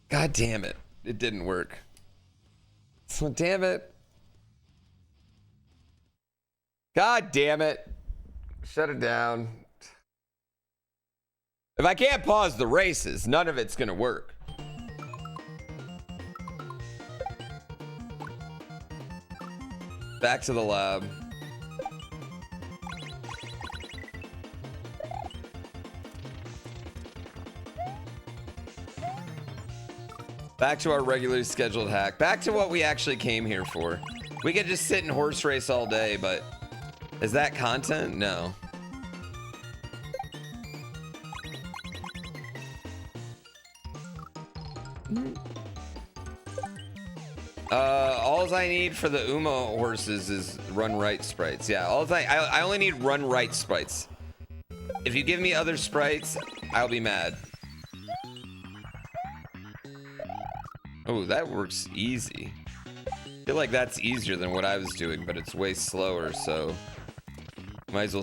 God damn it. It didn't work. So damn it. God damn it. Shut it down. If I can't pause the races, none of it's gonna work. Back to the lab. Back to our regularly scheduled hack. Back to what we actually came here for. We could just sit and horse race all day, but is that content? No. All I need for the Uma horses is run right sprites. Yeah, I only need run right sprites. If you give me other sprites, I'll be mad. Oh, that works easy. I feel like that's easier than what I was doing, but it's way slower, so we might as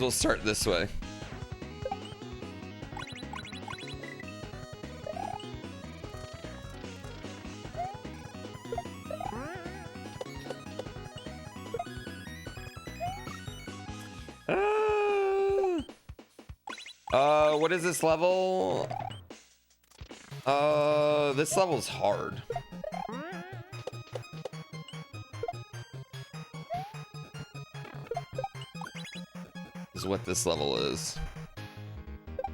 well start this way. What is this level? This level's hard. Is what this level is.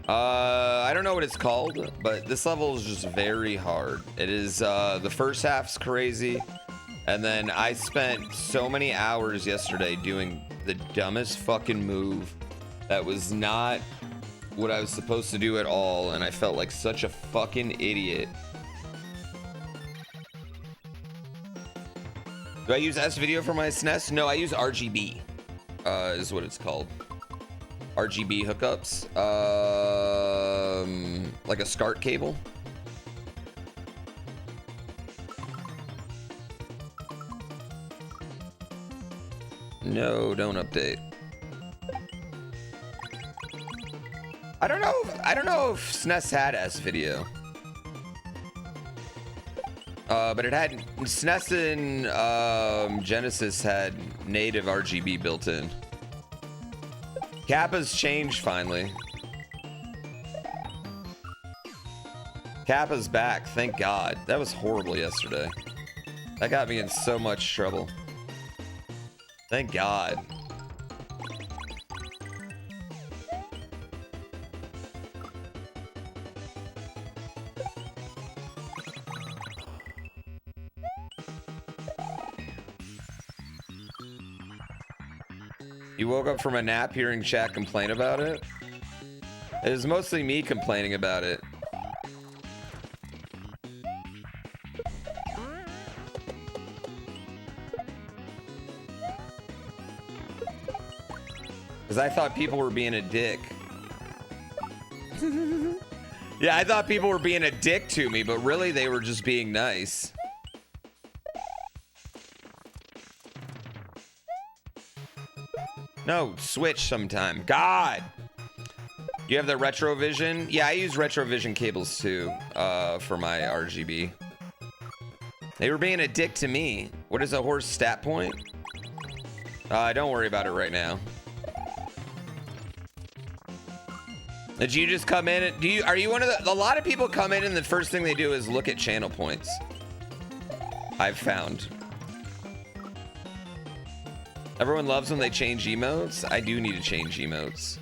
I don't know what it's called, but this level is just very hard. It is, the first half's crazy, and then I spent so many hours yesterday doing the dumbest fucking move that was not what I was supposed to do at all, and I felt like such a fucking idiot. Do I use S-Video for my SNES? No, I use RGB, is what it's called. RGB hookups, like a SCART cable. No, don't update. I don't know if SNES had S-Video. But it had, SNES and Genesis had native RGB built in. Kappa's changed finally. Kappa's back, thank God. That was horrible yesterday. That got me in so much trouble. Thank God. You woke up from a nap hearing chat complain about it? It was mostly me complaining about it. Because I thought people were being a dick. Yeah, I thought people were being a dick to me, but really they were just being nice. No, switch sometime. God! You have the Retrovision? Yeah, I use Retrovision cables too, for my RGB. They were being a dick to me. What is a horse stat point? Don't worry about it right now. Did you just come in and are you one of a lot of people come in and the first thing they do is look at channel points. I've found. Everyone loves when they change emotes. I do need to change emotes.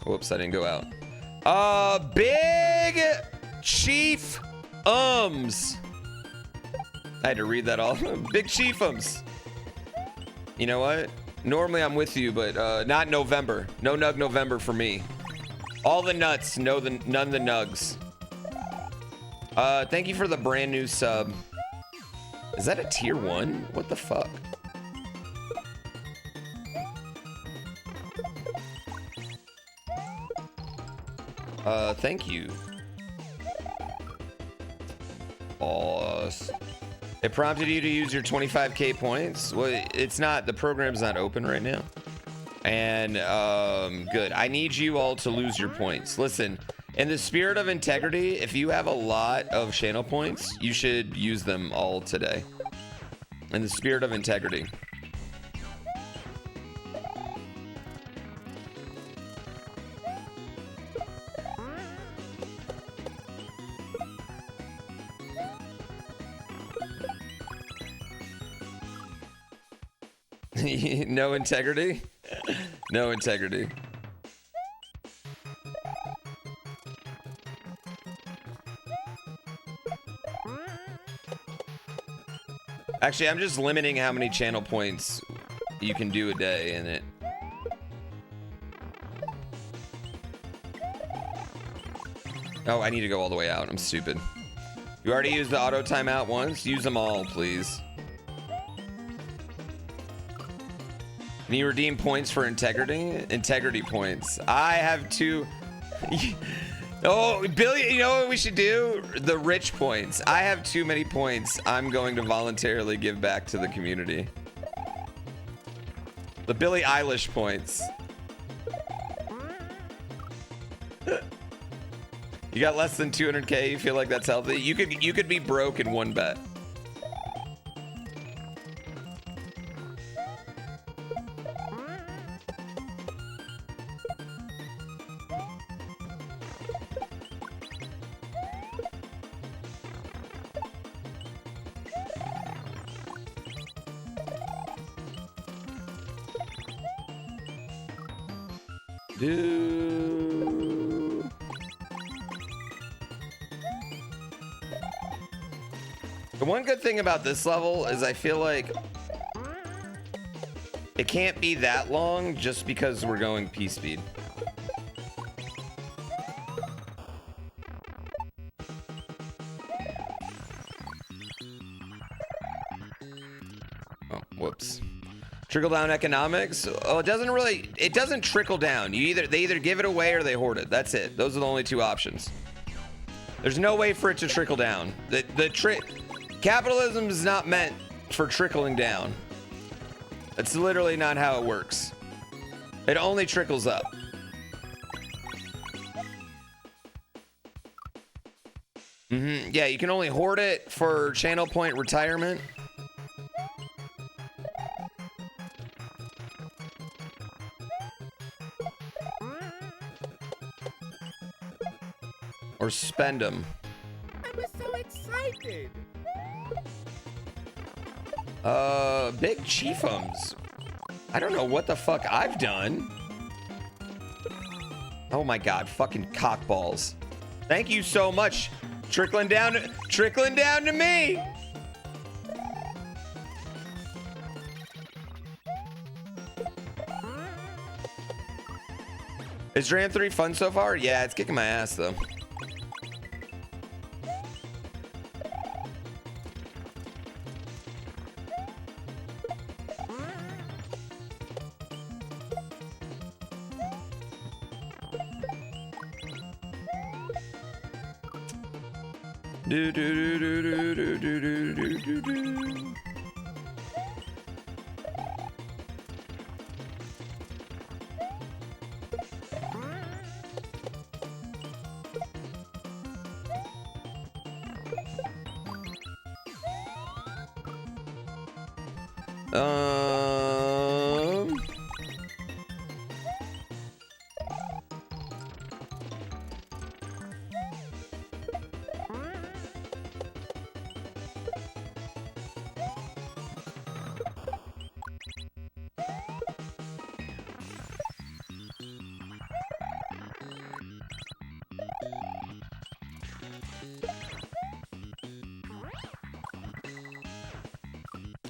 Whoops, I didn't go out. Big Chief Ums. I had to read that all. Big Chiefums. You know what? Normally I'm with you, but not November. No Nug November for me. All the nuts, none the nugs. Thank you for the brand new sub. Is that a tier 1? What the fuck? Thank you. Boss. It prompted you to use your 25k points. Well, it's not, the program's not open right now. And good. I need you all to lose your points. Listen, in the spirit of integrity, if you have a lot of channel points, you should use them all today. In the spirit of integrity. No integrity? No integrity. Actually, I'm just limiting how many channel points you can do a day in it. Oh, I need to go all the way out. I'm stupid. You already used the auto timeout once? Use them all, please. Can you redeem points for integrity? Integrity points. I have 2. Oh, Billy, you know what we should do? The rich points. I have too many points. I'm going to voluntarily give back to the community. The Billie Eilish points. You got less than 200k, you feel like that's healthy? You could be broke in one bet. The one good thing about this level is I feel like it can't be that long just because we're going P speed. Oh, whoops. Trickle down economics. Oh, it doesn't trickle down. They either give it away or they hoard it. That's it. Those are the only 2 options. There's no way for it to trickle down. Capitalism is not meant for trickling down. That's literally not how it works. It only trickles up. Yeah, you can only hoard it for channel point retirement. Or spend them. I was so excited. Big Chiefums. I don't know what the fuck I've done. Oh my god, fucking cockballs. Thank you so much. Trickling down to me. Is Dram 3 fun so far? Yeah, it's kicking my ass though. Do do do do do do do do do.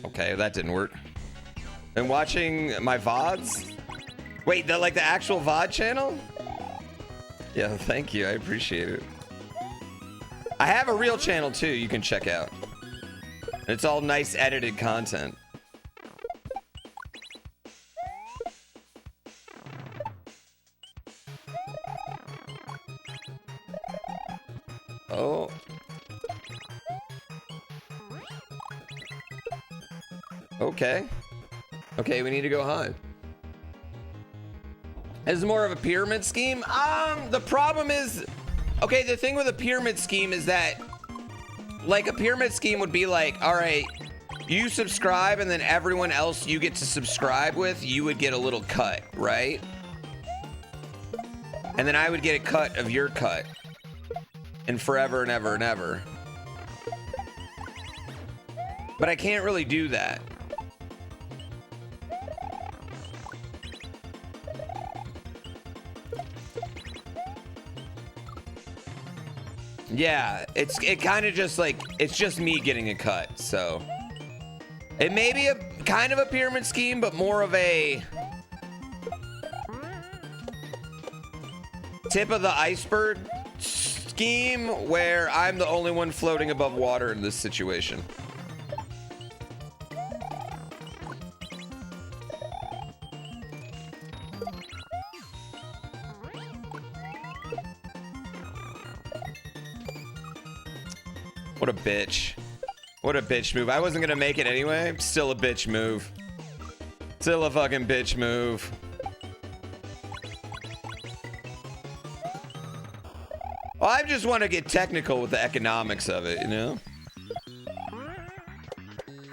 Okay, that didn't work. Been watching my VODs? Wait, the actual VOD channel? Yeah, thank you. I appreciate it. I have a real channel too you can check out. It's all nice edited content. Oh. Okay. Okay, we need to go high. This is more of a pyramid scheme. The problem is, okay, the thing with a pyramid scheme is that, like, a pyramid scheme would be like, all right, you subscribe and then everyone else you get to subscribe with, you would get a little cut, right? And then I would get a cut of your cut. And forever and ever and ever. But I can't really do that. Yeah, it kind of just like, it's just me getting a cut, so. It may be a kind of a pyramid scheme, but more of a tip of the iceberg scheme where I'm the only one floating above water in this situation. What a bitch. What a bitch move. I wasn't gonna make it anyway. Still a bitch move. Still a fucking bitch move. Well, I just want to get technical with the economics of it, you know?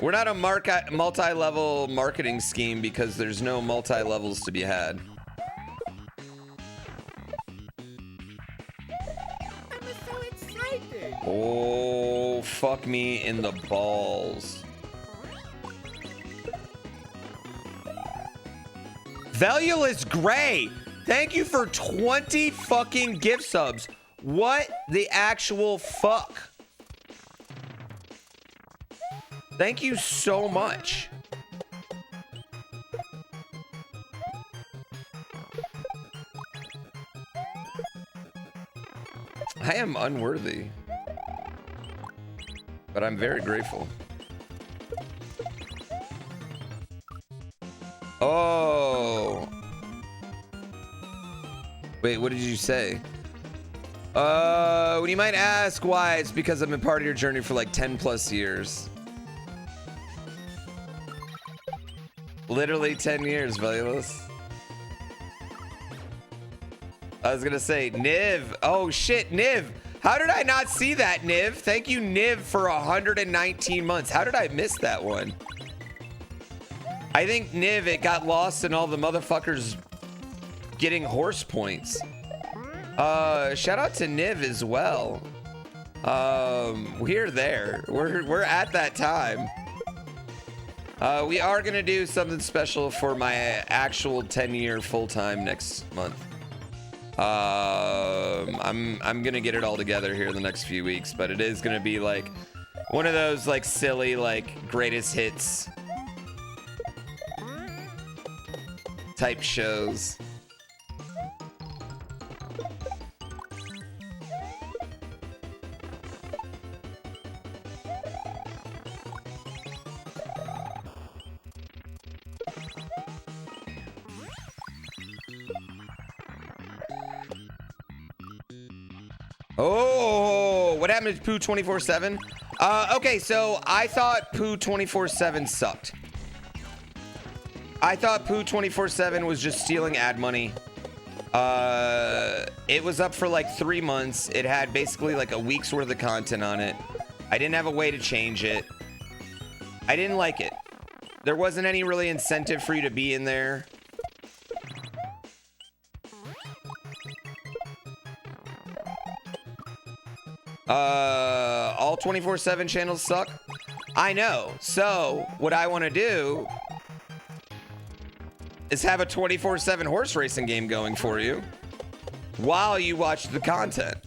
We're not a multi-level marketing scheme because there's no multi-levels to be had. I'm so excited. Oh, fuck me in the balls. Velulous Gray, thank you for 20 fucking gift subs. What the actual fuck? Thank you so much. I am unworthy, but I'm very grateful. Oh. Wait, what did you say? When you might ask why, it's because I've been part of your journey for like 10 plus years. Literally 10 years, Velulous. I was gonna say, Niv. Oh shit, Niv. How did I not see that, Niv? Thank you, Niv, for 119 months. How did I miss that one? I think, Niv, it got lost in all the motherfuckers getting horse points. Shout out to Niv as well. We're there. We're at that time. We are gonna do something special for my actual 10-year full-time next month. I'm gonna get it all together here in the next few weeks, but it is gonna be like one of those like silly like greatest hits type shows. Oh, what happened to Pooh 24/7? Okay, so I thought Pooh 24/7 sucked. I thought Pooh 24/7 was just stealing ad money. It was up for like 3 months. It had basically like a week's worth of content on it. I didn't have a way to change it. I didn't like it. There wasn't any really incentive for you to be in there. All 24/7 channels suck. I know. So what I want to do is have a 24/7 horse racing game going for you while you watch the content.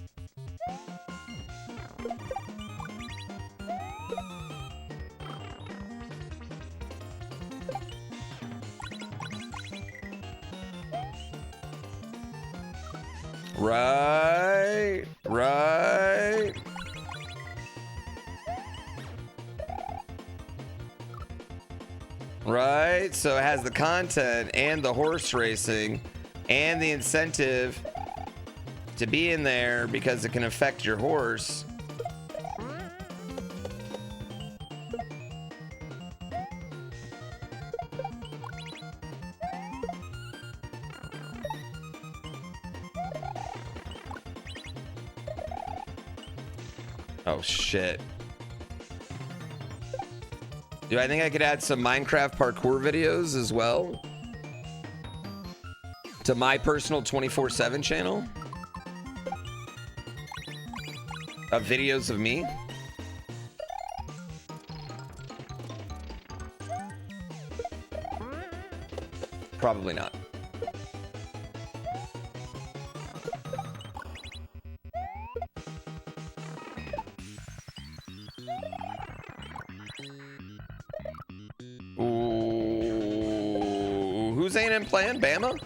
Right. Right, so it has the content and the horse racing and the incentive to be in there because it can affect your horse. Oh shit. Do I think I could add some Minecraft parkour videos as well to my personal 24/7 channel of videos of me? Probably not. Ooh, who's A&M playing? Bama?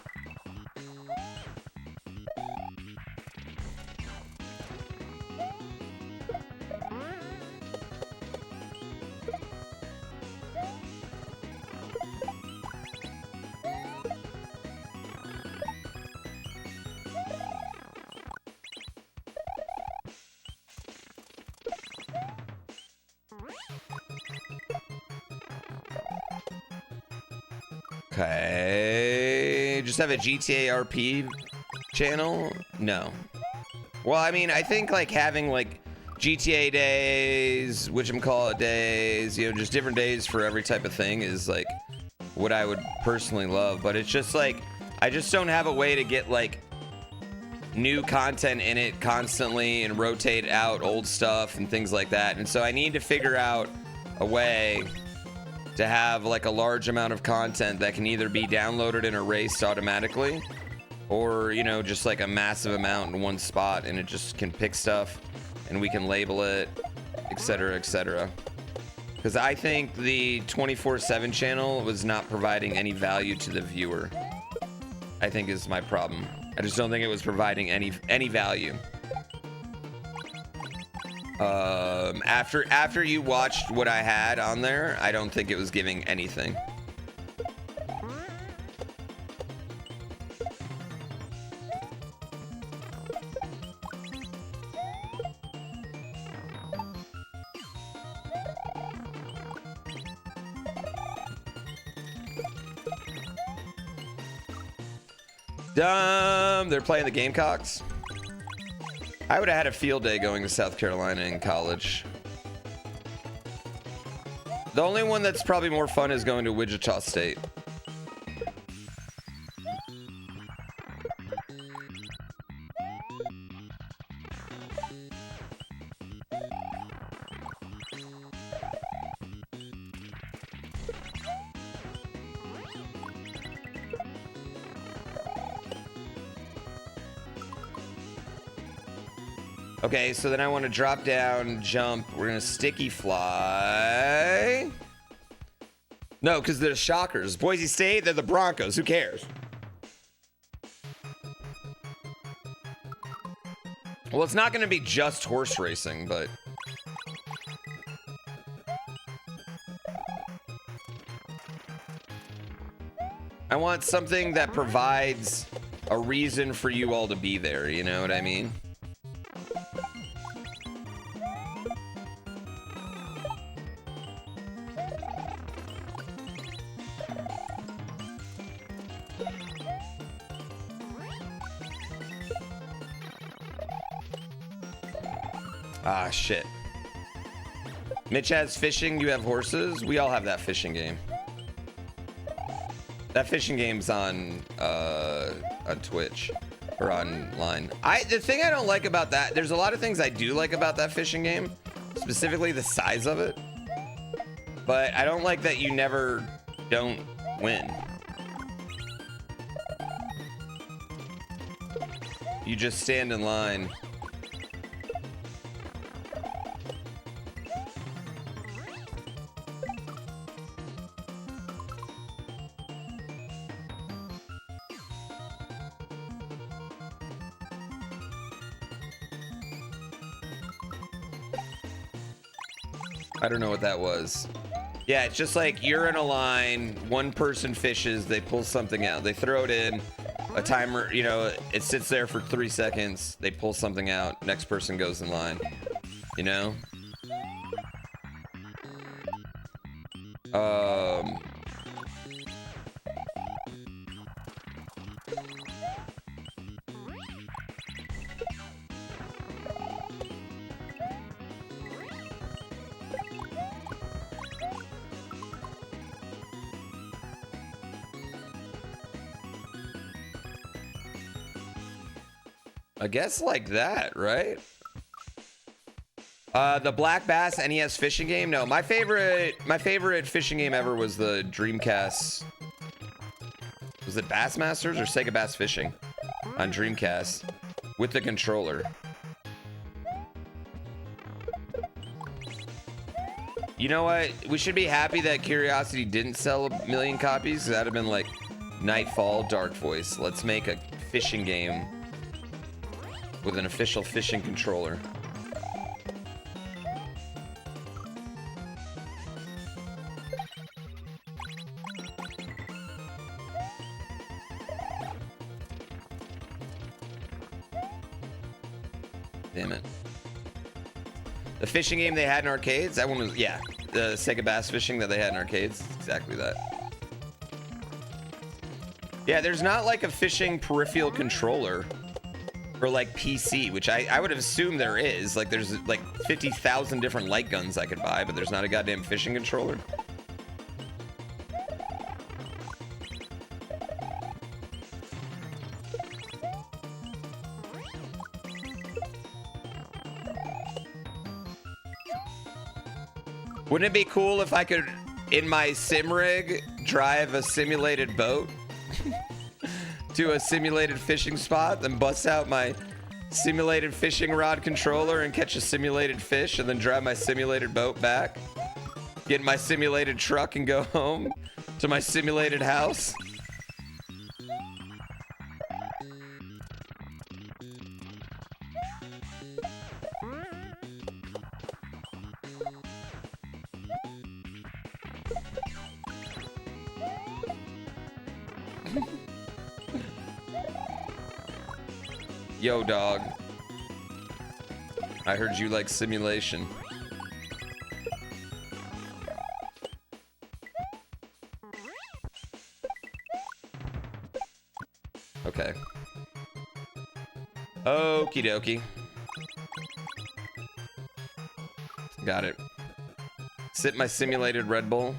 Okay, just have a GTA RP channel? No. Well, I mean, I think like having like GTA days, whatchamacallit days, you know, just different days for every type of thing is like what I would personally love. But it's just like, I just don't have a way to get like new content in it constantly and rotate out old stuff and things like that. And so I need to figure out a way to have like a large amount of content that can either be downloaded and erased automatically, or, you know, just like a massive amount in one spot and it just can pick stuff and we can label it, etc., etc. Because I think the 24/7 channel was not providing any value to the viewer, I think is my problem. I just don't think it was providing any value. After you watched what I had on there, I don't think it was giving anything. They're playing the Gamecocks. I would have had a field day going to South Carolina in college. The only one that's probably more fun is going to Wichita State. Okay, so then I want to drop down, jump. We're going to sticky fly. No, because they're Shockers. Boise State, they're the Broncos. Who cares? Well, it's not going to be just horse racing, but... I want something that provides a reason for you all to be there, you know what I mean? Ah, shit. Mitch has fishing, you have horses. We all have that fishing game. That fishing game's on Twitch or online. The thing I don't like about that, there's a lot of things I do like about that fishing game, specifically the size of it. But I don't like that you never don't win. You just stand in line. I don't know what that was. Yeah, it's just like you're in a line, one person fishes, they pull something out, they throw it in, a timer, you know, it sits there for 3 seconds. They pull something out. Next person goes in line. You know? I guess like that, right? The Black Bass NES fishing game? No, my favorite fishing game ever was the Dreamcast. Was it Bassmasters or Sega Bass Fishing on Dreamcast with the controller? You know what? We should be happy that Curiosity didn't sell 1 million copies. That'd have been like Nightfall, Dark Voice. Let's make a fishing game with an official fishing controller. Damn it. The fishing game they had in arcades? That one was, yeah. The Sega Bass Fishing that they had in arcades? Exactly that. Yeah, there's not like a fishing peripheral controller for like PC, which I would have assumed there is. Like there's like 50,000 different light guns I could buy, but there's not a goddamn fishing controller. Wouldn't it be cool if I could, in my sim rig, drive a simulated boat to a simulated fishing spot, then bust out my simulated fishing rod controller and catch a simulated fish, and then drive my simulated boat back, get in my simulated truck and go home to my simulated house? Yo, dog. I heard you like simulation. Okay. Okie dokie. Got it. Sip my simulated Red Bull.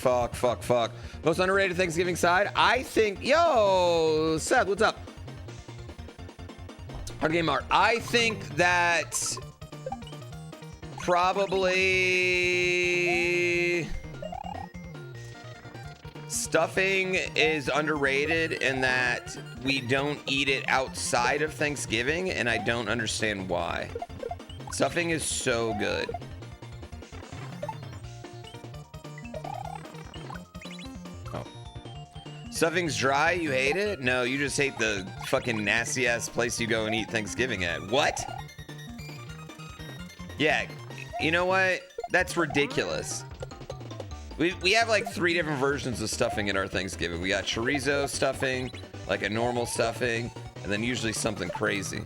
Fuck. Most underrated Thanksgiving side? I think, yo, Seth, what's up? Hard Game Art. I think that probably stuffing is underrated in that we don't eat it outside of Thanksgiving, and I don't understand why. Stuffing is so good. Stuffing's dry, you hate it? No, you just hate the fucking nasty ass place you go and eat Thanksgiving at. What? Yeah, you know what? That's ridiculous. We have like 3 different versions of stuffing at our Thanksgiving. We got chorizo stuffing, like a normal stuffing, and then usually something crazy.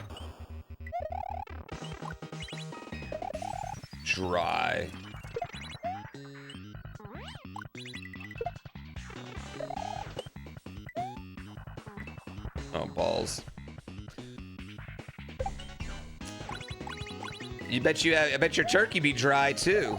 Dry. Oh, balls. I bet your turkey be dry too.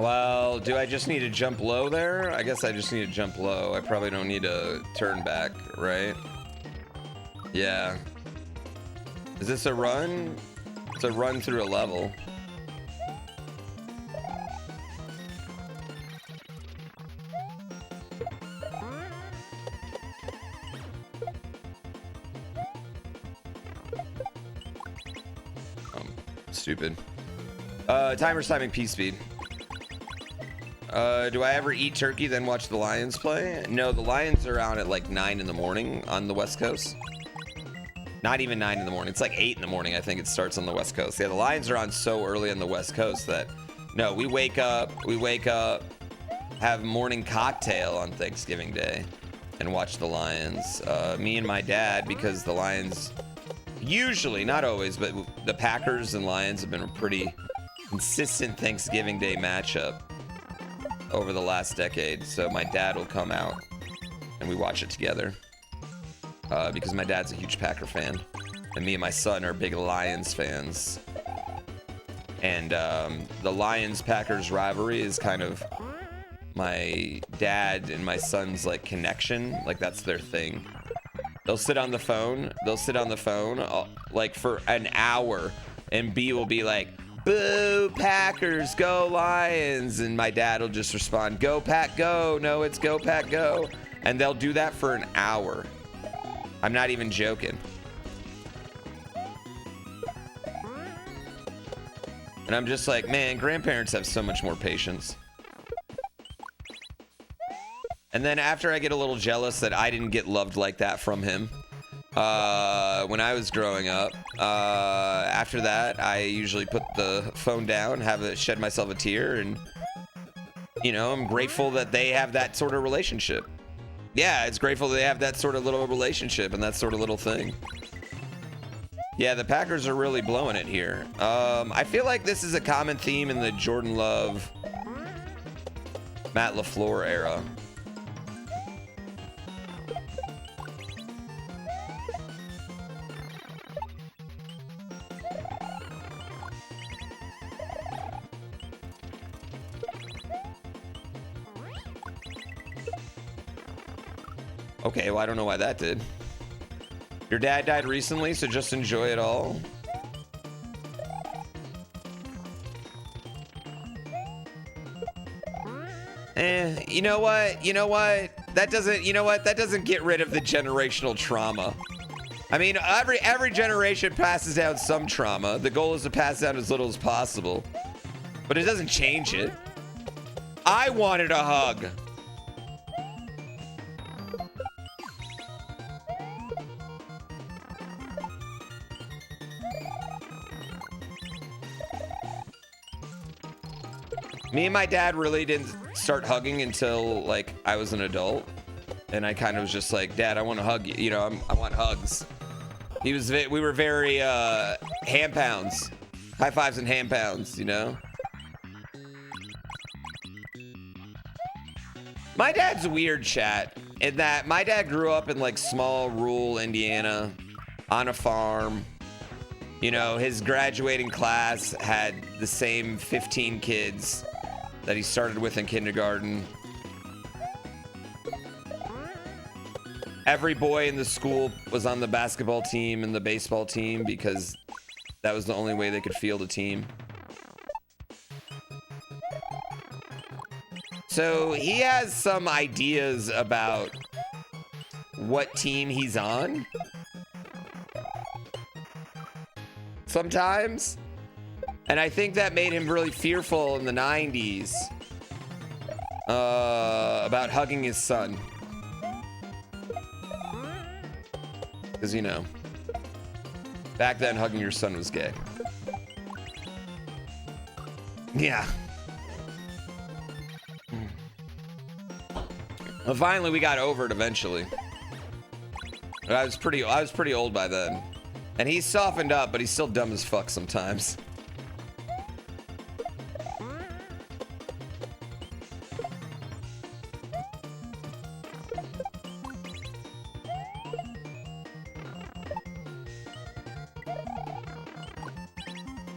Well, do I just need to jump low there? I guess I just need to jump low. I probably don't need to turn back, right? Yeah. Is this a run? It's a run through a level. Stupid. Timer's timing P speed. Do I ever eat turkey then watch the Lions play? No, the Lions are out at like 9 in the morning on the West Coast. Not even 9 in the morning. It's like 8 in the morning, I think it starts on the West Coast. Yeah, the Lions are on so early on the West Coast that no, we wake up, have morning cocktail on Thanksgiving Day and watch the Lions. Me and my dad, because the Lions usually, not always, but the Packers and Lions have been a pretty consistent Thanksgiving Day matchup over the last decade. So my dad will come out and we watch it together because my dad's a huge Packer fan and me and my son are big Lions fans. And the Lions-Packers rivalry is kind of my dad and my son's like connection. Like that's their thing. They'll sit on the phone like for an hour and B will be like, boo, Packers, go Lions. And my dad will just respond, go Pack, go. No, it's go Pack, go. And they'll do that for an hour. I'm not even joking. And I'm just like, man, grandparents have so much more patience. And then after I get a little jealous that I didn't get loved like that from him when I was growing up, after that, I usually put the phone down, shed myself a tear, and, you know, I'm grateful that they have that sort of relationship. Yeah, it's grateful that they have that sort of little relationship and that sort of little thing. Yeah, the Packers are really blowing it here. I feel like this is a common theme in the Jordan Love, Matt LaFleur era. Okay, well, I don't know why that did. Your dad died recently, so just enjoy it all. You know what? You know what? That doesn't, you know what? That doesn't get rid of the generational trauma. I mean, every generation passes down some trauma. The goal is to pass down as little as possible. But it doesn't change it. I wanted a hug. Me and my dad really didn't start hugging until like I was an adult, and I kind of was just like, Dad, I want to hug you. You know, I want hugs. We were very hand pounds, high fives and hand pounds. You know. My dad's weird, chat, in that my dad grew up in like small rural Indiana, on a farm. You know, his graduating class had the same 15 kids that he started with in kindergarten. Every boy in the school was on the basketball team and the baseball team because that was the only way they could field a team. So he has some ideas about what team he's on. Sometimes. And I think that made him really fearful in the 90s about hugging his son. Because, you know, back then hugging your son was gay. Yeah. Well, finally we got over it eventually. But I was pretty old by then. And he's softened up, but he's still dumb as fuck sometimes.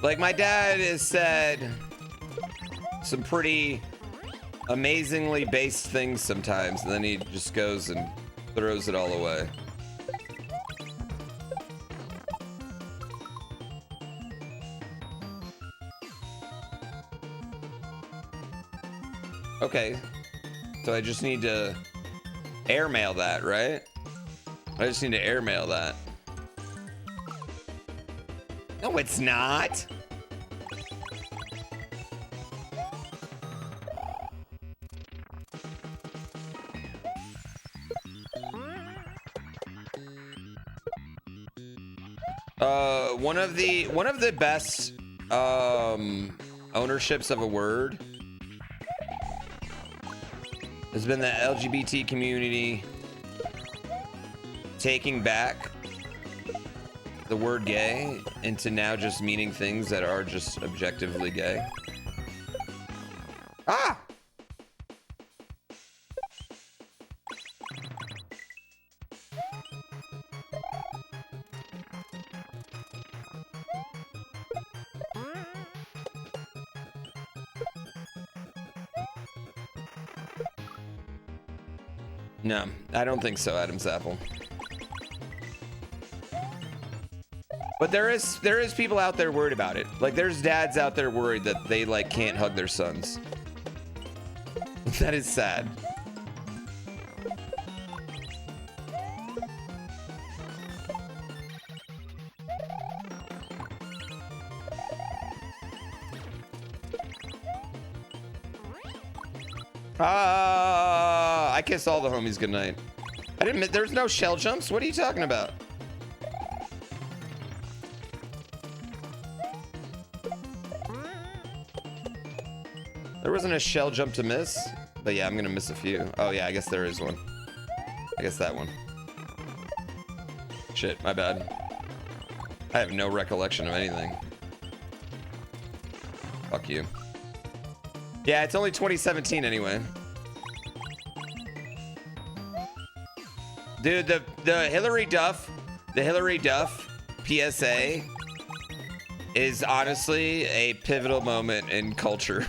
Like my dad has said, some pretty amazingly based things sometimes, and then he just goes and throws it all away. Okay, so I just need to airmail that, right? I just need to airmail that. No, it's not. One of the best ownerships of a word has been the LGBT community taking back the word gay into now just meaning things that are just objectively gay. Ah! No, I don't think so, Adam's apple. But there is people out there worried about it. Like, there's dads out there worried that they like can't hug their sons. That is sad. I kiss all the homies goodnight. I didn't. There's no shell jumps. What are you talking about? There wasn't a shell jump to miss, but yeah, I'm gonna miss a few. Oh yeah, I guess there is one. I guess that one. Shit, my bad. I have no recollection of anything. Fuck you. Yeah, it's only 2017 anyway. Dude, the Hillary Duff PSA is honestly a pivotal moment in culture.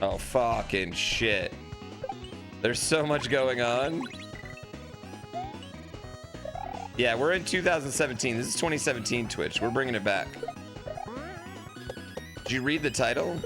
Oh, fucking shit. There's so much going on. Yeah, we're in 2017. This is 2017 Twitch. We're bringing it back. Did you read the title?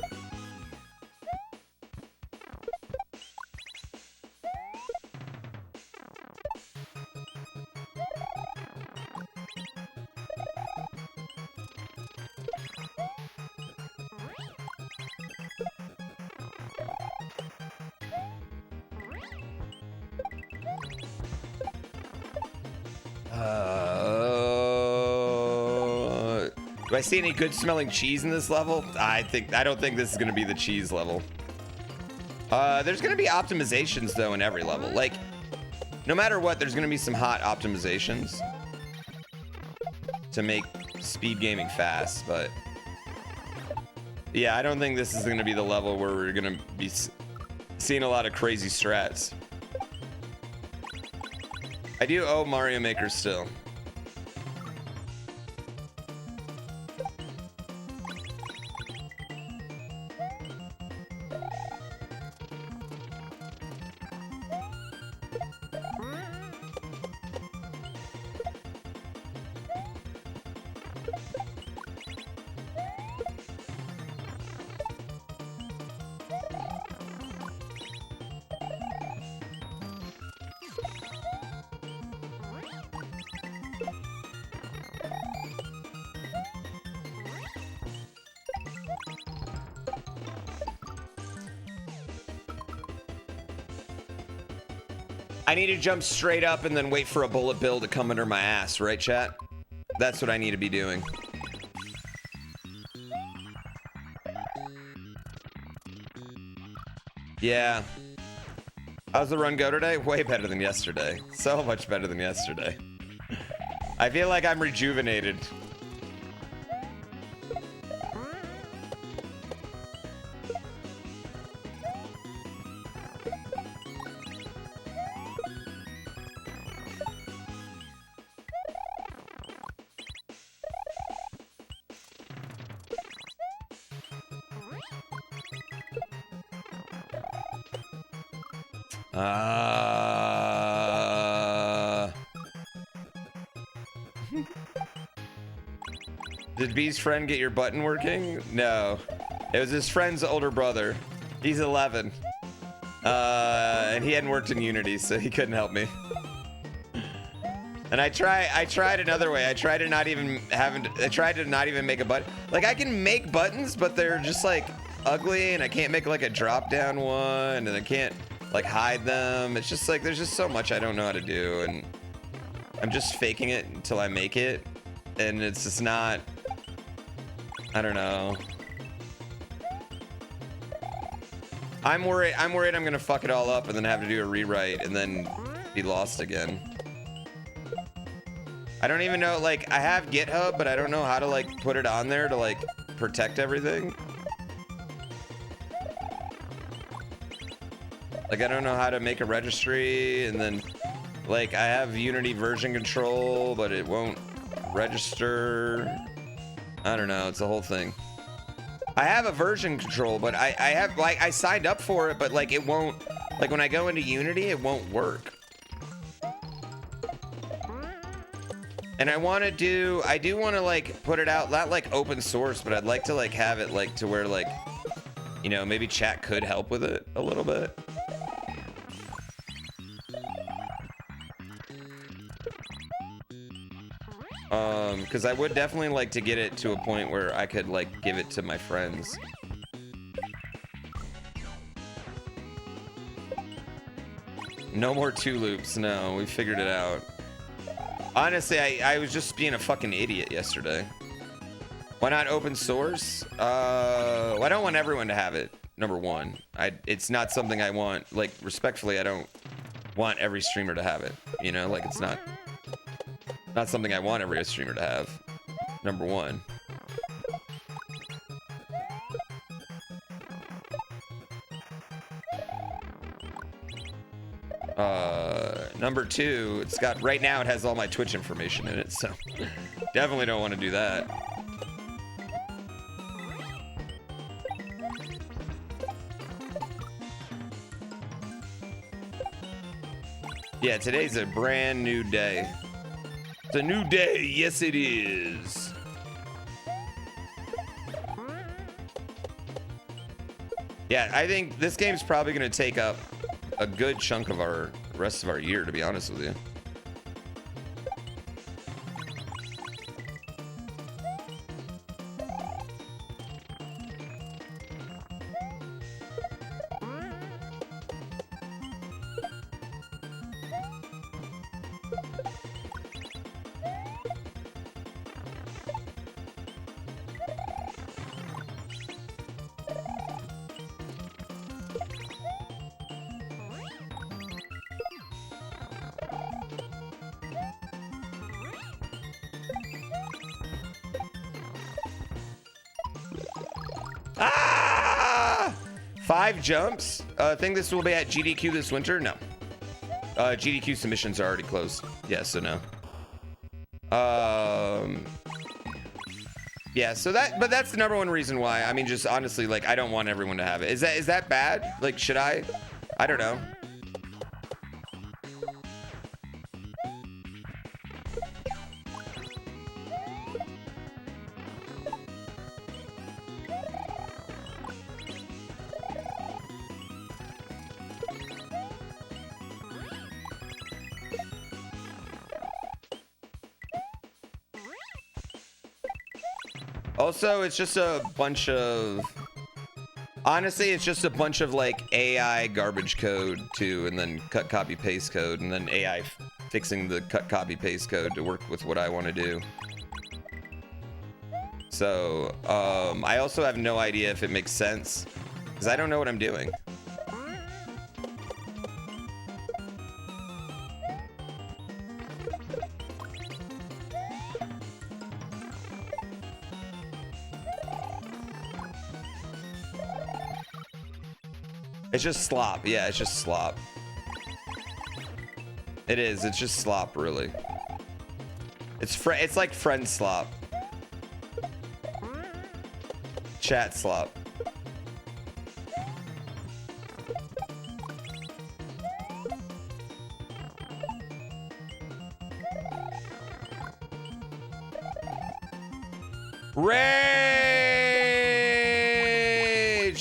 Do I see any good smelling cheese in this level? I don't think this is gonna be the cheese level. There's gonna be optimizations though in every level. Like, no matter what, there's gonna be some hot optimizations to make speed gaming fast, but yeah, I don't think this is gonna be the level where we're gonna be seeing a lot of crazy strats. I do owe Mario Maker still. I need to jump straight up and then wait for a bullet bill to come under my ass, right, chat? That's what I need to be doing. Yeah. How's the run go today? Way better than yesterday. So much better than yesterday. I feel like I'm rejuvenated. Did B's friend get your button working? No. It was his friend's older brother. He's 11. And he hadn't worked in Unity, so he couldn't help me. And I tried another way. I tried to not even make a button. Like, I can make buttons, but they're just like ugly, and I can't make like a drop down one, and I can't like hide them. It's just like there's just so much I don't know how to do, and I'm just faking it until I make it, and it's just not, I don't know. I'm worried I'm gonna fuck it all up and then have to do a rewrite and then be lost again. I don't even know, like, I have GitHub, but I don't know how to like put it on there to like protect everything. Like, I don't know how to make a registry, and then like I have Unity version control, but it won't register. I don't know, it's the whole thing. I have a version control, but I have, like, I signed up for it, but like it won't, like when I go into Unity, it won't work. And I do want to like put it out, not like open source, but I'd like to like have it like to where like, you know, maybe chat could help with it a little bit. Because I would definitely like to get it to a point where I could like give it to my friends. No more 2 loops. No, we figured it out. Honestly, I was just being a fucking idiot yesterday. Why not open source? Well, I don't want everyone to have it. Number one, it's not something I want. Like, respectfully, I don't want every streamer to have it. You know, like, it's not something I want every streamer to have. Number one. Number two, it's got, right now it has all my Twitch information in it, so definitely don't want to do that. Yeah, today's a brand new day. It's a new day, yes it is. Yeah, I think this game's probably gonna take up a good chunk of our rest of our year, to be honest with you. Ah! 5 jumps? I think this will be at GDQ this winter? No. GDQ submissions are already closed. Yeah, so no. Yeah, so but that's the number one reason why. I mean, just honestly, like, I don't want everyone to have it. Is that bad? Like, should I? I don't know. Also, it's just a bunch of, honestly, it's just a bunch of like AI garbage code too, and then cut, copy, paste code, and then AI fixing the cut, copy, paste code to work with what I want to do. So, I also have no idea if it makes sense, because I don't know what I'm doing. It's just slop. Yeah, it's just slop. It is. It's just slop, really. It's like friend slop. Chat slop. Rage!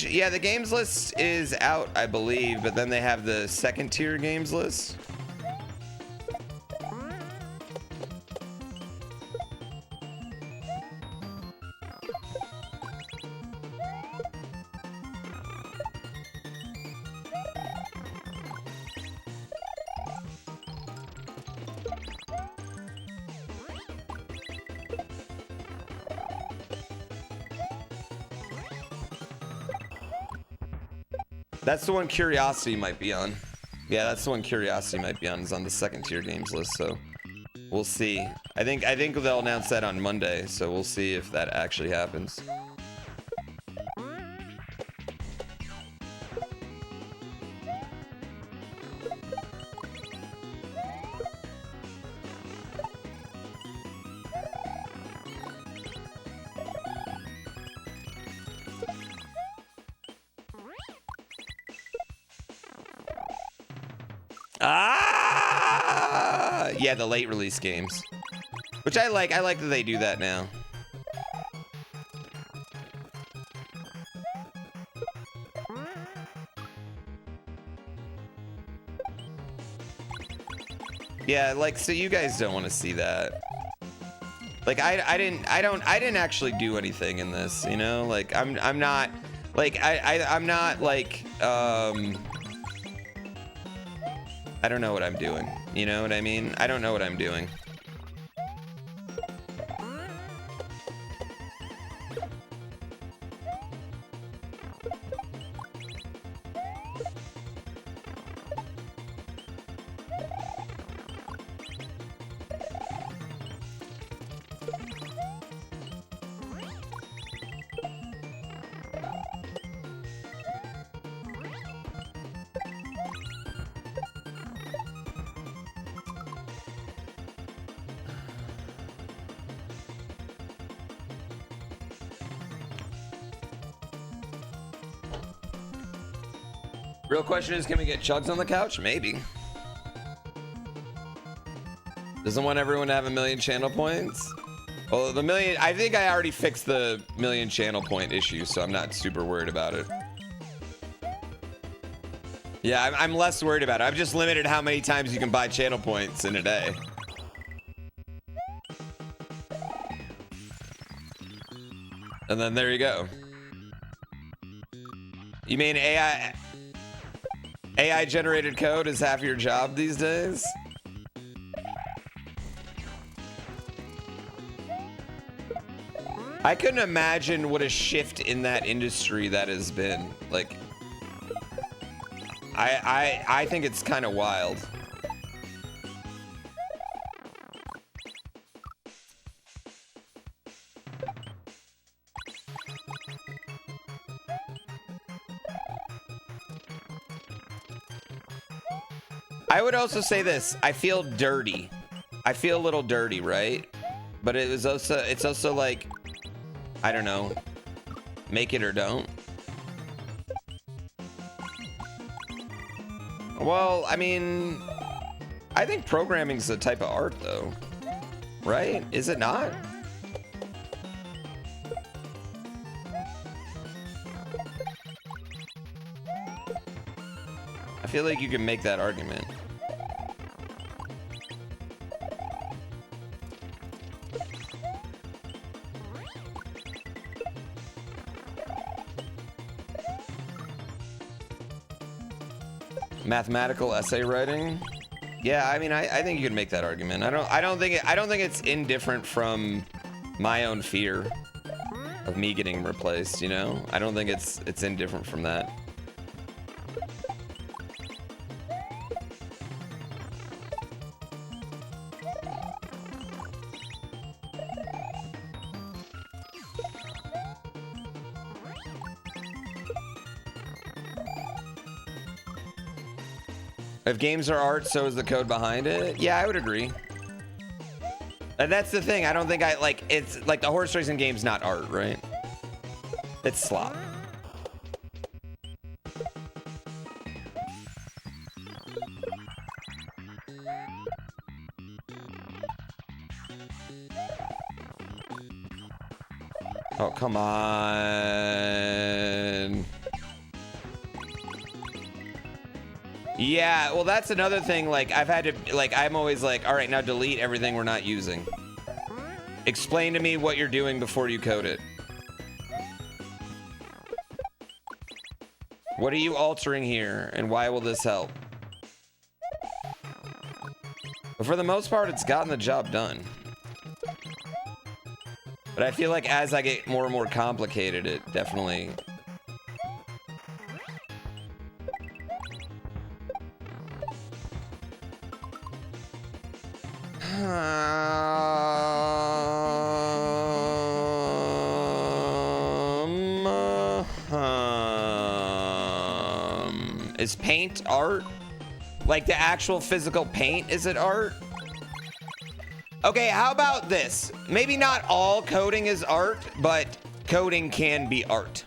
Yeah, the games list is out, I believe, but then they have the second tier games list. That's the one Curiosity might be on. Yeah, that's the one Curiosity might be on. Is on the second tier games list, so we'll see. I think they'll announce that on Monday, so we'll see if that actually happens. Yeah, the late release games, which I like. I like that they do that now. Yeah, like, so you guys don't want to see that. Like, I didn't actually do anything in this, you know? Like, I'm not, like, I'm not like, I don't know what I'm doing. You know what I mean? I don't know what I'm doing. Real question is, can we get Chugs on the couch? Maybe. Doesn't want everyone to have 1,000,000 channel points? Well, the million, I think I already fixed the 1,000,000 channel point issue, so I'm not super worried about it. Yeah, I'm less worried about it. I've just limited how many times you can buy channel points in a day. And then there you go. You mean AI generated code is half your job these days? I couldn't imagine what a shift in that industry that has been. Like, I think it's kind of wild. I would also say this. I feel dirty. I feel a little dirty, right? But it's also like, I don't know, make it or don't. Well, I mean, I think programming's a type of art though, right? Is it not? I feel like you can make that argument. Mathematical essay writing? Yeah, I mean, I think you can make that argument. I don't think it's indifferent from my own fear of me getting replaced, you know? I don't think it's indifferent from that. If games are art, so is the code behind it. Yeah, I would agree. And that's the thing. I don't think I like. It's like the horse racing game's not art, right? It's slop. Oh, come on. Yeah, well, that's another thing. Like, I've had to, like, I'm always like, all right, now delete everything we're not using. Explain to me what you're doing before you code it. What are you altering here, and why will this help? But for the most part, it's gotten the job done. But I feel like as I get more and more complicated, it definitely... Is paint art? Like the actual physical paint, is it art? Okay, how about this? Maybe not all coding is art, but coding can be art.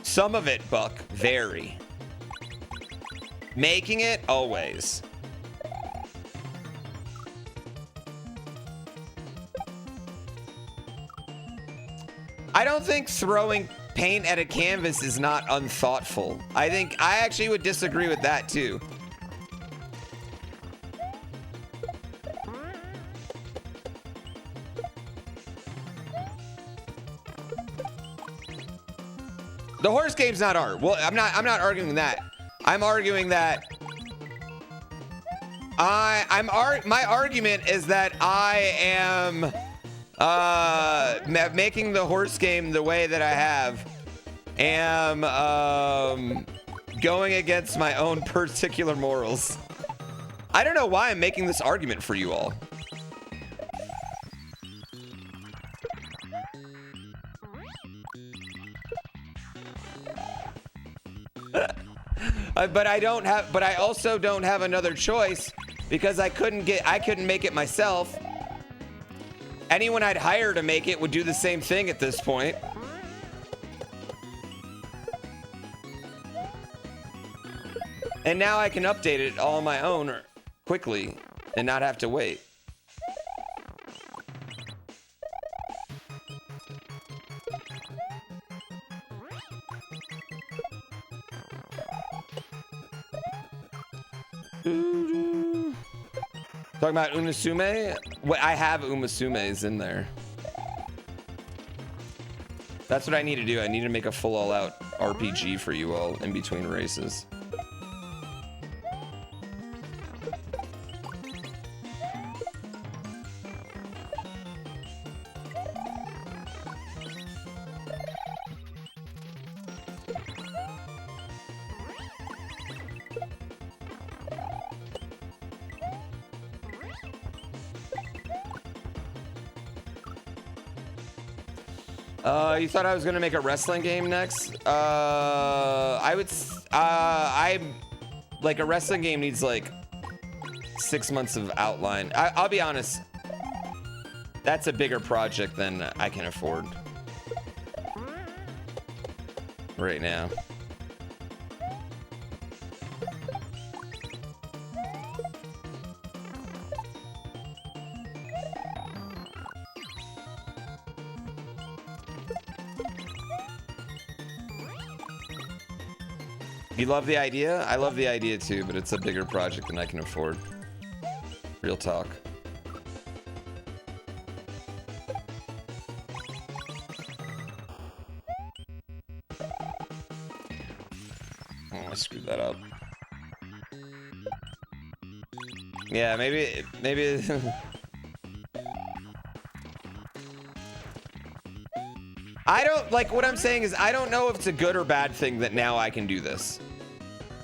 Some of it, Buck, very. Making it, always. I don't think throwing paint at a canvas is not unthoughtful. I actually would disagree with that too. The horse game's not art. Well, I'm not arguing that. I'm arguing that my argument is that I am making the horse game the way that I have am going against my own particular morals. I don't know why I'm making this argument for you all. But I also don't have another choice because I couldn't make it myself. Anyone I'd hire to make it would do the same thing at this point. And now I can update it all on my own quickly and not have to wait. Talking about Unasume? What, I have Umasumes in there. That's what I need to do. I need to make a full all-out RPG for you all in between races. You thought I was gonna make a wrestling game next? I'm like a wrestling game needs like 6 months of outline. I'll be honest, that's a bigger project than I can afford right now. You love the idea? I love the idea too, but it's a bigger project than I can afford. Real talk. Oh, I screwed that up. Yeah, maybe I don't like what I'm saying is I don't know if it's a good or bad thing that now I can do this.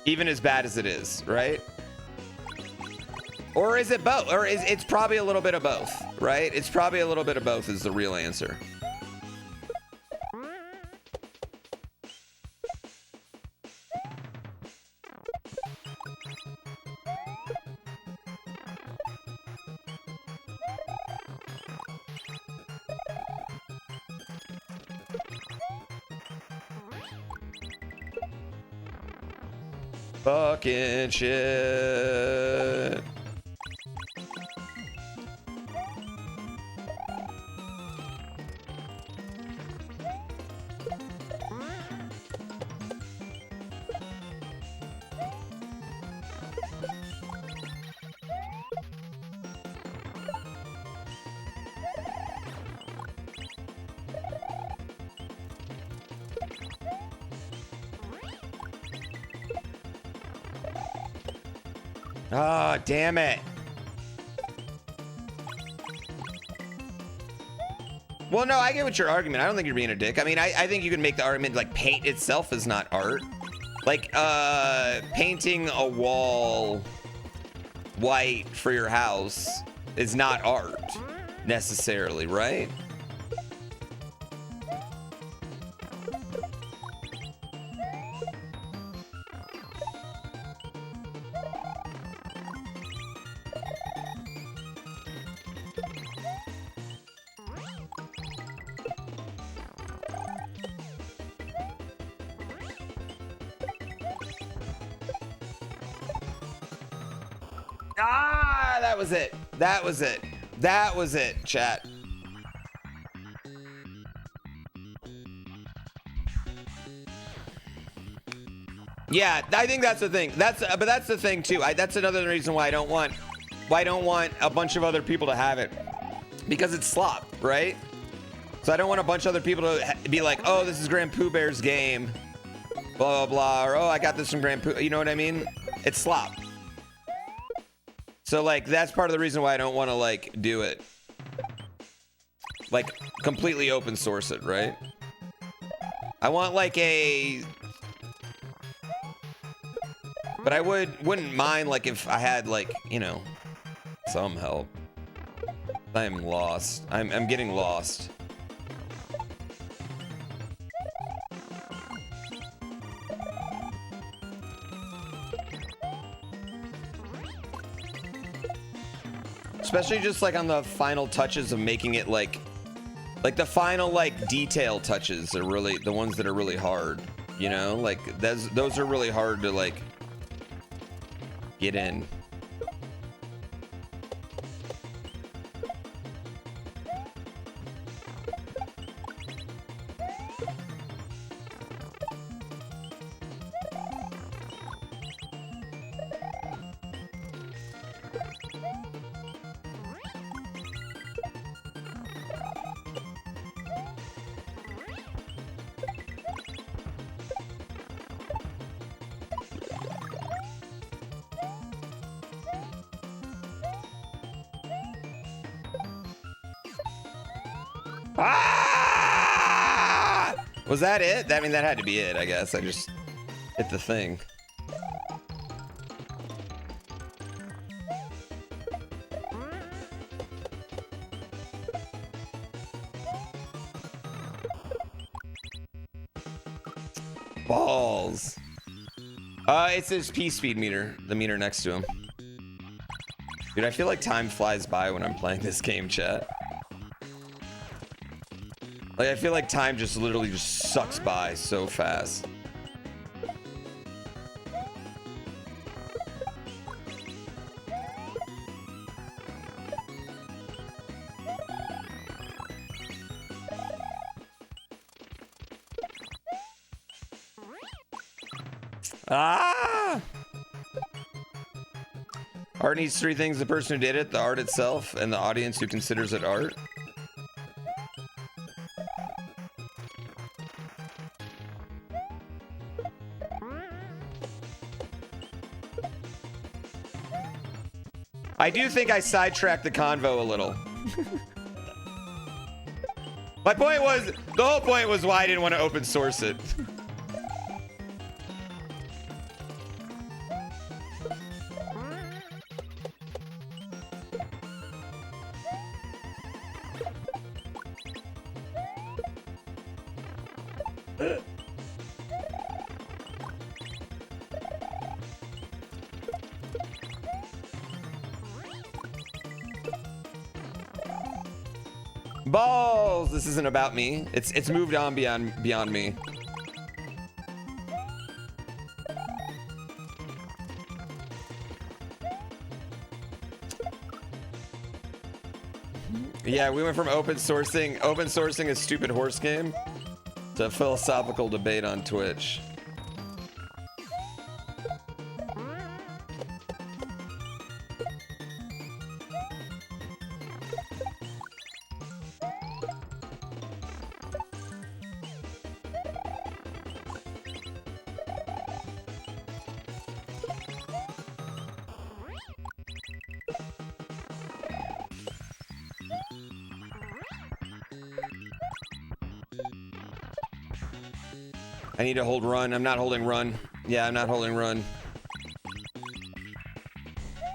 Even as bad as it is, right? Or is it both? Or is it's probably a little bit of both, right? It's probably a little bit of both is the real answer. Fucking shit. Ah, oh, damn it. Well, no, I get what your argument. I don't think you're being a dick. I mean, I think you can make the argument like paint itself is not art. Like, painting a wall white for your house is not art necessarily, right? Ah, that was it. That was it. That was it, chat. Yeah, I think that's the thing. But that's the thing too. That's another reason why I don't want a bunch of other people to have it, because it's slop, right? So I don't want a bunch of other people to be like, oh, this is GrandPooBear's game, blah blah blah, or oh, I got this from GrandPoo. You know what I mean? It's slop. So like that's part of the reason why I don't want to like do it, like completely open source it, right? I want like a, but I wouldn't mind like if I had like, you know, some help. I'm lost. I'm getting lost. Especially just like on the final touches of making it like the final like detail touches are really the ones that are really hard, you know? Like those are really hard to like get in. Ah! Was that it? I mean, that had to be it, I guess. I just hit the thing. Balls. It's his P-speed meter, the meter next to him. Dude, I feel like time flies by when I'm playing this game, chat. Like, I feel like time just literally just sucks by so fast. Ah! Art needs three things: the person who did it, the art itself, and the audience who considers it art. I do think I sidetracked the convo a little. My point was, the whole point was why I didn't want to open source it. Balls! This isn't about me. It's moved on beyond me. Yeah, we went from open sourcing a stupid horse game to a philosophical debate on Twitch. I need to hold run. I'm not holding run. Yeah, I'm not holding run.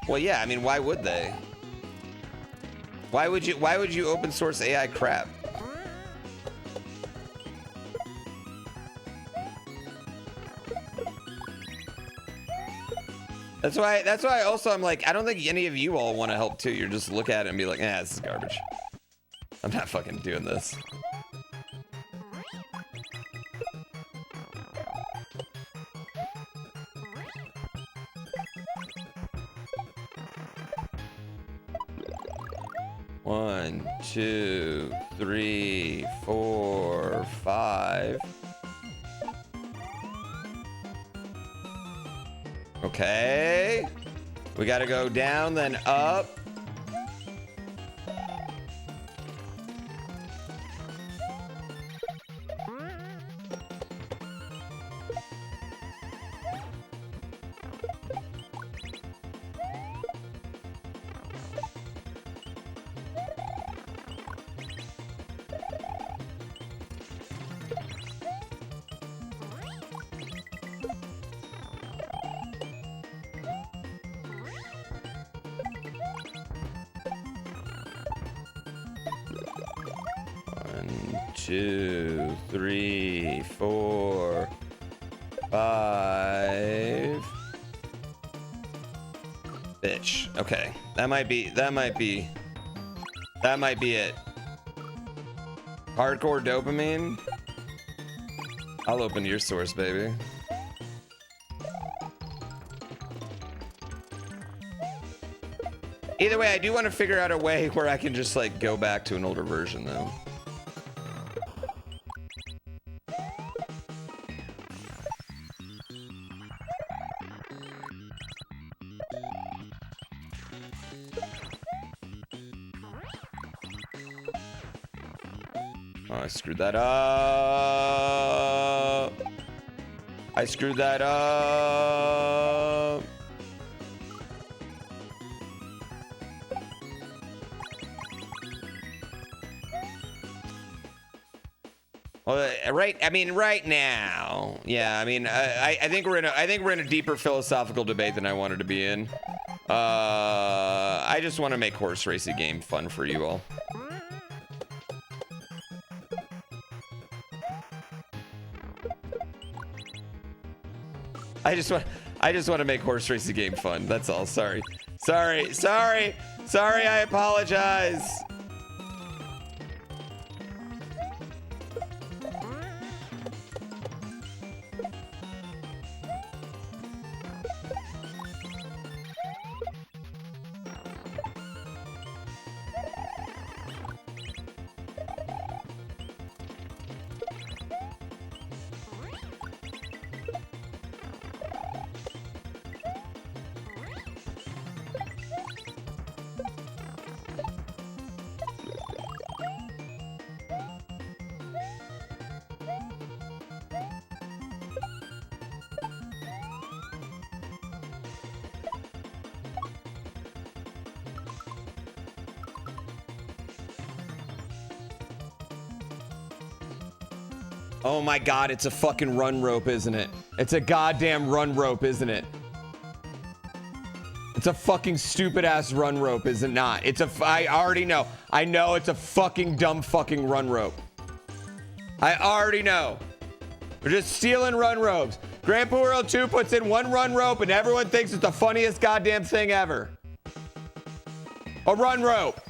Well, yeah, I mean, why would they? Why would you open source AI crap? That's why also I'm like, I don't think any of you all want to help too. You're just look at it and be like, this is garbage. I'm not fucking doing this. One, 2, 3, 4, 5. Okay. We gotta go down, then up. One, 2, 3, 4, 5. Bitch. Okay. That might be it. Hardcore dopamine. I'll open your source, baby. Either way, I do want to figure out a way where I can just like go back to an older version though. Oh, I screwed that up. I screwed that up. Well, right. I mean, right now. Yeah. I mean, I think we're in a deeper philosophical debate than I wanted to be in. I just want to make horse racing game fun for you all. I just want to make horse racing game fun. That's all. Sorry. I apologize. Oh my god, it's a fucking run rope, isn't it? It's a goddamn run rope, isn't it? It's a fucking stupid ass run rope, is it not? I already know. I know it's a fucking dumb fucking run rope. I already know. We're just stealing run ropes. GrandPooBear 2 puts in one run rope and everyone thinks it's the funniest goddamn thing ever. A run rope.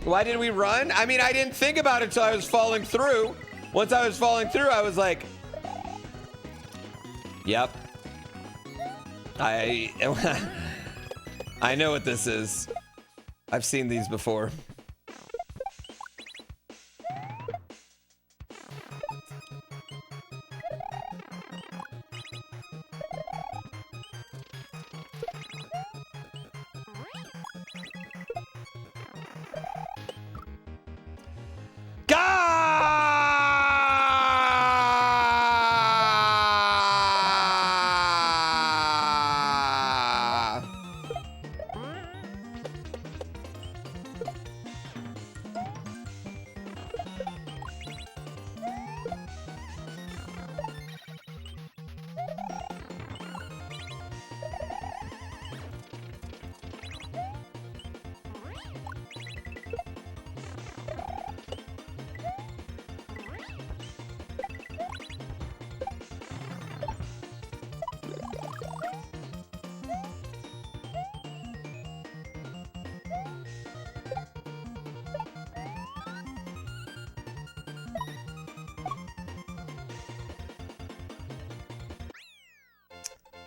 Why did we run? I mean, I didn't think about it until I was falling through. Once I was falling through, I was like, yep. I know what this is. I've seen these before.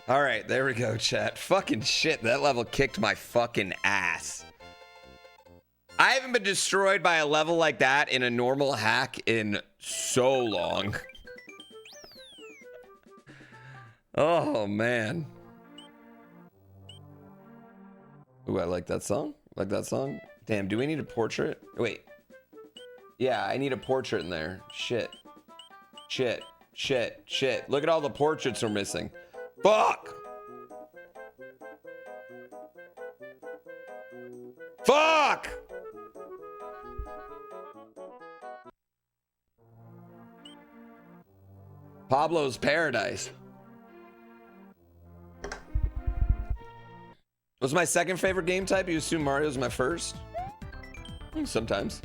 All right, there we go, chat. Fucking shit, that level kicked my fucking ass. I haven't been destroyed by a level like that in a normal hack in so long. Oh, man. Ooh, I like that song. Like that song. Damn, do we need a portrait? Wait. Yeah, I need a portrait in there. Shit. Shit. Shit. Shit. Look at all the portraits we're missing. Fuck! Fuck! Pablo's Paradise. Was my second favorite game type? You assume Mario's my first? Sometimes.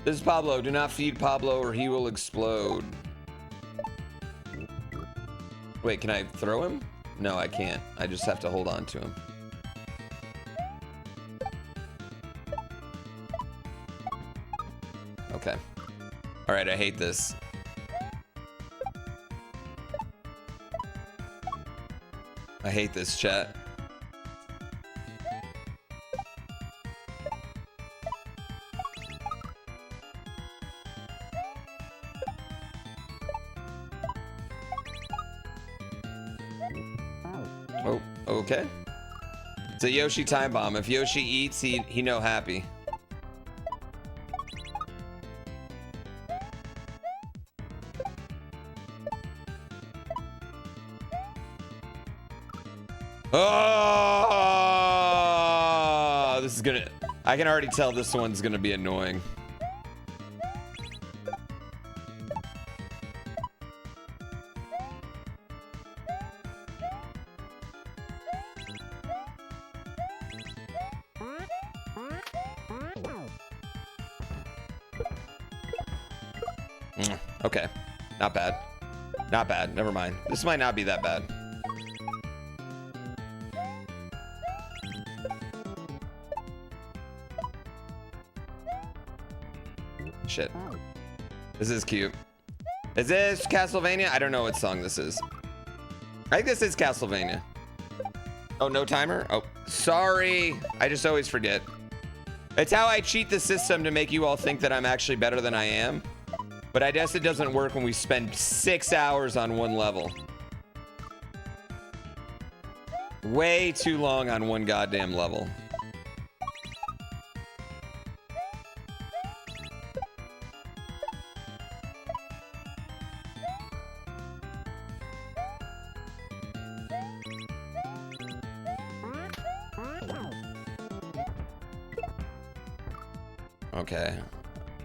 This is Pablo. Do not feed Pablo or he will explode. Wait, can I throw him? No, I can't. I just have to hold on to him. Okay. All right, I hate this. I hate this, chat. Oh, okay. It's a Yoshi time bomb. If Yoshi eats, he no happy. Oh, this is gonna. I can already tell this one's gonna be annoying. Okay, not bad. Not bad. Never mind. This might not be that bad. Shit. This is cute. Is this Castlevania? I don't know what song this is. I think this is Castlevania. Oh, no timer? Oh, sorry. I just always forget. It's how I cheat the system to make you all think that I'm actually better than I am. But I guess it doesn't work when we spend 6 hours on one level. Way too long on one goddamn level. Okay.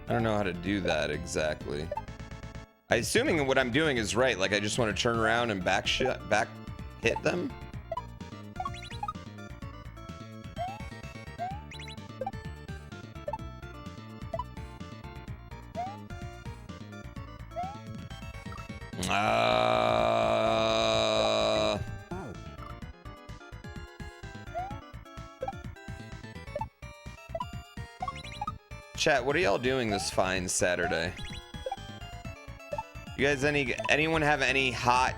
I don't know how to do that exactly. I'm assuming what I'm doing is right. Like I just want to turn around and back hit them. Chat, what are y'all doing this fine Saturday? You guys, anyone have any hot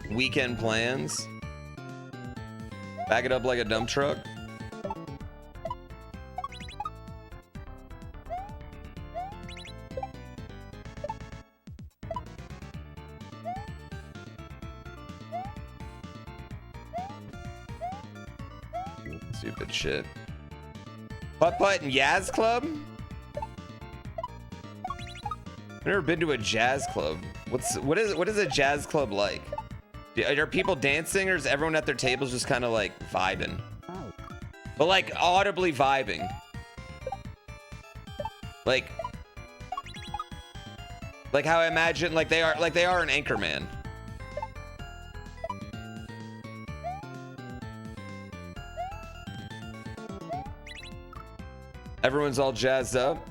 weekend plans? Back it up like a dump truck? Stupid shit. Putt-putt and Yaz Club? I've never been to a jazz club. What is a jazz club like? Are people dancing, or is everyone at their tables just kind of like vibing? But like audibly vibing. Like how I imagine like they are an Anchorman. Everyone's all jazzed up.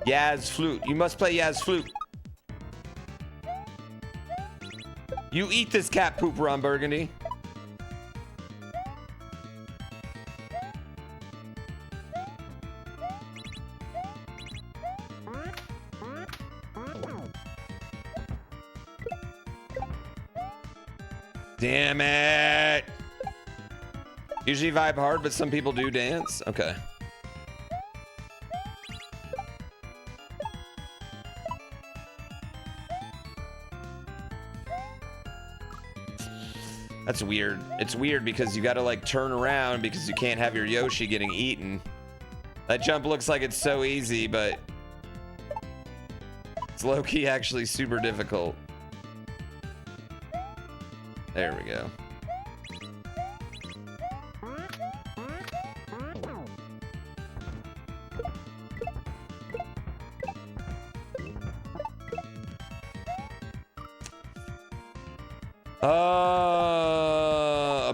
Yaz flute. You must play Yaz flute. You eat this cat poop, Ron Burgundy. Damn it. Usually vibe hard, but some people do dance. Okay. That's weird. It's weird because you gotta like turn around because you can't have your Yoshi getting eaten. That jump looks like it's so easy, but it's low-key actually super difficult. There we go. A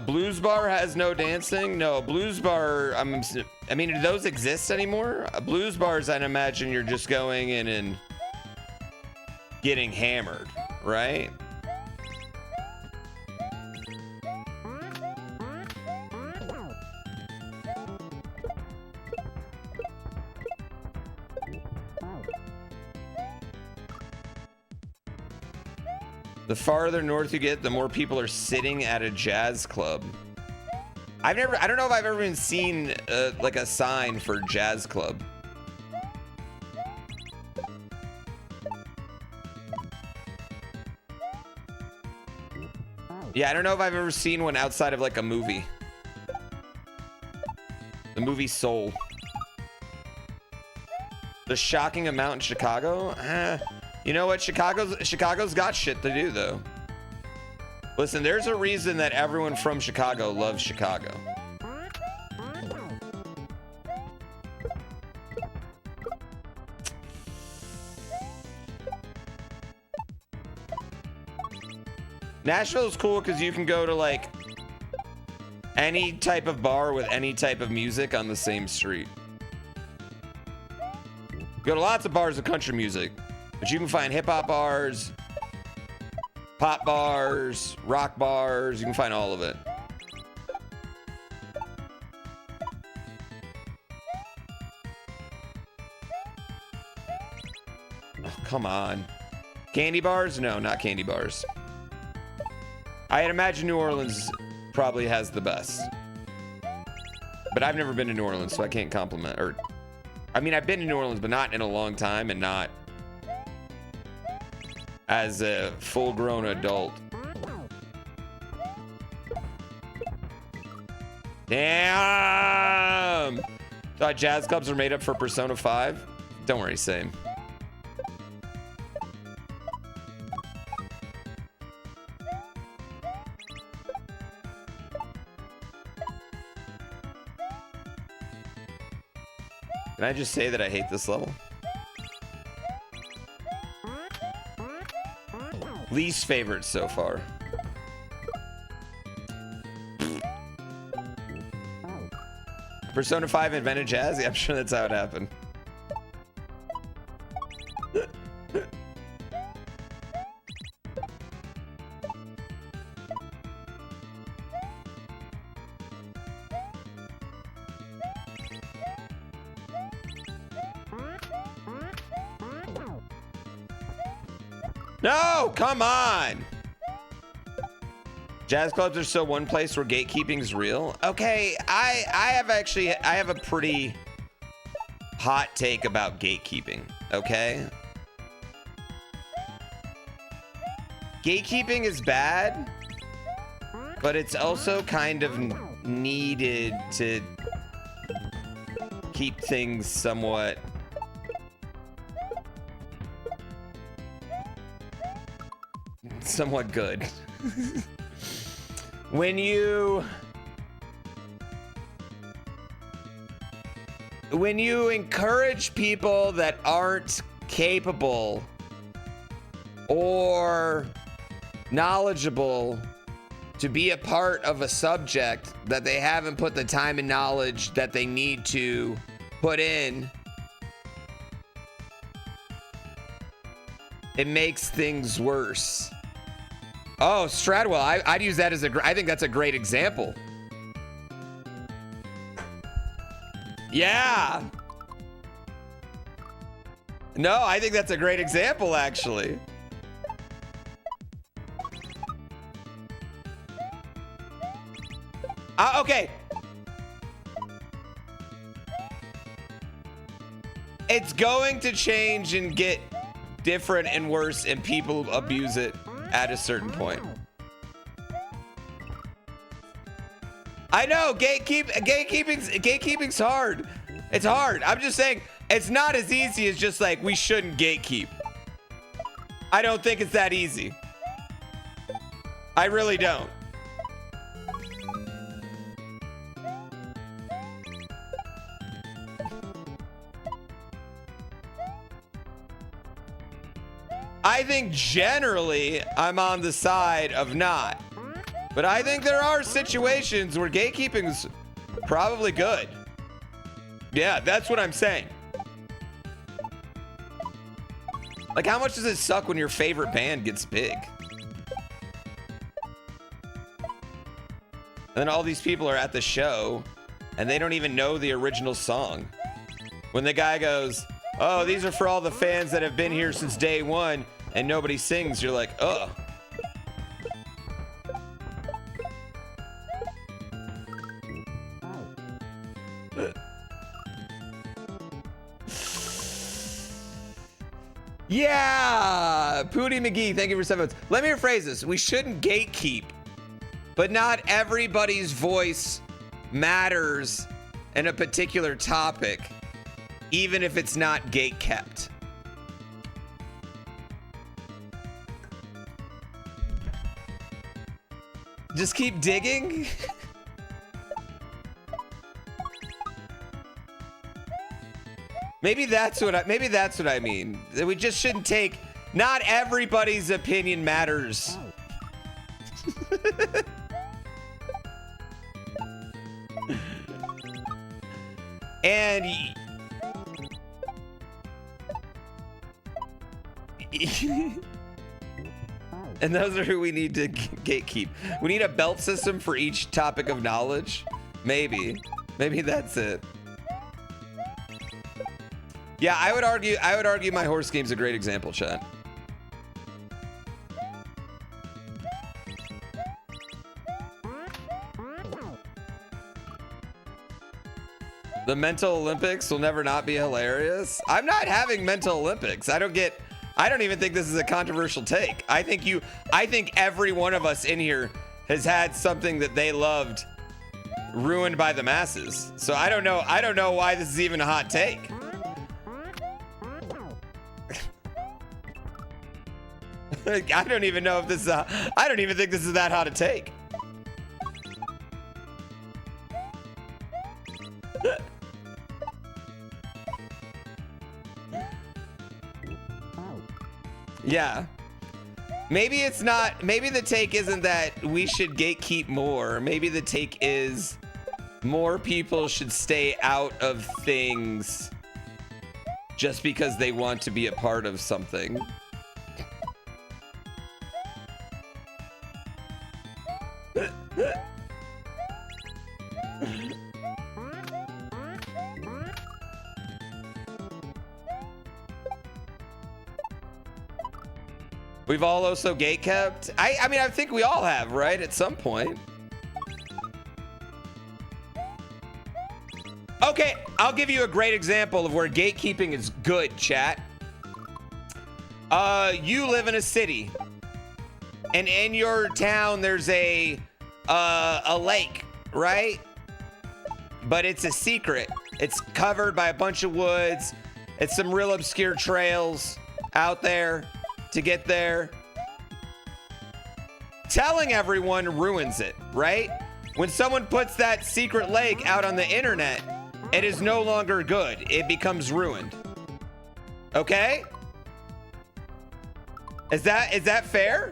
blues bar has no dancing? No, a blues bar, I mean, do those exist anymore? Blues bars, I'd imagine you're just going in and getting hammered, right? The farther north you get, the more people are sitting at a jazz club. I don't know if I've ever even seen like a sign for jazz club. Yeah, I don't know if I've ever seen one outside of like a movie. The movie Soul. The shocking amount in Chicago? You know what? Chicago's got shit to do, though. Listen, there's a reason that everyone from Chicago loves Chicago. Nashville's cool because you can go to like any type of bar with any type of music on the same street. Go to lots of bars of country music. But you can find hip-hop bars, pop bars, rock bars. You can find all of it. Oh, come on. Candy bars? No, not candy bars. I'd imagine New Orleans probably has the best. But I've never been to New Orleans, so I can't compliment. Or, I mean, I've been to New Orleans, but not in a long time and not as a full-grown adult. Damn! Thought jazz clubs are made up for Persona 5? Don't worry, same. Can I just say that I hate this level? Least favorite so far. Persona 5 invented jazz? Yeah, I'm sure that's how it happened. No, come on. Jazz clubs are still one place where gatekeeping is real. Okay, I have a pretty hot take about gatekeeping, okay? Gatekeeping is bad, but it's also kind of needed to keep things somewhat good. When you encourage people that aren't capable or knowledgeable to be a part of a subject that they haven't put the time and knowledge that they need to put in, it makes things worse. Oh, Stradwell, I'd use that as I think that's a great example. Yeah. No, I think that's a great example, actually. Okay. It's going to change and get different and worse, and people abuse it at a certain point. I know, gatekeeping's hard. It's hard. I'm just saying, it's not as easy as just like, we shouldn't gatekeep. I don't think it's that easy. I really don't. I think generally I'm on the side of not. But I think there are situations where gatekeeping's probably good. Yeah, that's what I'm saying. Like, how much does it suck when your favorite band gets big? And then all these people are at the show and they don't even know the original song. When the guy goes, oh, these are for all the fans that have been here since day one, and nobody sings, you're like, ugh. Yeah, Pooty McGee, thank you for 7 votes. Let me rephrase this. We shouldn't gatekeep, but not everybody's voice matters in a particular topic, even if it's not gate kept. Just keep digging. Maybe that's what I mean. That we just shouldn't take, not everybody's opinion matters. And and those are who we need to gatekeep. We need a belt system for each topic of knowledge. Maybe that's it. Yeah, I would argue my horse game's a great example, chat. The mental Olympics will never not be hilarious. I'm not having mental Olympics. I don't even think this is a controversial take. I think every one of us in here has had something that they loved ruined by the masses. So I don't know why this is even a hot take. I don't even think this is that hot a take. Yeah. Maybe the take isn't that we should gatekeep more. Maybe the take is more people should stay out of things just because they want to be a part of something. We've all also gate kept. I mean, I think we all have, right? At some point. Okay, I'll give you a great example of where gatekeeping is good, chat. You live in a city, and in your town there's a lake, right? But it's a secret. It's covered by a bunch of woods. It's some real obscure trails out there to get there. Telling everyone ruins it, right? When someone puts that secret lake out on the internet, it is no longer good. It becomes ruined. Okay? Is that fair?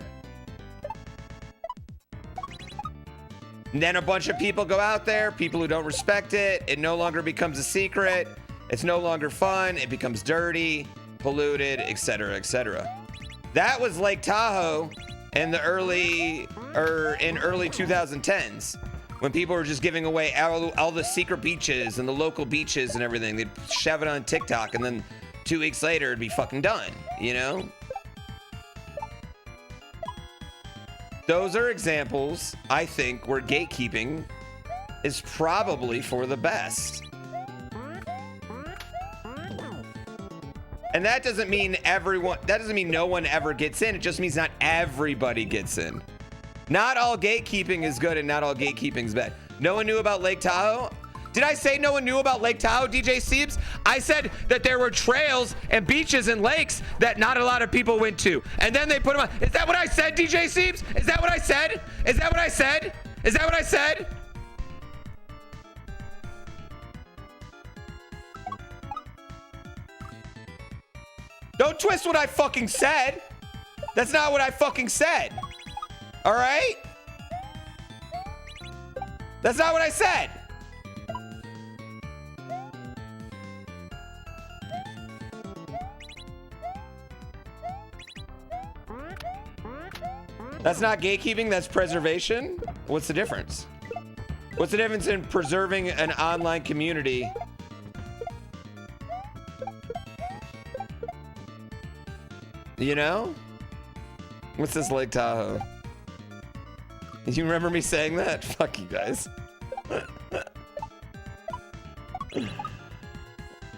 And then a bunch of people go out there, people who don't respect it. It no longer becomes a secret. It's no longer fun. It becomes dirty, polluted, etc., etc. That was Lake Tahoe in the early 2010s, when people were just giving away all the secret beaches and the local beaches and everything. They'd shove it on TikTok, and then 2 weeks later it'd be fucking done, you know? Those are examples, I think, where gatekeeping is probably for the best. And that doesn't mean no one ever gets in. It just means not everybody gets in. Not all gatekeeping is good and not all gatekeeping is bad. No one knew about Lake Tahoe? Did I say no one knew about Lake Tahoe, DJ Siebes? I said that there were trails and beaches and lakes that not a lot of people went to. And then they put them on. Is that what I said, DJ Siebes? Is that what I said? Is that what I said? Is that what I said? Don't twist what I fucking said. That's not what I fucking said. All right? That's not what I said. That's not gatekeeping, that's preservation. What's the difference? What's the difference in preserving an online community? You know? What's this Lake Tahoe? You remember me saying that? Fuck you guys.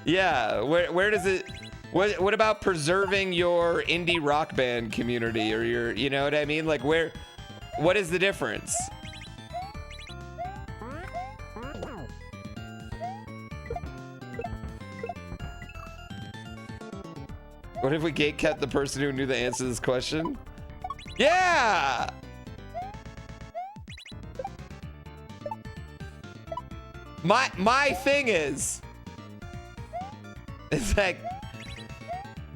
Yeah, where does it... What about preserving your indie rock band community or your, you know what I mean? Like what is the difference? What if we gatekept the person who knew the answer to this question? Yeah! My thing is like,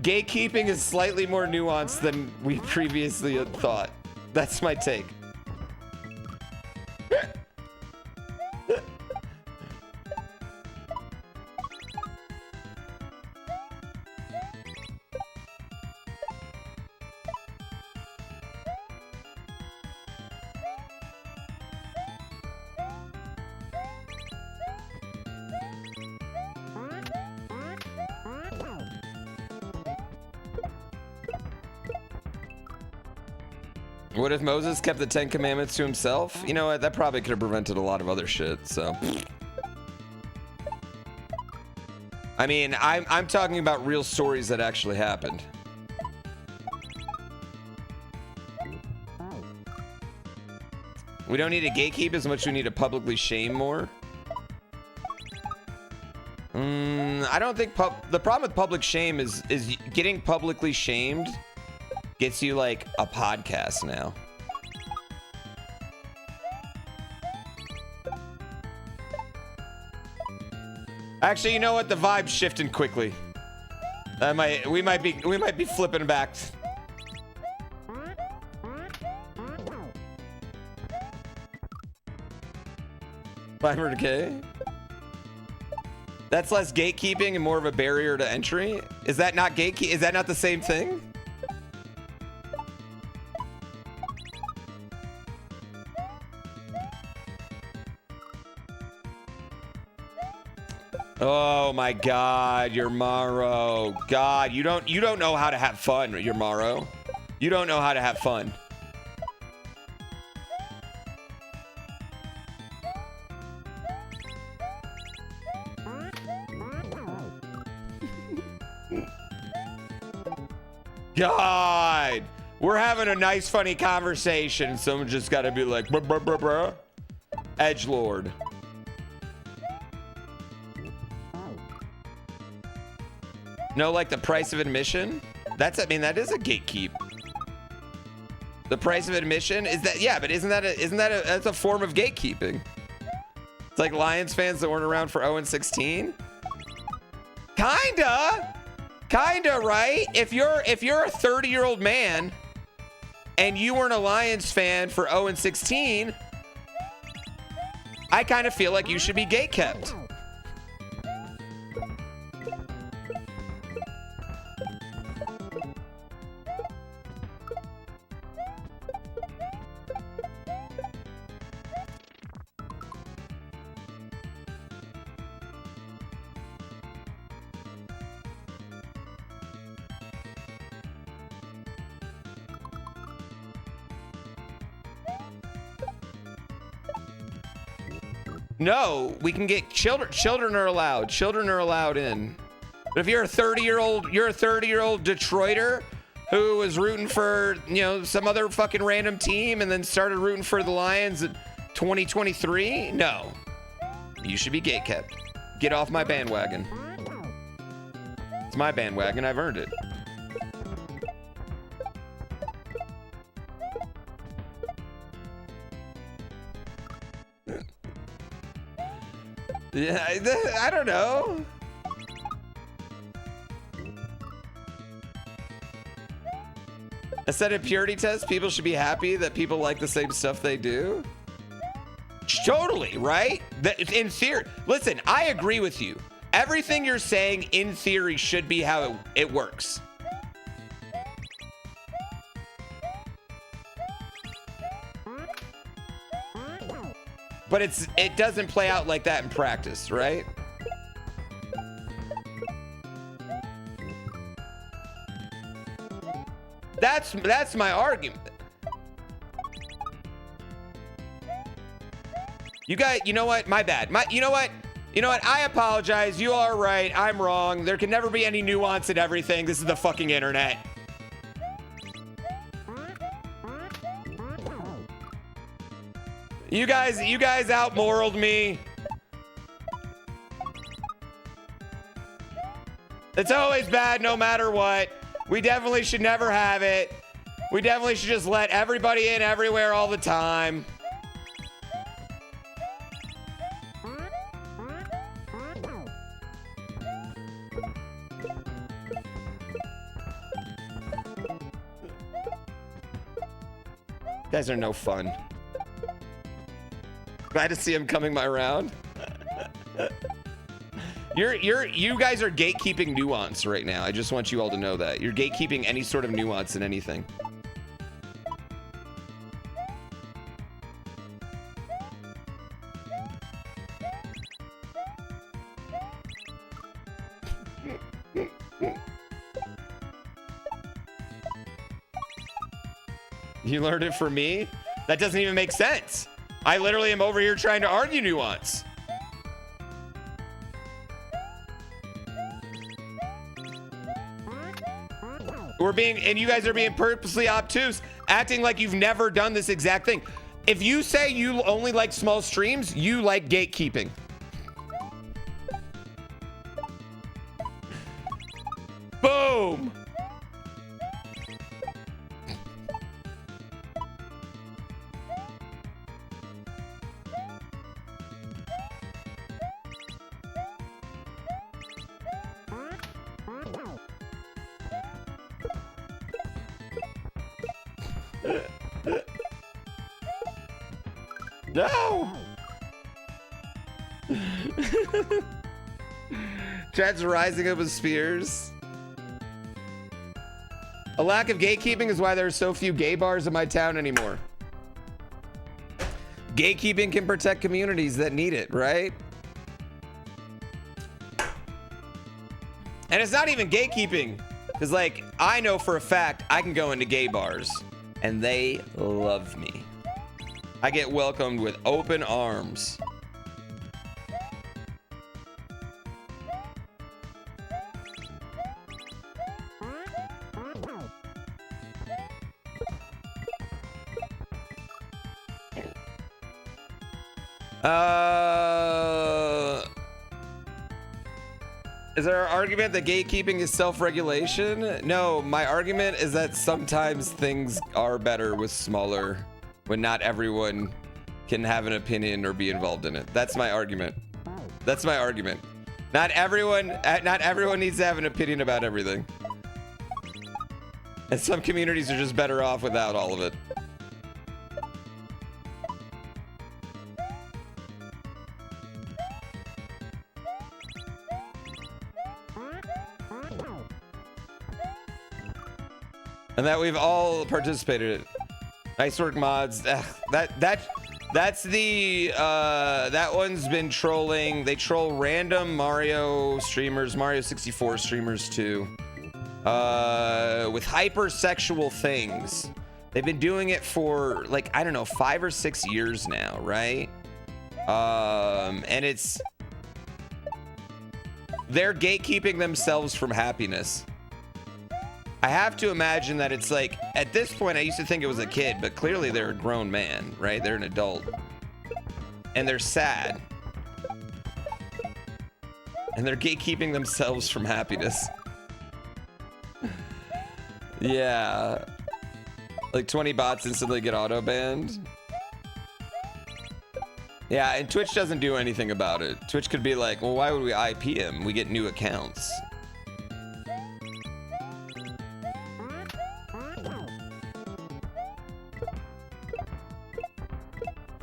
gatekeeping is slightly more nuanced than we previously had thought. That's my take. What if Moses kept the 10 Commandments to himself? You know what? That probably could have prevented a lot of other shit, so. I mean, I'm talking about real stories that actually happened. We don't need to gatekeep as much as we need to publicly shame more. I don't think the problem with public shame is getting publicly shamed gets you like a podcast now. Actually, you know what? The vibe's shifting quickly. We might be flipping back. $500K? That's less gatekeeping and more of a barrier to entry? Is that not gatekeep? Is that not the same thing? Oh my God, Yormaro. God, you don't know how to have fun, Yormaro. You don't know how to have fun. God, we're having a nice, funny conversation. Someone just got to be like, bruh, bruh, bruh, bruh. Edgelord. No, like the price of admission? I mean, that is a gatekeep. The price of admission is that, yeah, but that's a form of gatekeeping. It's like Lions fans that weren't around for 0 and 16. Kinda, right? If you're a 30-year-old man and you weren't a Lions fan for 0 and 16, I kind of feel like you should be gatekept. No, we can get children. Children are allowed. Children are allowed in. But if you're a 30-year-old Detroiter who was rooting for, you know, some other fucking random team and then started rooting for the Lions in 2023, no. You should be gatekept. Get off my bandwagon. It's my bandwagon. I've earned it. Yeah, I don't know. I said a purity test, people should be happy that people like the same stuff they do. Totally, right? In theory, listen, I agree with you. Everything you're saying in theory should be how it works. But it doesn't play out like that in practice, right? That's my argument. You guys, you know what? My bad. You know what? I apologize. You are right. I'm wrong. There can never be any nuance in everything. This is the fucking internet. You guys outmoraled me. It's always bad no matter what. We definitely should never have it. We definitely should just let everybody in everywhere all the time. You guys are no fun. Glad to see him coming my round. You guys are gatekeeping nuance right now. I just want you all to know that. You're gatekeeping any sort of nuance in anything. You learned it from me? That doesn't even make sense. I literally am over here trying to argue nuance. And you guys are being purposely obtuse, acting like you've never done this exact thing. If you say you only like small streams, you like gatekeeping. Boom. No! Chat's rising up with spears. A lack of gatekeeping is why there are so few gay bars in my town anymore. Gatekeeping can protect communities that need it, right? And it's not even gatekeeping. Because, like, I know for a fact I can go into gay bars, and they love me. I get welcomed with open arms. Is there an argument that gatekeeping is self-regulation? No, my argument is that sometimes things are better with smaller, when not everyone can have an opinion or be involved in it. That's my argument. That's my argument. Not everyone needs to have an opinion about everything. And some communities are just better off without all of it. And that we've all participated in it. Nice work, mods. Ugh, that's the that one's been trolling. They troll random Mario streamers, Mario 64 streamers too, with hypersexual things. They've been doing it for like, I don't know, 5 or 6 years now, right? And they're gatekeeping themselves from happiness. I have to imagine that it's like, at this point, I used to think it was a kid, but clearly they're a grown man, right? They're an adult. And they're sad. And they're gatekeeping themselves from happiness. Yeah. Like 20 bots instantly get auto banned. Yeah, and Twitch doesn't do anything about it. Twitch could be like, well, why would we IP him? We get new accounts.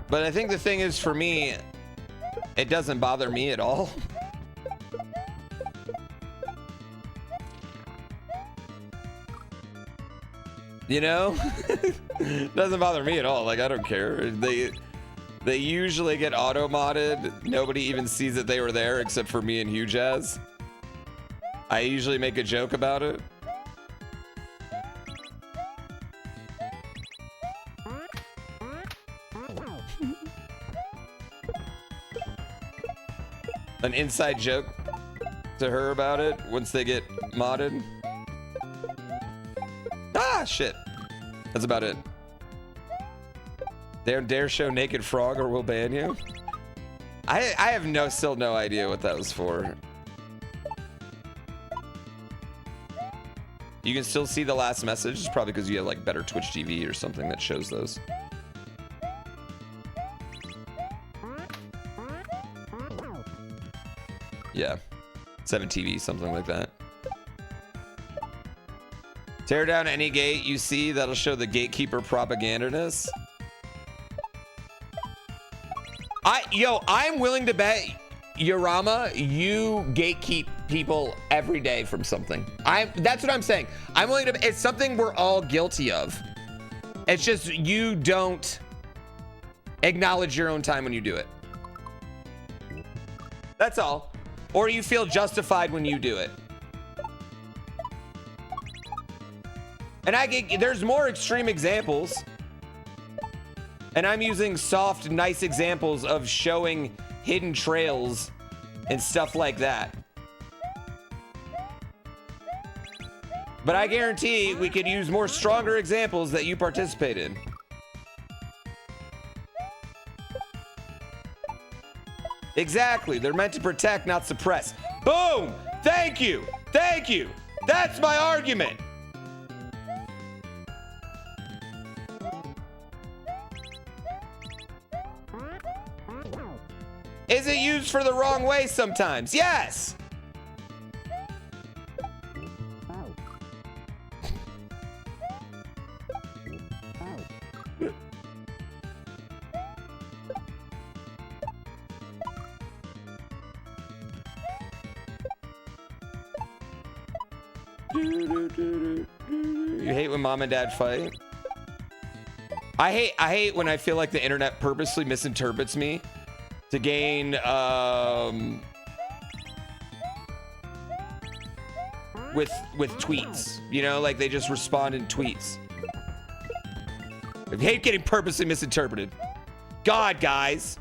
But I think the thing is, for me, it doesn't bother me at all. You know? Doesn't bother me at all. Like, I don't care. They usually get auto-modded. Nobody even sees that they were there except for me and Hugh Jazz. I usually make a joke about it. An inside joke to her about it once they get modded. Ah, shit. That's about it. Don't dare show naked frog or we'll ban you. I have still no idea what that was for. You can still see the last message. It's probably because you have like better Twitch TV or something that shows those. Yeah, 7 TV, something like that. Tear down any gate you see that'll show the gatekeeper propagandiness. I'm willing to bet, Yorama, you gatekeep people every day from something. That's what I'm saying. I'm willing to. It's something we're all guilty of. It's just you don't acknowledge your own time when you do it. That's all. Or you feel justified when you do it. And there's more extreme examples. And I'm using soft, nice examples of showing hidden trails and stuff like that. But I guarantee we could use more stronger examples that you participate in. Exactly. They're meant to protect, not suppress. Boom! Thank you! Thank you! That's my argument! Is it used for the wrong way sometimes? Yes! You hate when mom and dad fight? I hate when I feel like the internet purposely misinterprets me to gain with tweets. You know, like they just respond in tweets. I hate getting purposely misinterpreted. God, guys.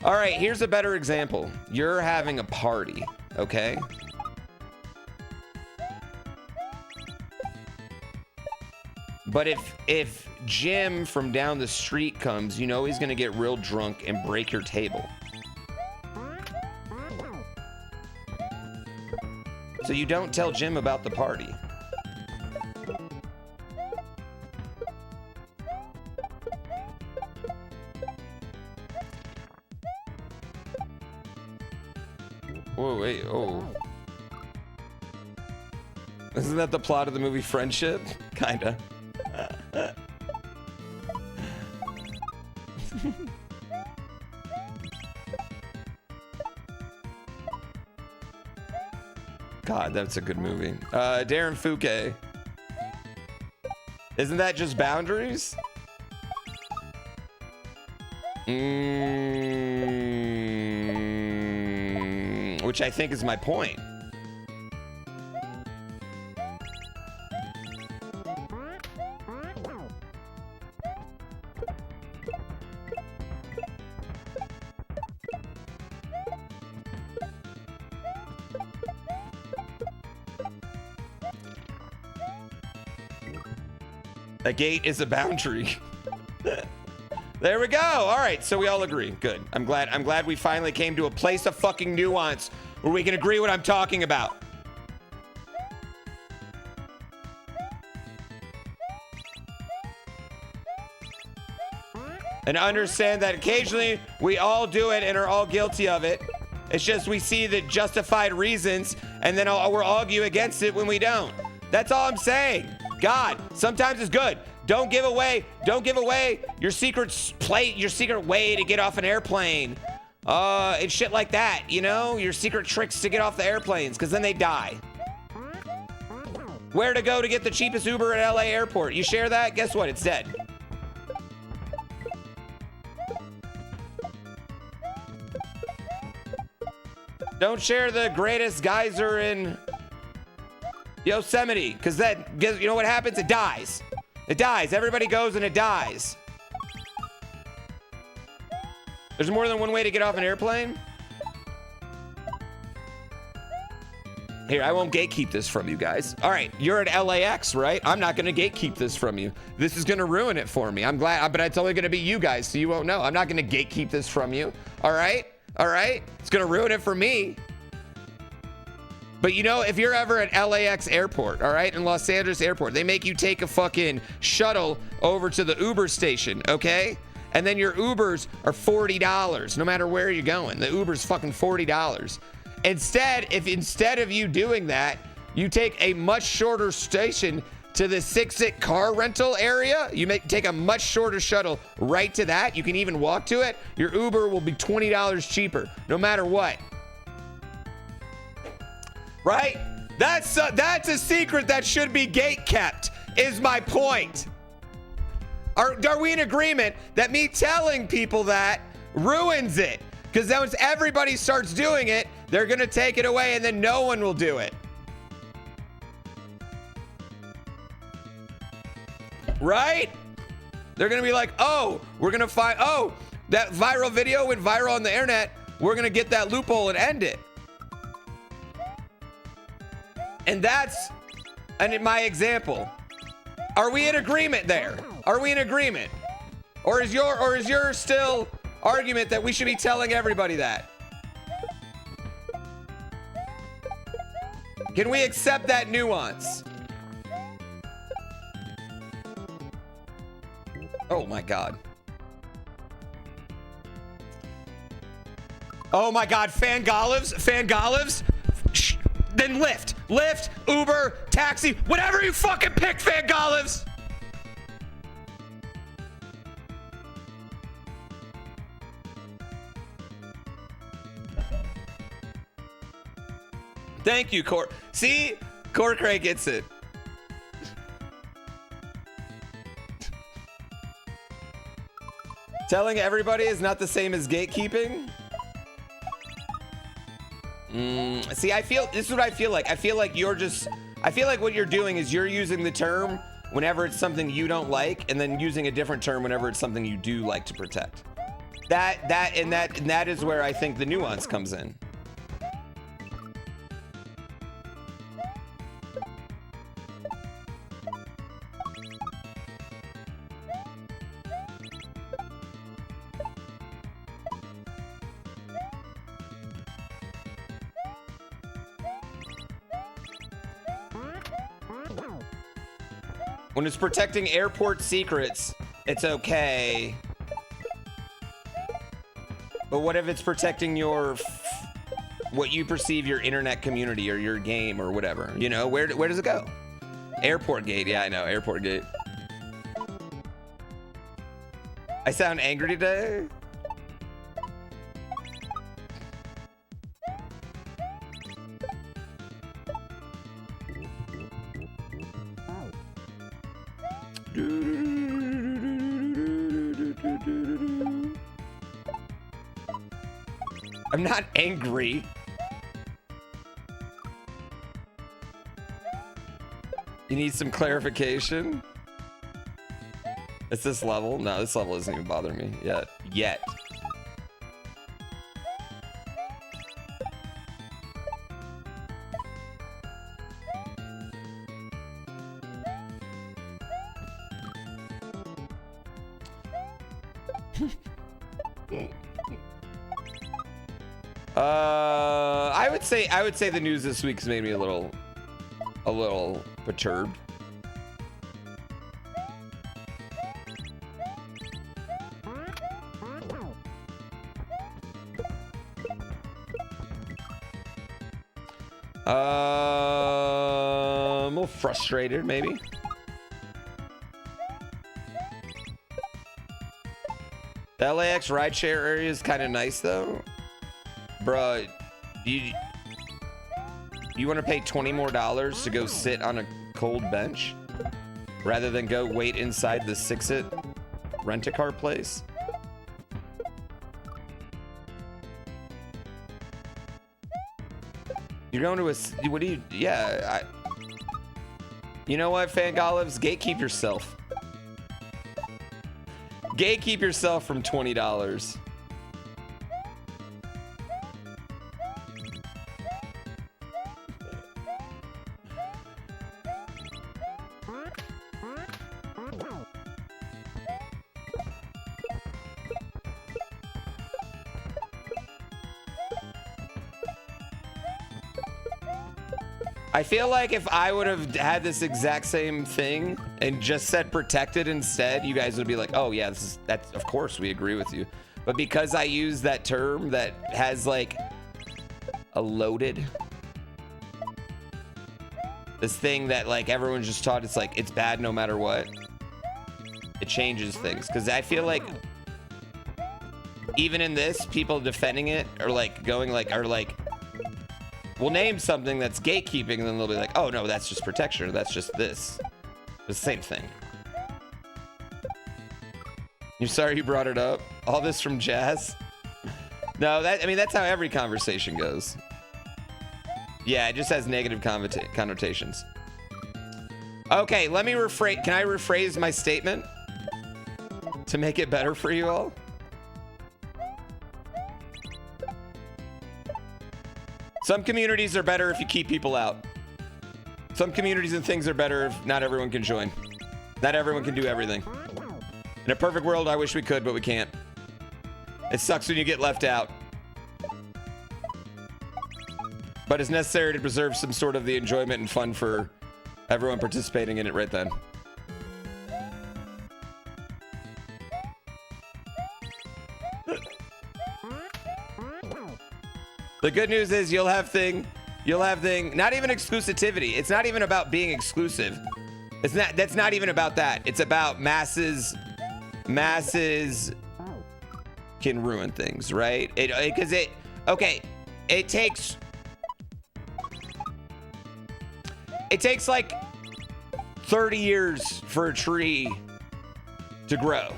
All right, here's a better example. You're having a party, okay? But if Jim from down the street comes, you know he's gonna get real drunk and break your table. So you don't tell Jim about the party. Whoa, wait, oh. Isn't that the plot of the movie Friendship? Kinda. God, that's a good movie. Darren Fouquet. Isn't that just boundaries? Which I think is my point. A gate is a boundary. There we go. All right, so we all agree. Good. I'm glad we finally came to a place of fucking nuance where we can agree what I'm talking about. And understand that occasionally we all do it and are all guilty of it. It's just we see the justified reasons and then we'll argue against it when we don't. That's all I'm saying. God, sometimes it's good. Don't give away your secret way to get off an airplane. And shit like that, you know? Your secret tricks to get off the airplanes, because then they die. Where to go to get the cheapest Uber at LA airport? You share that? Guess what? It's dead. Don't share the greatest geyser in Yosemite, because that, you know what happens? It dies. It dies. Everybody goes and it dies. There's more than one way to get off an airplane? Here, I won't gatekeep this from you guys. All right, you're at LAX, right? I'm not gonna gatekeep this from you. This is gonna ruin it for me. I'm glad, but it's only gonna be you guys, so you won't know. I'm not gonna gatekeep this from you. All right? All right? It's gonna ruin it for me. But you know, if you're ever at LAX airport, all right, in Los Angeles airport, they make you take a fucking shuttle over to the Uber station, okay? And then your Ubers are $40, no matter where you're going. The Uber's fucking $40. Instead of you doing that, you take a much shorter station to the Sixit car rental area. You take a much shorter shuttle right to that. You can even walk to it. Your Uber will be $20 cheaper, no matter what. Right? That's a secret that should be gate kept, is my point. Are we in agreement that me telling people that ruins it? Because then once everybody starts doing it, they're gonna take it away and then no one will do it. Right? They're gonna be like, oh, we're gonna find, oh, that viral video went viral on the internet. We're gonna get that loophole and end it. And that's my example. Are we in agreement there? Are we in agreement? Or is your still argument that we should be telling everybody that? Can we accept that nuance? Oh my God. Oh my God, Fangolives? Shh. Then Lyft, Uber, taxi, whatever you fucking pick, Fangolives. Thank you, Cor. See? Corcray gets it. Telling everybody is not the same as gatekeeping? See, I feel, this is what I feel like. I feel like you're just, I feel like what you're doing is you're using the term whenever it's something you don't like, and then using a different term whenever it's something you do like to protect. That is where I think the nuance comes in. When it's protecting airport secrets, it's okay. But what if it's protecting your, what you perceive your internet community or your game or whatever? You know, where does it go? Airport gate, yeah, I know, airport gate. I sound angry today? I'm not angry. You need some clarification? It's this level? No, this level doesn't even bother me yet. I would say the news this week has made me a little perturbed. A little frustrated, maybe. The LAX rideshare area is kind of nice, though. Bruh, you want to pay $20 more to go sit on a cold bench rather than go wait inside the Sixit rent-a-car place? You're going to a, what do you, yeah, you know what, Fangolives? Gatekeep yourself. Gatekeep yourself from $20. I feel like if I would have had this exact same thing and just said protected instead, you guys would be like, oh yeah, that's of course we agree with you. But because I use that term that has like a loaded, this thing that like everyone's just taught, it's like it's bad no matter what, it changes things. Because I feel like even in this, people defending it are like going like, are like, we'll name something that's gatekeeping, and then they'll be like, oh no, that's just protection, or that's just this. The same thing. You're sorry you brought it up? All this from Jazz? No, I mean, that's how every conversation goes. Yeah, it just has negative connotations. Okay, let me rephrase. Can I rephrase my statement to make it better for you all? Some communities are better if you keep people out. Some communities and things are better if not everyone can join. Not everyone can do everything. In a perfect world, I wish we could, but we can't. It sucks when you get left out. But it's necessary to preserve some sort of the enjoyment and fun for everyone participating in it right then. The good news is you'll have thing, not even exclusivity. It's not even about being exclusive. That's not even about that. It's about masses can ruin things, right? It takes, It takes like 30 years for a tree to grow.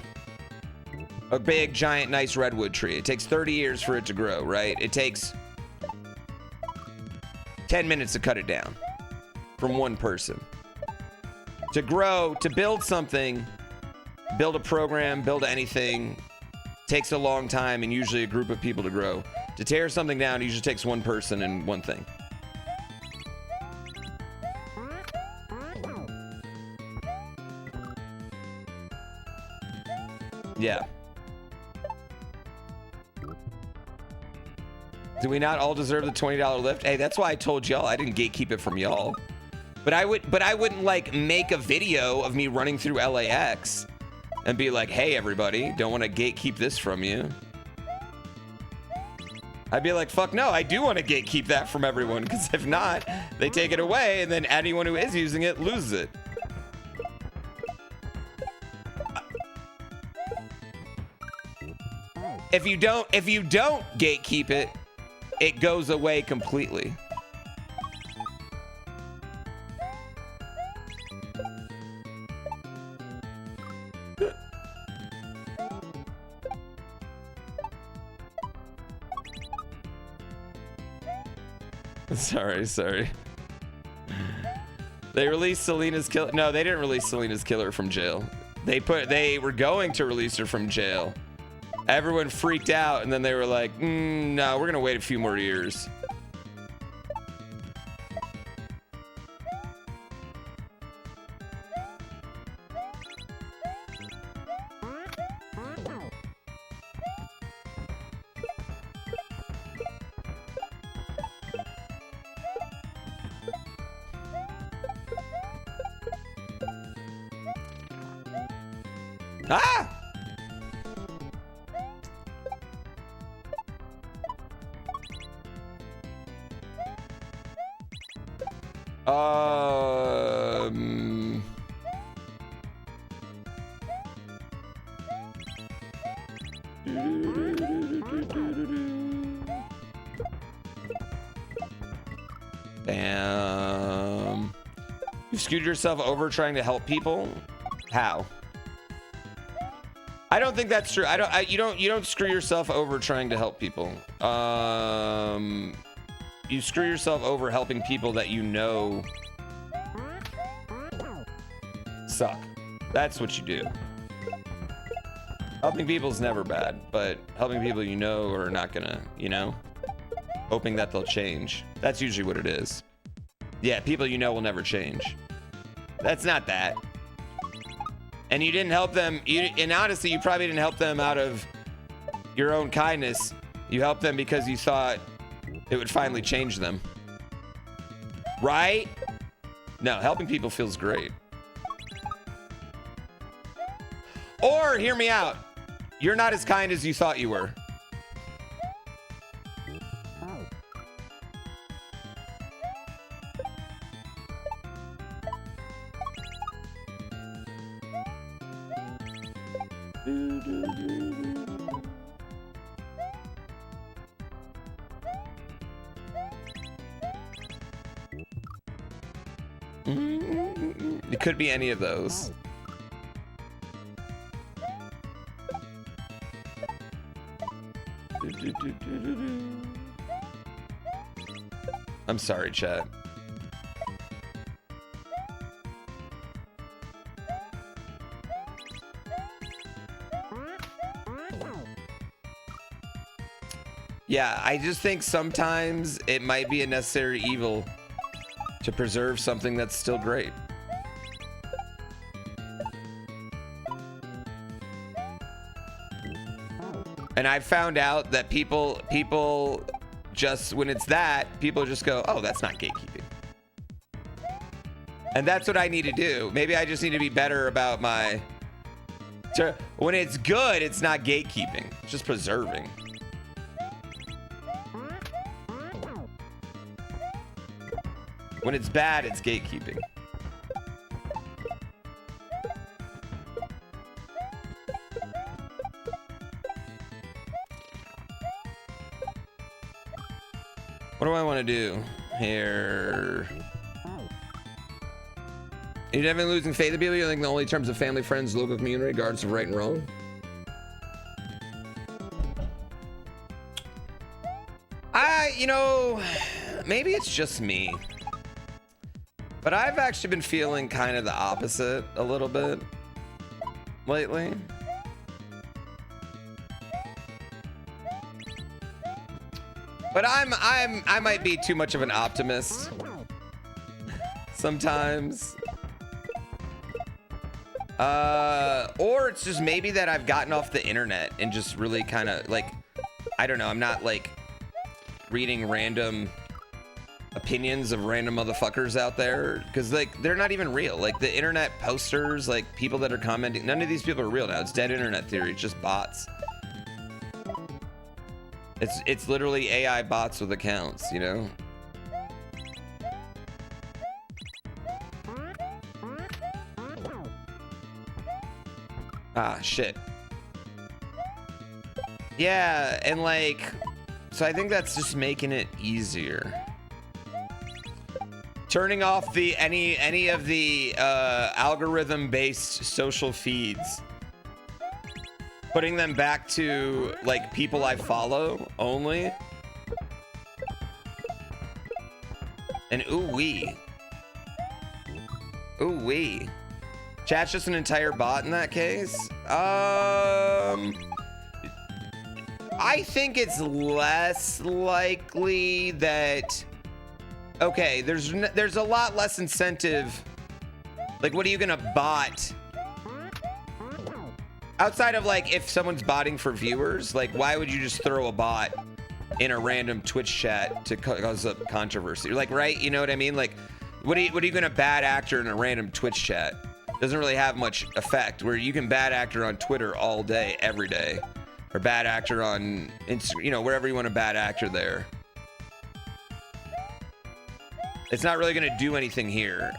A big, giant, nice redwood tree. It takes 30 years for it to grow, right? It takes 10 minutes to cut it down from one person. To grow, to build something, build a program, build anything, takes a long time and usually a group of people to grow. To tear something down, it usually takes one person and one thing. Yeah. Do we not all deserve the $20 lift? Hey, that's why I told y'all I didn't gatekeep it from y'all. But I wouldn't like make a video of me running through LAX and be like, hey everybody, don't want to gatekeep this from you. I'd be like, fuck no, I do want to gatekeep that from everyone, because if not, they take it away and then anyone who is using it loses it. If you don't gatekeep it, it goes away completely. Sorry. They released Selena's killer. No, they didn't release Selena's killer from jail. They were going to release her from jail. Everyone freaked out, and then they were like, no, we're gonna wait a few more years. Ah! Damn. You screwed yourself over trying to help people? How? I don't think that's true. You don't screw yourself over trying to help people. You screw yourself over helping people that you know suck. That's what you do. Helping people is never bad, but helping people you know are not gonna, hoping that they'll change. That's usually what it is. Yeah, people you know will never change. That's not that. And you didn't help them, and honestly, you probably didn't help them out of your own kindness. You helped them because you thought it would finally change them. Right? No, helping people feels great. Or, hear me out, you're not as kind as you thought you were. It could be any of those. I'm sorry, chat. Yeah, I just think sometimes it might be a necessary evil to preserve something that's still great. And I found out that people just, when it's that, people just go, oh, that's not gatekeeping. And that's what I need to do. Maybe I just need to be better about my, when it's good, it's not gatekeeping, it's just preserving. When it's bad, it's gatekeeping. What do I want to do here? You definitely losing faith in people. You think the only terms of family, friends, local community, regardless of right and wrong. You know, maybe it's just me, but I've actually been feeling kind of the opposite a little bit lately. But I might be too much of an optimist sometimes. Or it's just maybe that I've gotten off the internet and just really kind of like, I don't know, I'm not like reading random opinions of random motherfuckers out there, because like they're not even real. Like the internet posters, like people that are commenting, none of these people are real now. It's dead internet theory. It's just bots. It's literally AI bots with accounts, you know? Ah, shit. Yeah, and like, so I think that's just making it easier. Turning off the any of the algorithm-based social feeds. Putting them back to like people I follow only. And ooh-wee. Ooh-wee. Chat's just an entire bot in that case. I think it's less likely that, okay, there's a lot less incentive. Like, what are you gonna bot? Outside of like, if someone's botting for viewers, like why would you just throw a bot in a random Twitch chat to cause a controversy? Like, right? You know what I mean? Like, what are you gonna bad actor in a random Twitch chat? Doesn't really have much effect, where you can bad actor on Twitter all day, every day. Or bad actor on Instagram, you know, wherever you want to bad actor there. It's not really going to do anything here.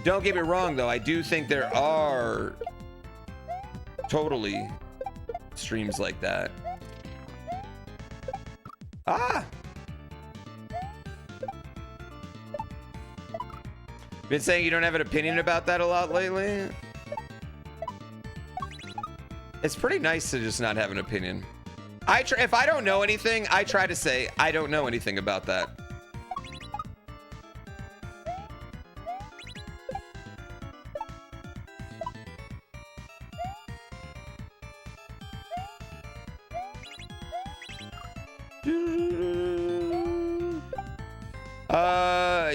Don't get me wrong, though. I do think there are totally streams like that. Ah! Been saying you don't have an opinion about that a lot lately. It's pretty nice to just not have an opinion. If I don't know anything, I try to say I don't know anything about that.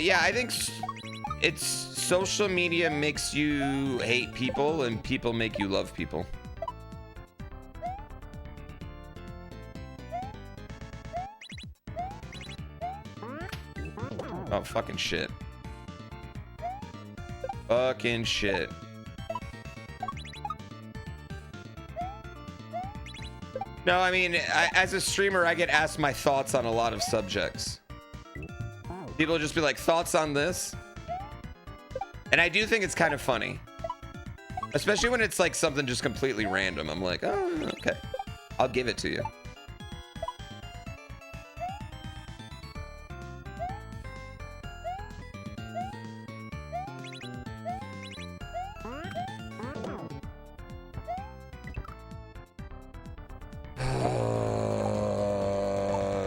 Yeah, I think it's social media makes you hate people and people make you love people. Oh, fucking shit. Fucking shit. No, I mean, as a streamer, I get asked my thoughts on a lot of subjects. People will just be like, thoughts on this? And I do think it's kind of funny. Especially when it's like something just completely random. I'm like, oh, okay. I'll give it to you.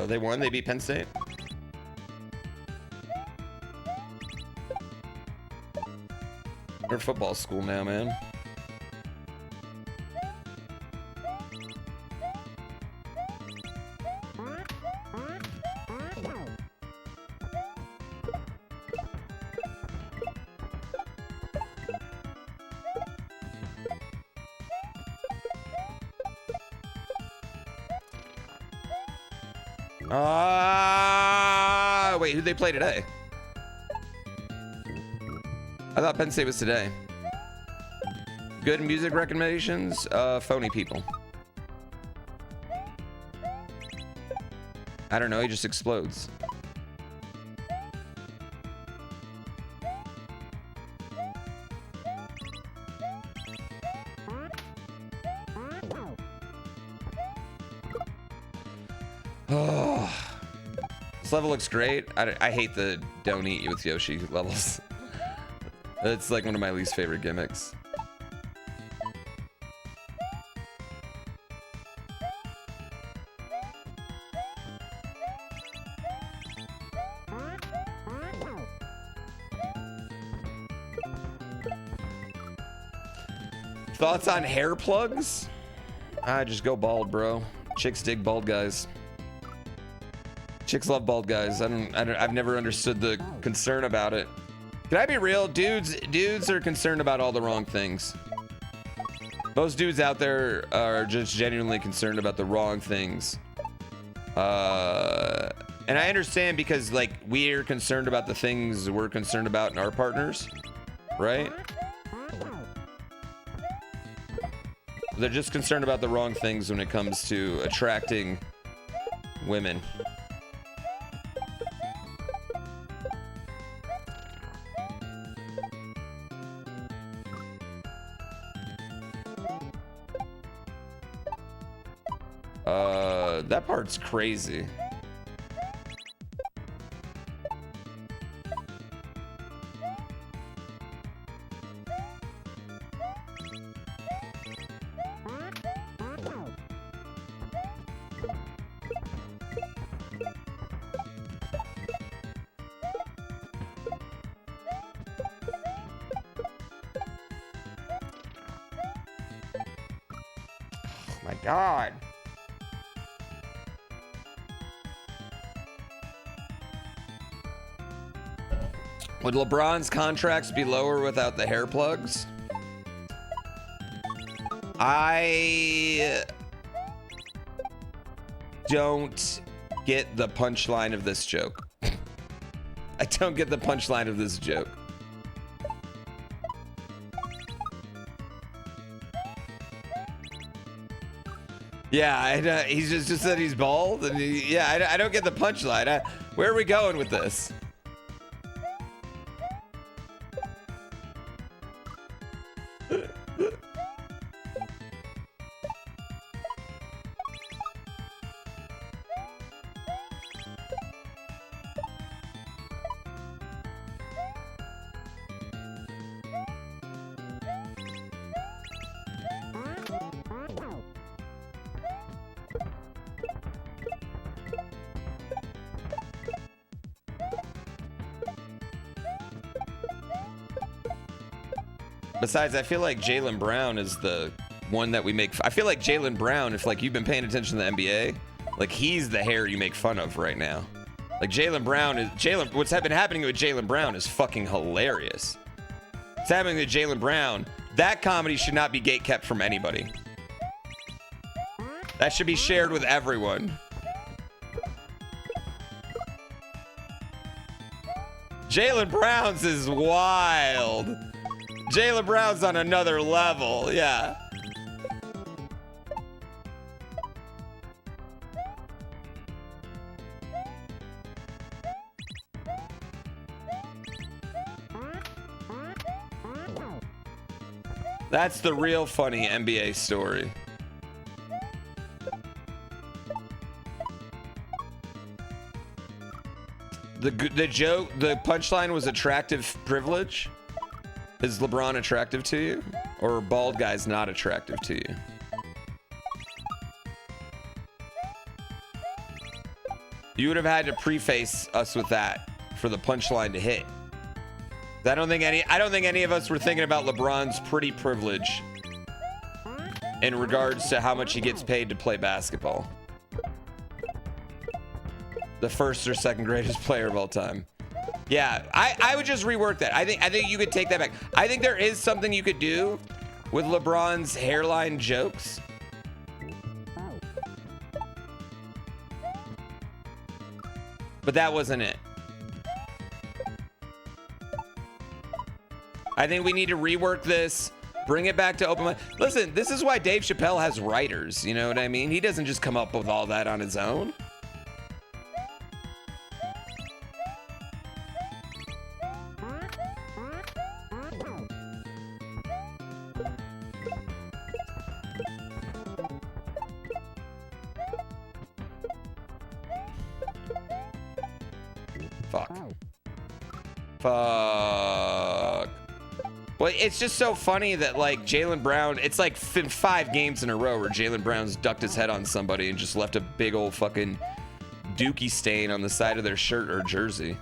They won? They beat Penn State? We're football school now, man. Wait, who'd they play today? I thought Penn State was today. Good music recommendations? Phony people. I don't know, he just explodes. This level looks great. I hate the don't eat with Yoshi levels. It's like one of my least favorite gimmicks. Thoughts on hair plugs? Just go bald, bro. Chicks dig bald guys. Chicks love bald guys. I've never understood the concern about it. Can I be real? Dudes are concerned about all the wrong things. Most dudes out there are just genuinely concerned about the wrong things. And I understand because like we're concerned about the things we're concerned about in our partners, right? They're just concerned about the wrong things when it comes to attracting women. That part's crazy. My God. Would LeBron's contracts be lower without the hair plugs? I don't get the punchline of this joke. I don't get the punchline of this joke. Yeah, he's just said he's bald, and I don't get the punchline. Where are we going with this? Besides, I feel like Jaylen Brown is the one that we make. I feel like Jaylen Brown, if like you've been paying attention to the NBA, like he's the hair you make fun of right now. Like what's been happening with Jaylen Brown is fucking hilarious. What's happening with Jaylen Brown, that comedy should not be gatekept from anybody. That should be shared with everyone. Jaylen Brown's is wild. Jaylen Brown's on another level, yeah. That's the real funny NBA story. The joke, the punchline was attractive privilege. Is LeBron attractive to you? Or are bald guys not attractive to you? You would have had to preface us with that for the punchline to hit. I don't think any of us were thinking about LeBron's pretty privilege in regards to how much he gets paid to play basketball. The first or second greatest player of all time. Yeah, I would just rework that. I think you could take that back. I think there is something you could do with LeBron's hairline jokes. But that wasn't it. I think we need to rework this, bring it back to open mind. Listen, this is why Dave Chappelle has writers, you know what I mean? He doesn't just come up with all that on his own. Fuck. Fuck. Well, it's just so funny that, like, Jaylen Brown, it's like 5 games in a row where Jaylen Brown's ducked his head on somebody and just left a big old fucking dookie stain on the side of their shirt or jersey.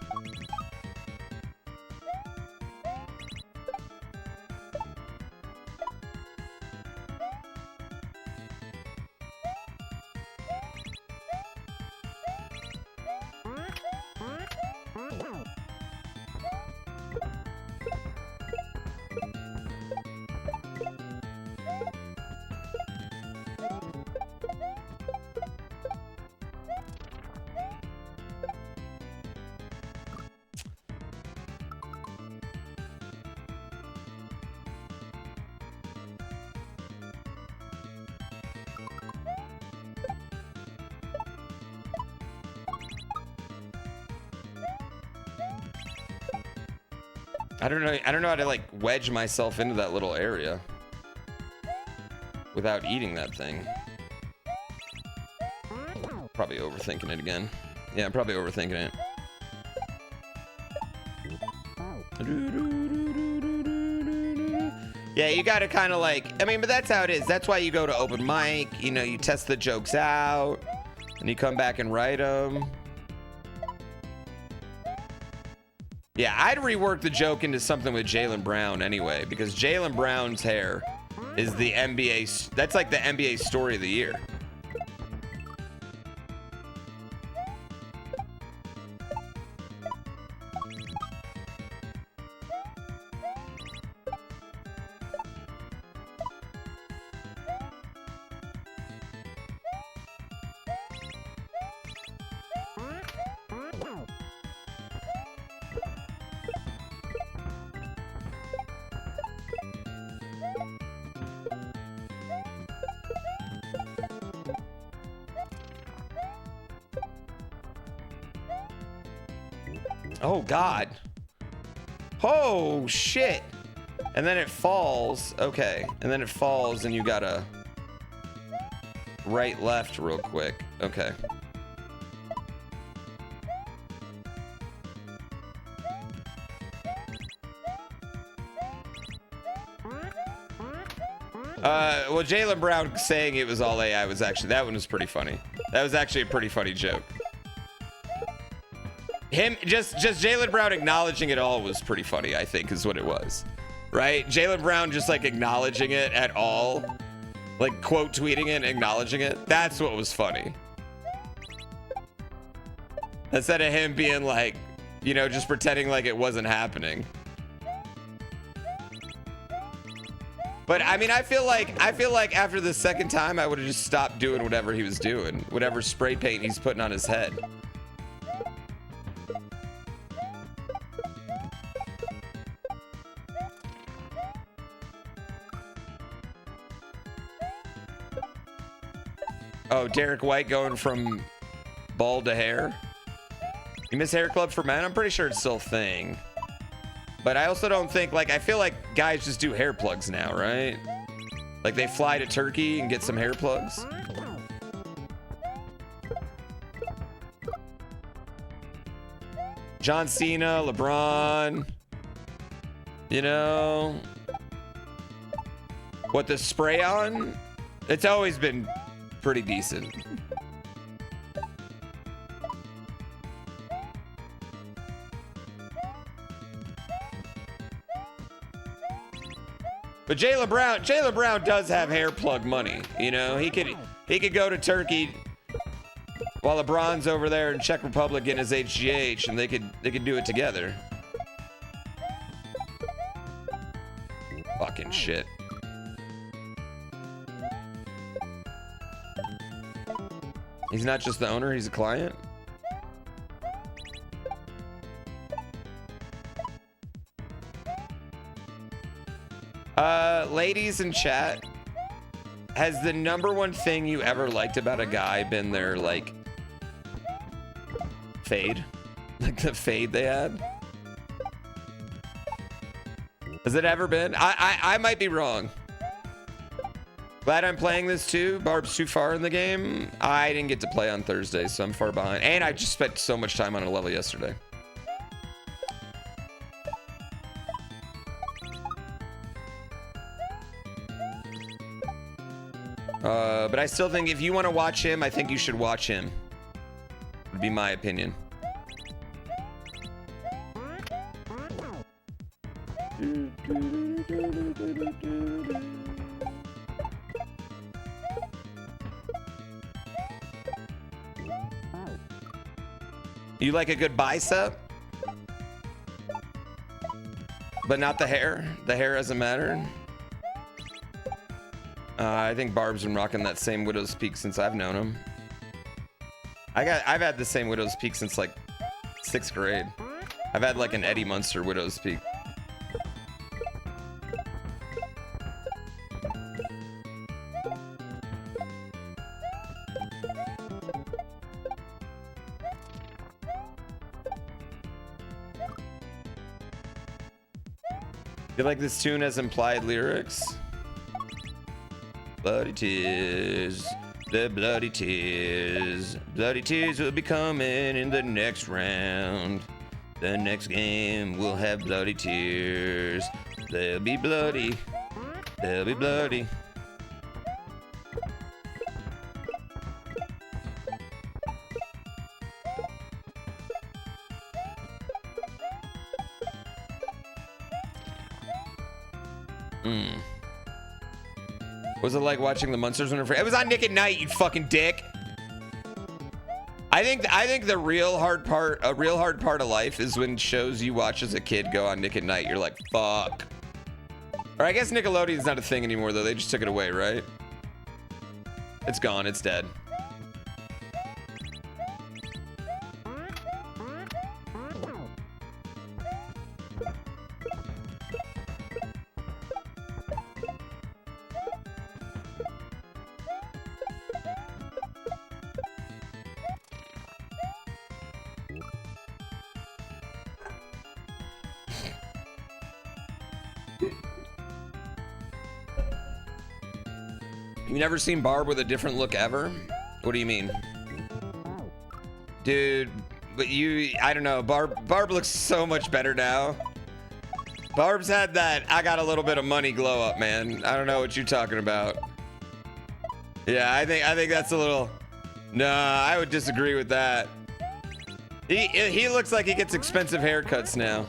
I don't know how to like wedge myself into that little area without eating that thing. Probably overthinking it again. Yeah, I'm probably overthinking it. Yeah, you gotta kind of like, I mean, but that's how it is. That's why you go to open mic, you know, you test the jokes out and you come back and write them. Yeah, I'd rework the joke into something with Jaylen Brown anyway, because Jaylen Brown's hair is the NBA, that's like the NBA story of the year. Oh, God. Oh, shit. And then it falls. Okay. And then it falls and you gotta right, left real quick. Okay. Well, Jaylen Brown saying it was all AI was actually, that one was pretty funny. That was actually a pretty funny joke. Him, just Jaylen Brown acknowledging it all was pretty funny, I think, is what it was. Right? Jaylen Brown just like acknowledging it at all. Like quote tweeting it and acknowledging it. That's what was funny. Instead of him being like, you know, just pretending like it wasn't happening. But I mean, I feel like after the second time, I would have just stopped doing whatever he was doing. Whatever spray paint he's putting on his head. Oh, Derek White going from bald to hair. You miss Hair Club for Men? I'm pretty sure it's still a thing. But I also don't think, like, I feel like guys just do hair plugs now, right? Like they fly to Turkey and get some hair plugs. John Cena, LeBron. You know. What, the spray on? It's always been pretty decent. But Jaylen Brown does have hair plug money. You know, he could go to Turkey while LeBron's over there in Czech Republic getting his HGH, and they could do it together. Fucking shit. He's not just the owner, he's a client. Ladies in chat, has the #1 thing you ever liked about a guy been their, like, fade? Like the fade they had? Has it ever been? I might be wrong. Glad I'm playing this too. Barb's too far in the game. I didn't get to play on Thursday, so I'm far behind. And I just spent so much time on a level yesterday. But I still think if you want to watch him, I think you should watch him. Would be my opinion. You like a good bicep? But not the hair? The hair doesn't matter? I think Barb's been rocking that same Widow's Peak since I've known him. I've had the same Widow's Peak since like 6th grade. I've had like an Eddie Munster Widow's Peak. You like this tune has implied lyrics? Bloody tears, the bloody tears will be coming in the next round. The next game will have bloody tears. They'll be bloody, they'll be bloody. Was it like watching the Munsters when it was on Nick at Night, you fucking dick? I think the real hard part of life is when shows you watch as a kid go on Nick at Night. You're like, fuck. Or I guess Nickelodeon's not a thing anymore though. They just took it away, right? It's gone. It's dead. You never seen Barb with a different look ever? What do you mean? Dude, but I don't know. Barb looks so much better now. Barb's had that I got a little bit of money glow up, man. I don't know what you're talking about. Yeah, I think that's a little... Nah, I would disagree with that. He looks like he gets expensive haircuts now.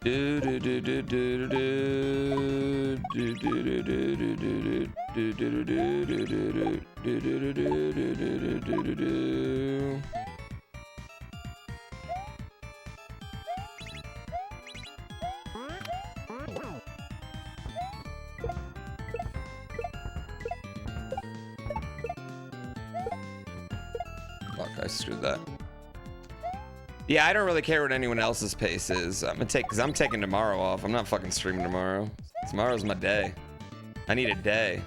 Do do do do do do do do do do do do do do. Fuck, I screwed that. Yeah, I don't really care what anyone else's pace is. Because I'm taking tomorrow off. I'm not fucking streaming tomorrow. Tomorrow's my day. I need a day.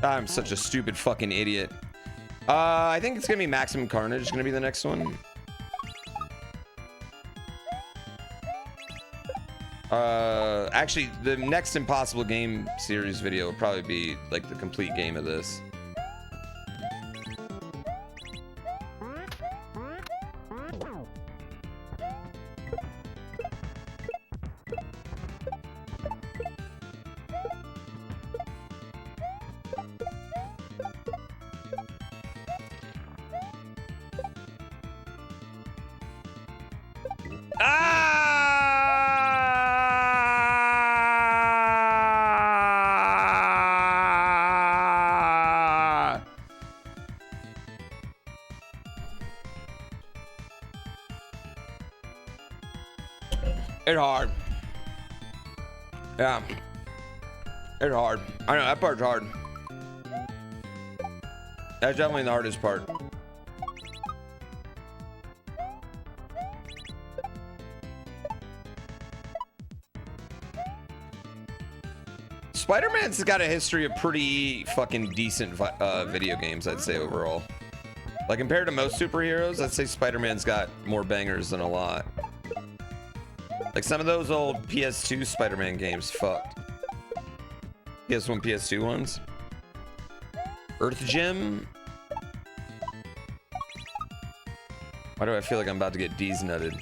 I'm such a stupid fucking idiot. I think it's gonna be Maximum Carnage gonna be the next one. Actually, the next Impossible Game series video will probably be like the complete game of this. It's hard. Yeah. It's hard. I know, that part's hard. That's definitely the hardest part. Spider-Man's got a history of pretty fucking decent video games, I'd say, overall. Like, compared to most superheroes, I'd say Spider-Man's got more bangers than a lot. Like, some of those old PS2 Spider-Man games fucked. PS1, PS2 ones. Earth Gym. Why do I feel like I'm about to get D's nutted?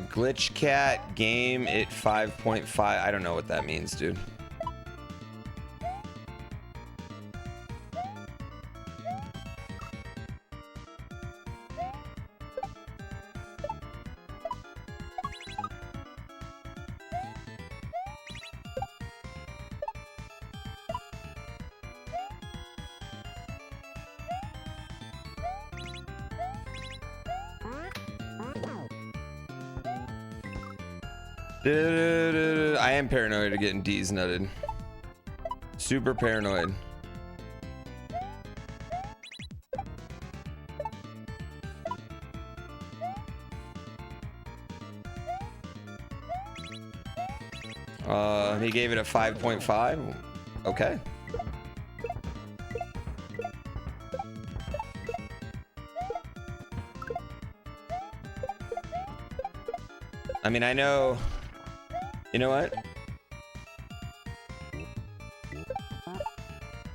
Glitch Cat game at 5.5. I don't know what that means, dude. I am paranoid of getting D's nutted. Super paranoid. He gave it a 5.5. Okay. I mean, I know. You know what?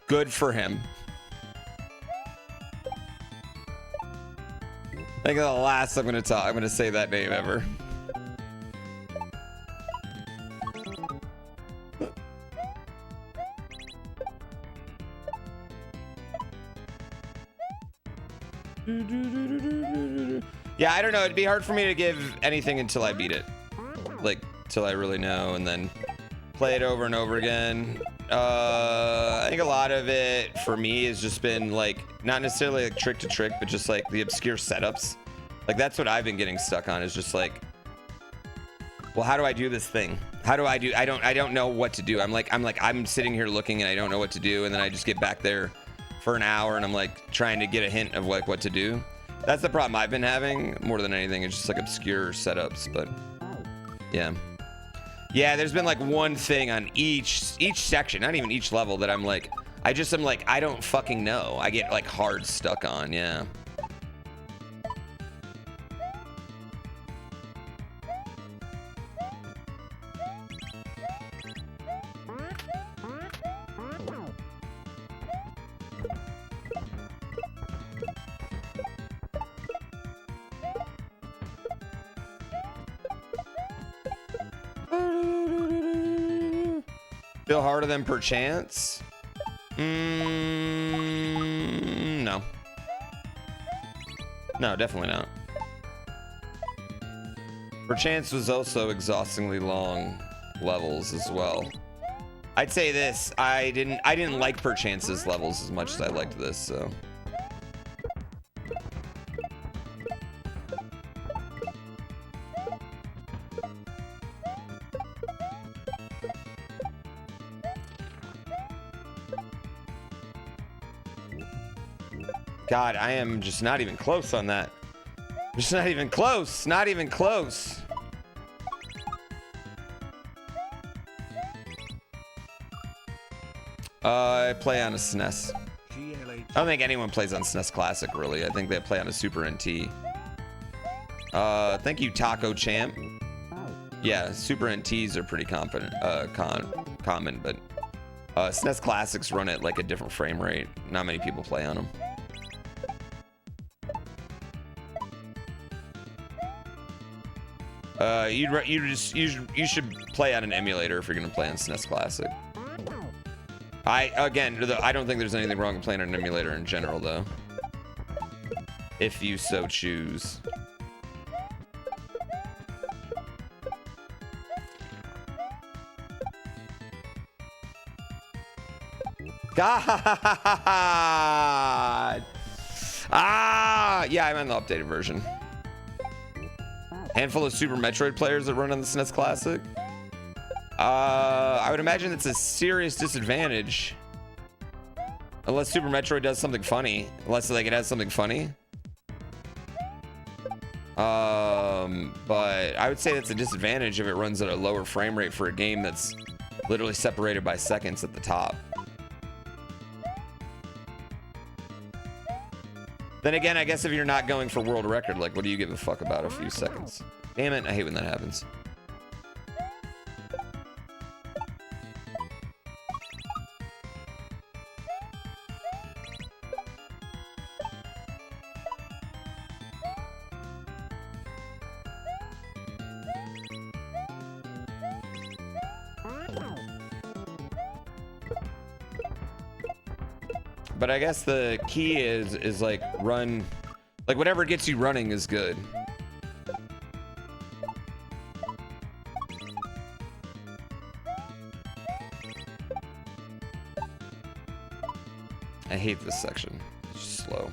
Good for him. I think the last I'm gonna say that name ever. Yeah, I don't know. It'd be hard for me to give anything until I beat it. Like, till I really know, and then play it over and over again. I think a lot of it for me has just been like, not necessarily like trick to trick, but just like the obscure setups. Like, that's what I've been getting stuck on, is just like, well, how do I do this thing? How do I do? I don't know what to do. I'm sitting here looking and I don't know what to do, and then I just get back there for an hour and I'm like trying to get a hint of like what to do. That's the problem I've been having more than anything. It's just like obscure setups, but yeah. Yeah, there's been like one thing on each section, not even each level, that I'm like, I don't fucking know. I get like hard stuck on, yeah. Feel harder than perchance? No. No, definitely not. Perchance was also exhaustingly long levels as well. I'd say this, I didn't like Perchance's levels as much as I liked this, so. God, I am just not even close on that. Just not even close. Not even close. I play on a SNES. I don't think anyone plays on SNES Classic, really. I think they play on a Super NT. Thank you, Taco Champ. Yeah, Super NTs are pretty common, but SNES Classics run at like a different frame rate. Not many people play on them. You should play on an emulator if you're gonna play on SNES Classic. I don't think there's anything wrong with playing on an emulator in general, though. If you so choose. God! Ah! Yeah, I'm on the updated version. Handful of Super Metroid players that run on the SNES Classic. I would imagine it's a serious disadvantage. Unless Super Metroid does something funny. Unless like it has something funny. But I would say that's a disadvantage if it runs at a lower frame rate for a game that's literally separated by seconds at the top. Then again, I guess if you're not going for world record, like, what do you give a fuck about a few seconds? Damn it, I hate when that happens. But I guess the key is like run, like whatever gets you running is good. I hate this section. It's just slow.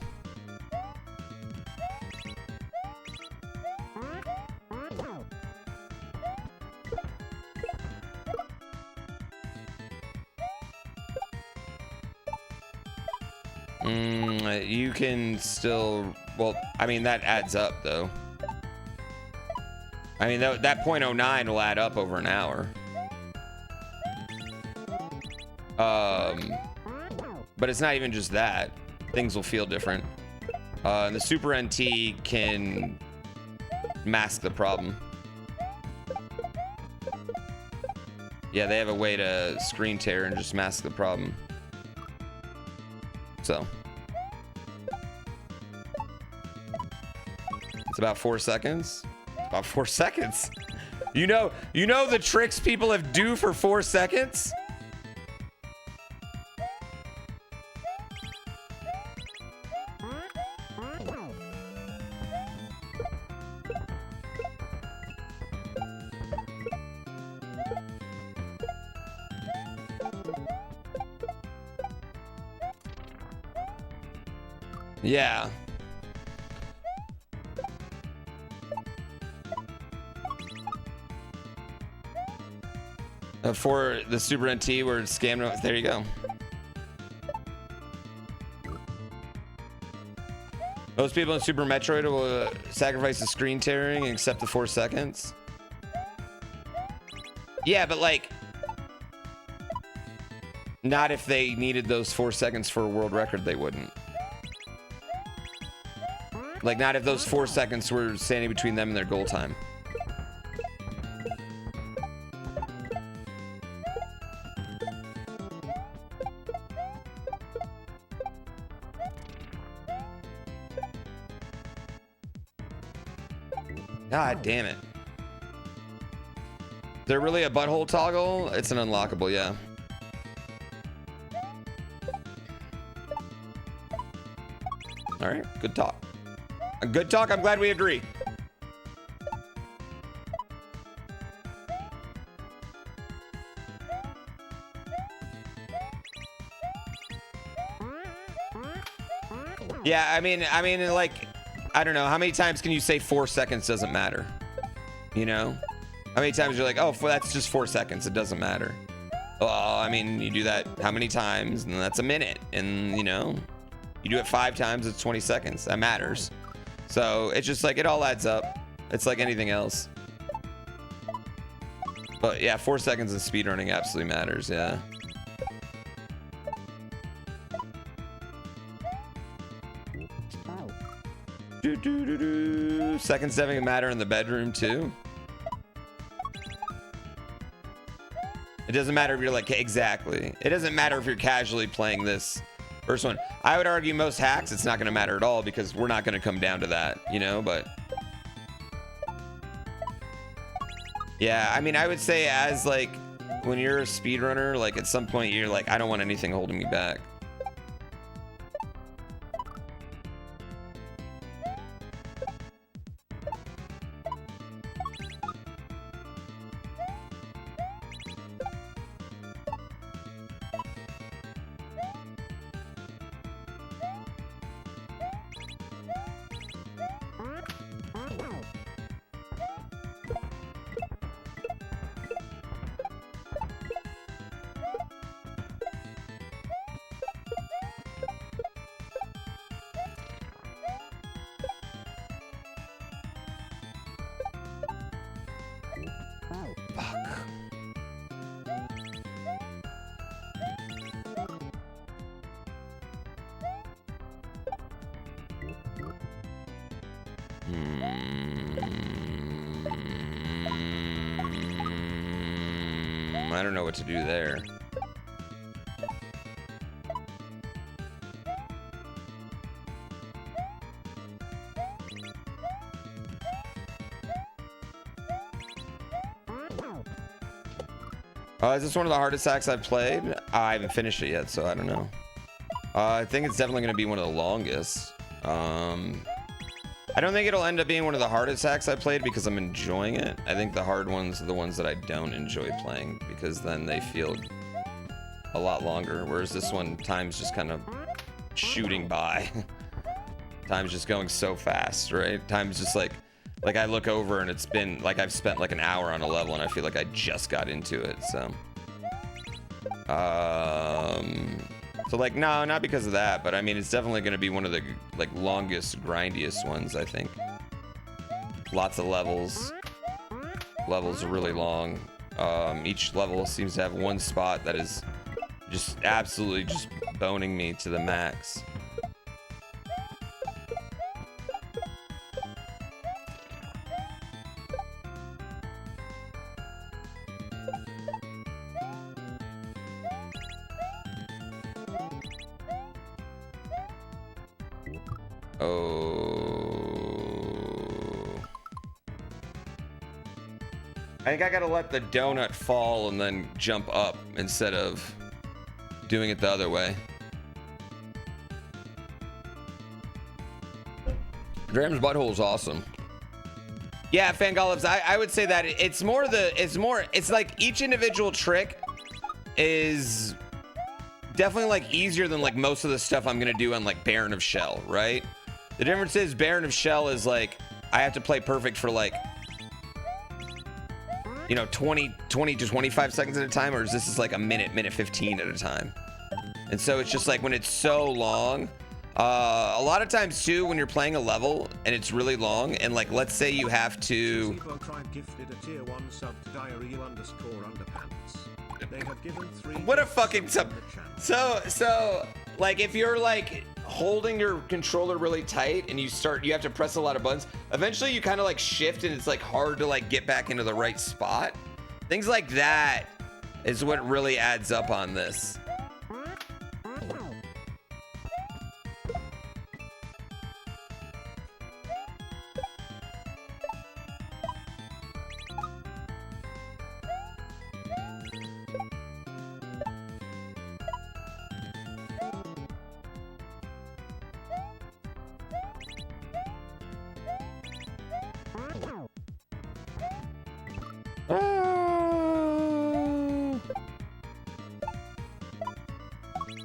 You can still, well, I mean, that adds up though. I mean, that 0.09 will add up over an hour. But it's not even just that. Things will feel different. The Super NT can mask the problem. Yeah, they have a way to screen tear and just mask the problem. So. It's about 4 seconds. About 4 seconds. You know the tricks people have do for 4 seconds? Yeah. For the Super NT where it's scammed, there you go. Most people in Super Metroid will sacrifice the screen tearing and accept the 4 seconds. Yeah, but like, not if they needed those 4 seconds for a world record, they wouldn't. Like, not if those 4 seconds were standing between them and their goal time. God damn it. Is there really a butthole toggle? It's an unlockable, yeah. All right, good talk. A good talk, I'm glad we agree. Yeah, I mean, like, I don't know. How many times can you say 4 seconds doesn't matter? You know? How many times you're like, oh, that's just 4 seconds. It doesn't matter. Well, I mean, you do that how many times? And that's a minute. And, you know, you do it 5 times, it's 20 seconds. That matters. So it's just like, it all adds up. It's like anything else. But yeah, 4 seconds of speedrunning absolutely matters. Yeah. Seconds definitely matter in the bedroom too. It doesn't matter if you're like, exactly. It doesn't matter if you're casually playing this first one. I would argue most hacks, it's not going to matter at all because we're not going to come down to that, you know, but yeah, I mean, I would say as like, when you're a speedrunner, like at some point you're like, I don't want anything holding me back. I don't know what to do there. Is this one of the hardest hacks I've played? I haven't finished it yet, so I don't know. I think it's definitely going to be one of the longest. I don't think it'll end up being one of the hardest hacks I played because I'm enjoying it. I think the hard ones are the ones that I don't enjoy playing because then they feel a lot longer. Whereas this one, time's just kind of shooting by. Time's just going so fast, right? Time's just like I look over and it's been like I've spent like an hour on a level and I feel like I just got into it. So, so like, no, not because of that, but I mean, it's definitely going to be one of the like longest, grindiest ones, I think. Lots of levels. Levels are really long. Each level seems to have one spot that is just absolutely just boning me to the max. I think I gotta let the donut fall and then jump up instead of doing it the other way. Dram's butthole is awesome. Yeah, Fangolives, I would say that it's like each individual trick is definitely like easier than like most of the stuff I'm gonna do on like Baron of Shell, right? The difference is Baron of Shell is like, I have to play perfect for like, you know, 20 to 25 seconds at a time, or is this like a minute 15 at a time? And so it's just like when it's so long, A lot of times too, when you're playing a level and it's really long, and like let's say you have to. Gifted a tier 1 sub to diary_underscore_underpants. They have given 3. What a fucking sub. So like if you're like holding your controller really tight and you have to press a lot of buttons, eventually you kind of like shift and it's like hard to like get back into the right spot. Things like that is what really adds up on this.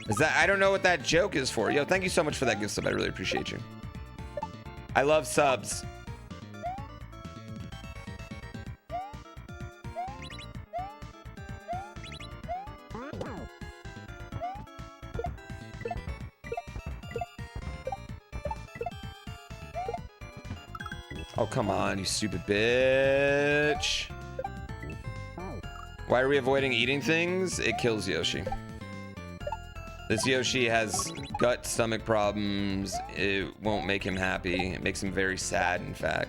Is that, I don't know what that joke is for. Yo, thank you so much for that gift sub. I really appreciate you. I love subs. Oh, come on, you stupid bitch. Why are we avoiding eating things? It kills Yoshi. This Yoshi has gut stomach problems. It won't make him happy. It makes him very sad, in fact.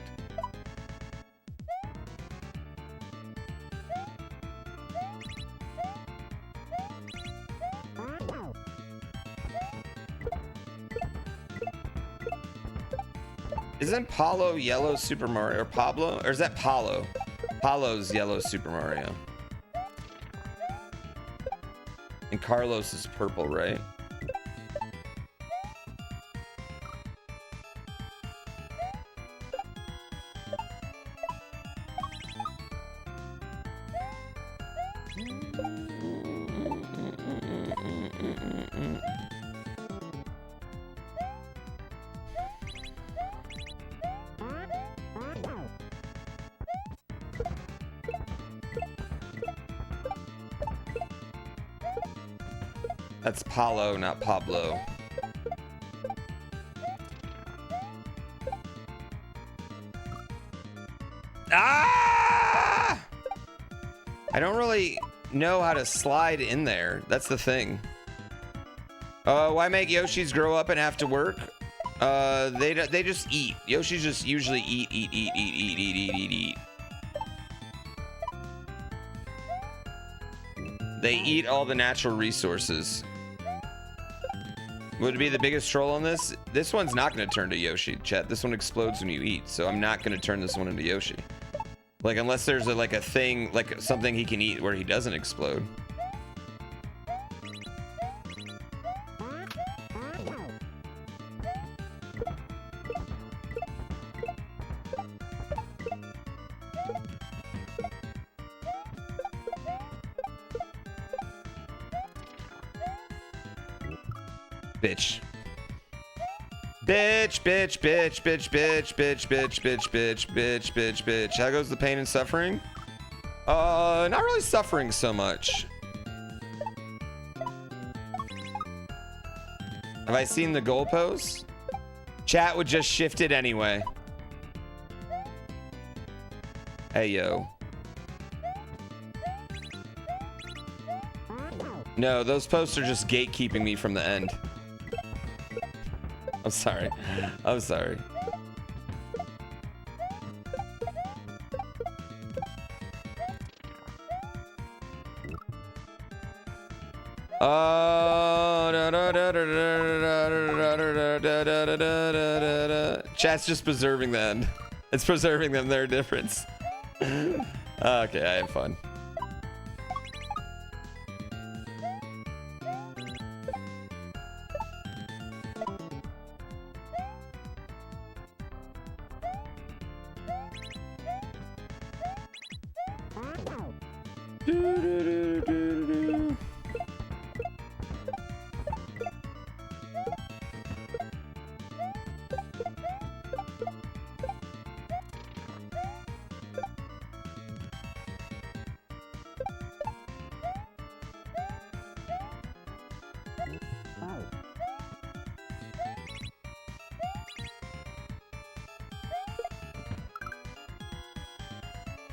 Isn't Paulo yellow Super Mario? Or Pablo? Or is that Paulo? Paulo's yellow Super Mario. And Carlos is purple, right? That's Paulo, not Pablo. Ah! I don't really know how to slide in there. That's the thing. Why make Yoshis grow up and have to work? They just eat. Yoshis just usually eat. They eat all the natural resources. Would it be the biggest troll on this? This one's not going to turn to Yoshi, chat. This one explodes when you eat, so I'm not going to turn this one into Yoshi. Like, unless there's like a thing, like something he can eat where he doesn't explode. Bitch. Bitch. How goes the pain and suffering? Not really suffering so much. Have I seen the goalposts? Chat would just shift it anyway. Hey, yo. No, those posts are just gatekeeping me from the end. I'm sorry. I'm sorry. Chat's just preserving the end. It's preserving them, their difference. Okay, I have fun.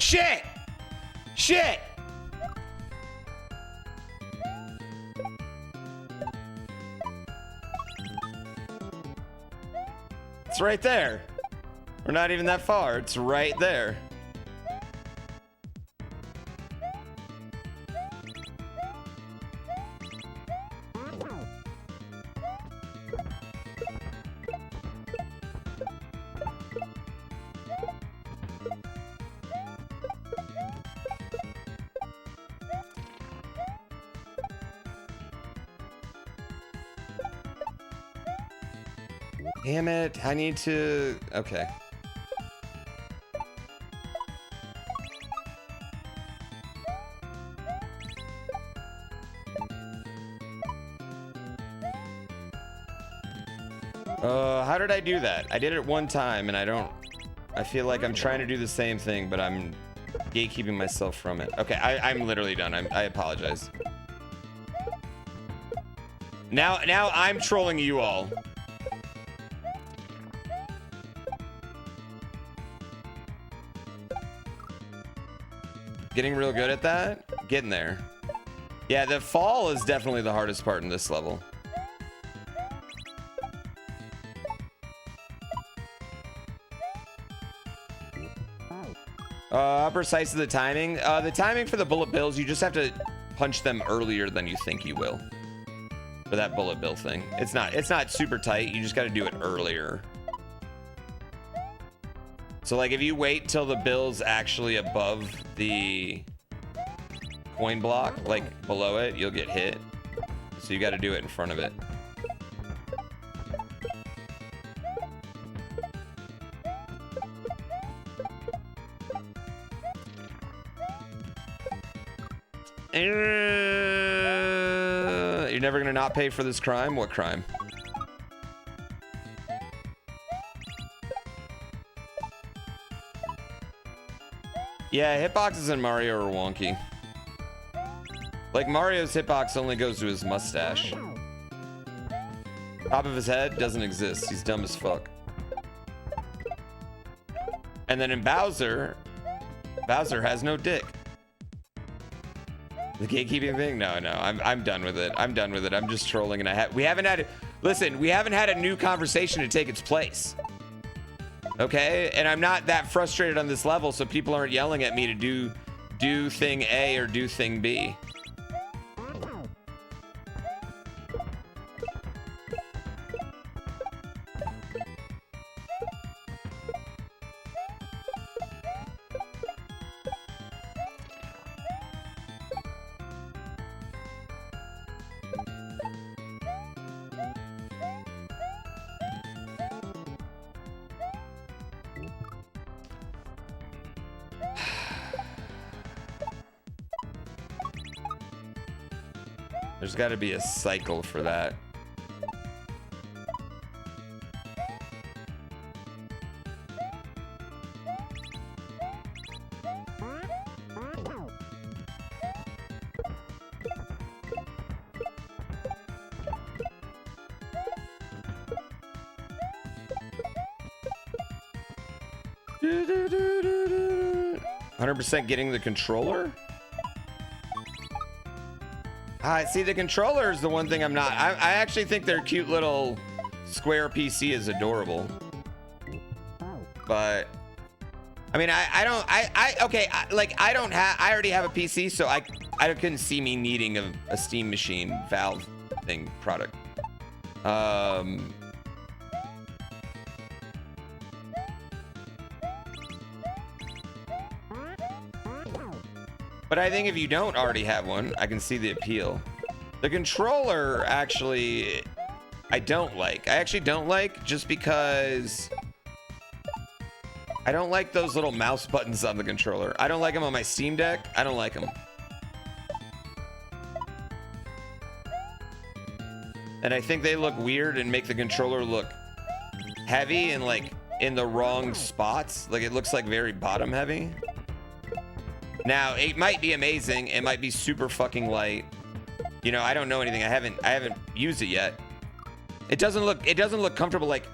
Shit! Shit! It's right there. We're not even that far. It's right there. Damn it, I need to... Okay. How did I do that? I did it one time and I feel like I'm trying to do the same thing, but I'm gatekeeping myself from it. Okay, I'm literally done. I apologize. Now I'm trolling you all. Getting real good at that? Getting there. Yeah, the fall is definitely the hardest part in this level. How precise is the timing? The timing for the bullet bills, you just have to punch them earlier than you think you will. For that bullet bill thing. It's not super tight, you just gotta do it earlier. So like if you wait till the bill's actually above the coin block, like below it, you'll get hit. So you gotta do it in front of it. You're never gonna not pay for this crime? What crime? Yeah, hitboxes in Mario are wonky. Like Mario's hitbox only goes to his mustache. Top of his head doesn't exist. He's dumb as fuck. And then in Bowser has no dick. The gatekeeping thing? No, I'm done with it. I'm done with it. I'm just trolling, and we haven't had a new conversation to take its place. Okay, and I'm not that frustrated on this level, so people aren't yelling at me to do thing A or do thing B. There's got to be a cycle for that. Do 100% getting the controller? See, the controller is the one thing I'm not. I actually think their cute little square PC is adorable. But I mean, I already have a PC, so I couldn't see me needing a Steam machine Valve thing product. But I think if you don't already have one, I can see the appeal. The controller, actually, I don't like. I actually don't like just because I don't like those little mouse buttons on the controller. I don't like them on my Steam Deck. I don't like them. And I think they look weird and make the controller look heavy and like in the wrong spots. Like it looks like very bottom heavy. Now, it might be amazing. It might be super fucking light. You know, I don't know anything. I haven't used it yet. It doesn't look comfortable. Like,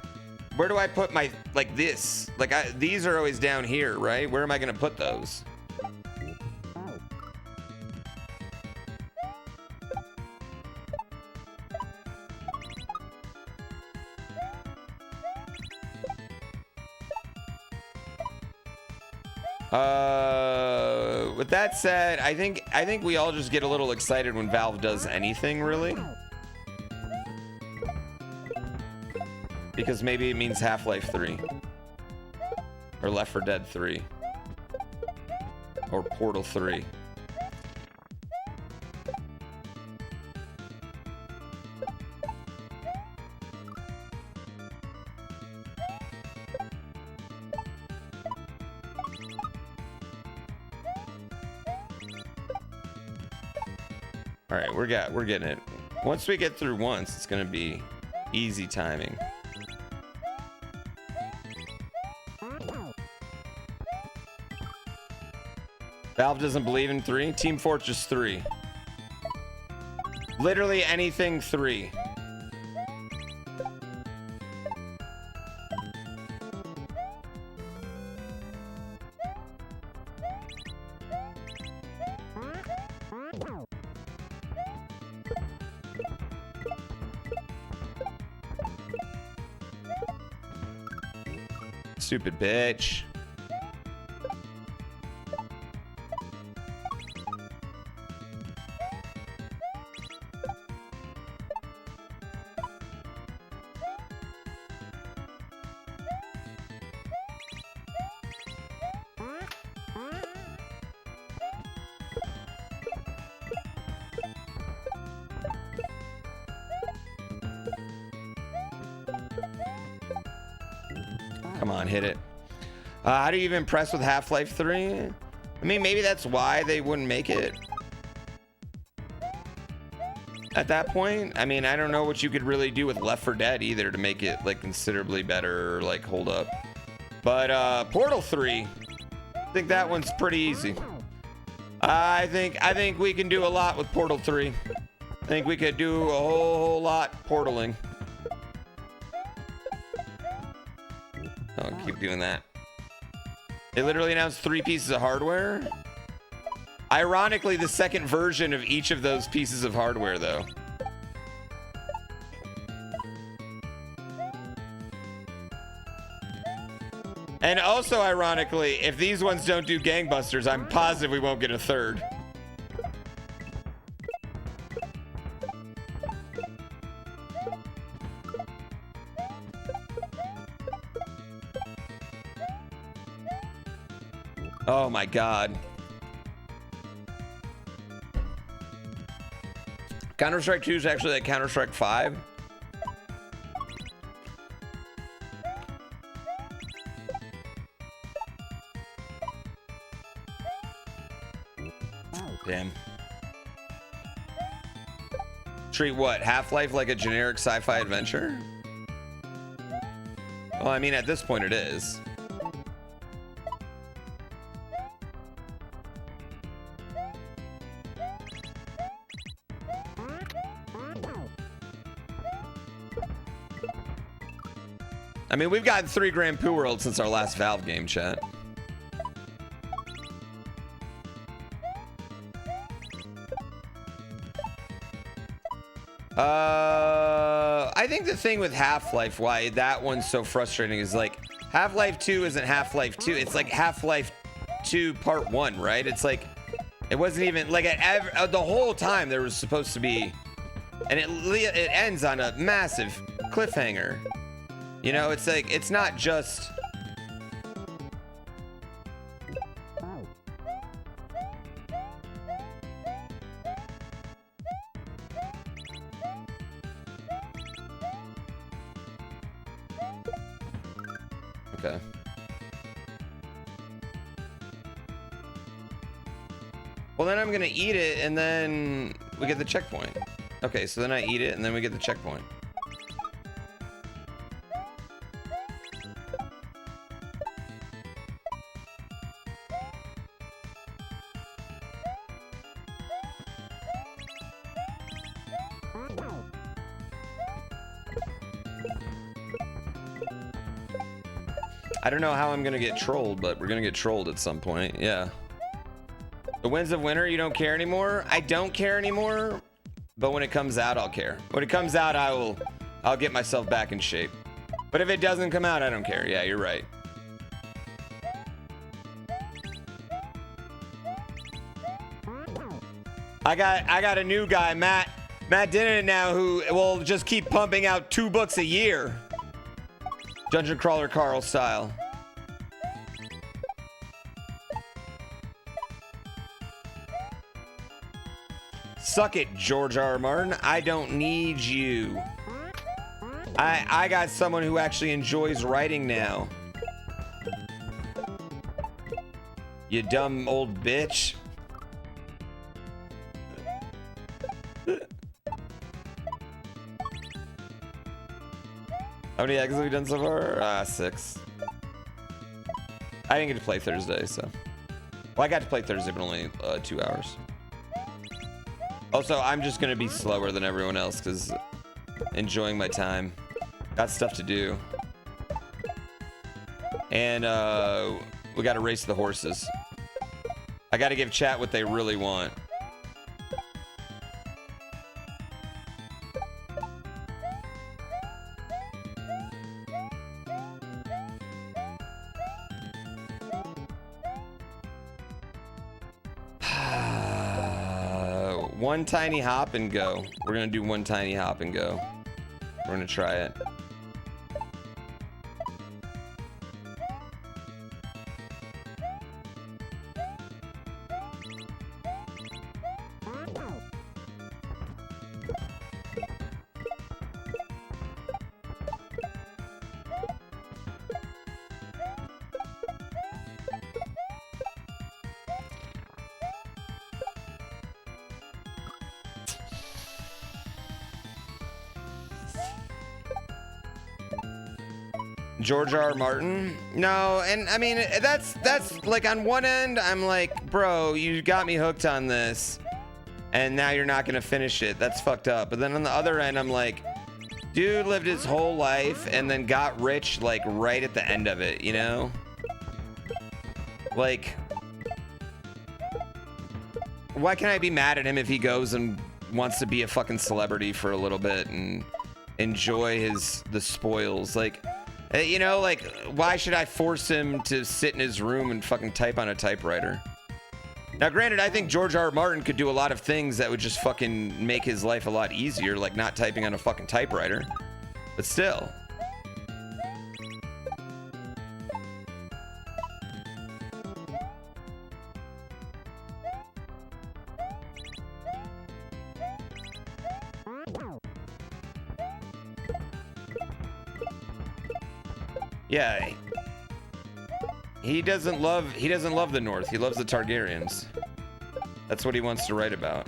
where do I put my, like this? Like, these are always down here, right? Where am I going to put those? With that said, I think we all just get a little excited when Valve does anything, really. Because maybe it means Half-Life 3. Or Left 4 Dead 3. Or Portal 3. All right, we're getting it. Once we get through once, it's gonna be easy timing. Valve doesn't believe in 3. Team Fortress 3. Literally anything 3. Stupid bitch. Come on, hit it. How do you even impress with Half-Life 3? I mean, maybe that's why they wouldn't make it at that point. I mean, I don't know what you could really do with Left 4 Dead either to make it like considerably better or like hold up. But Portal 3, I think that one's pretty easy. I think we can do a lot with Portal 3. I think we could do a whole lot portaling. Oh, keep doing that. They literally announced 3 pieces of hardware. Ironically, the second version of each of those pieces of hardware, though. And also, ironically, if these ones don't do gangbusters, I'm positive we won't get a third. Oh my god. Counter-Strike 2 is actually like Counter-Strike 5. Damn. Treat what? Half-Life like a generic sci-fi adventure? Well, I mean, at this point it is. I mean, we've gotten 3 GrandPooBear Worlds since our last Valve game, chat. I think the thing with Half-Life, why that one's so frustrating is like Half-Life 2 isn't Half-Life 2. It's like Half-Life 2 Part 1, right? It's like it wasn't even like the whole time there was supposed to be, and it ends on a massive cliffhanger. You know, it's like, it's not just... Okay. Well, then I'm gonna eat it, and then we get the checkpoint. Okay, so then I eat it, and then we get the checkpoint. I don't know how I'm gonna get trolled, but we're gonna get trolled at some point. Yeah. The Winds of Winter, you don't care anymore? I don't care anymore, but when it comes out, I'll care. When it comes out, I'll get myself back in shape. But if it doesn't come out, I don't care. Yeah, you're right. I got a new guy, Matt Dinnan now, who will just keep pumping out 2 books a year. Dungeon Crawler Carl style. Suck it, George R. Martin. I don't need you. I got someone who actually enjoys writing now. You dumb old bitch. How many eggs have we done so far? 6. I didn't get to play Thursday, so. Well, I got to play Thursday, but only 2 hours. Also, I'm just gonna be slower than everyone else because enjoying my time. Got stuff to do. And we gotta race the horses. I gotta give chat what they really want. One tiny hop and go. We're gonna do one tiny hop and go. We're gonna try it. George R. Martin? No, and I mean that's like on one end I'm like, bro, you got me hooked on this and now you're not gonna finish it. That's fucked up. But then on the other end I'm like, dude lived his whole life and then got rich like right at the end of it, you know? Like, why can I be mad at him if he goes and wants to be a fucking celebrity for a little bit and enjoy the spoils? Like, you know, like, why should I force him to sit in his room and fucking type on a typewriter? Now, granted, I think George R. Martin could do a lot of things that would just fucking make his life a lot easier, like not typing on a fucking typewriter. But still. Yeah, he doesn't love the North. He loves the Targaryens. That's what he wants to write about.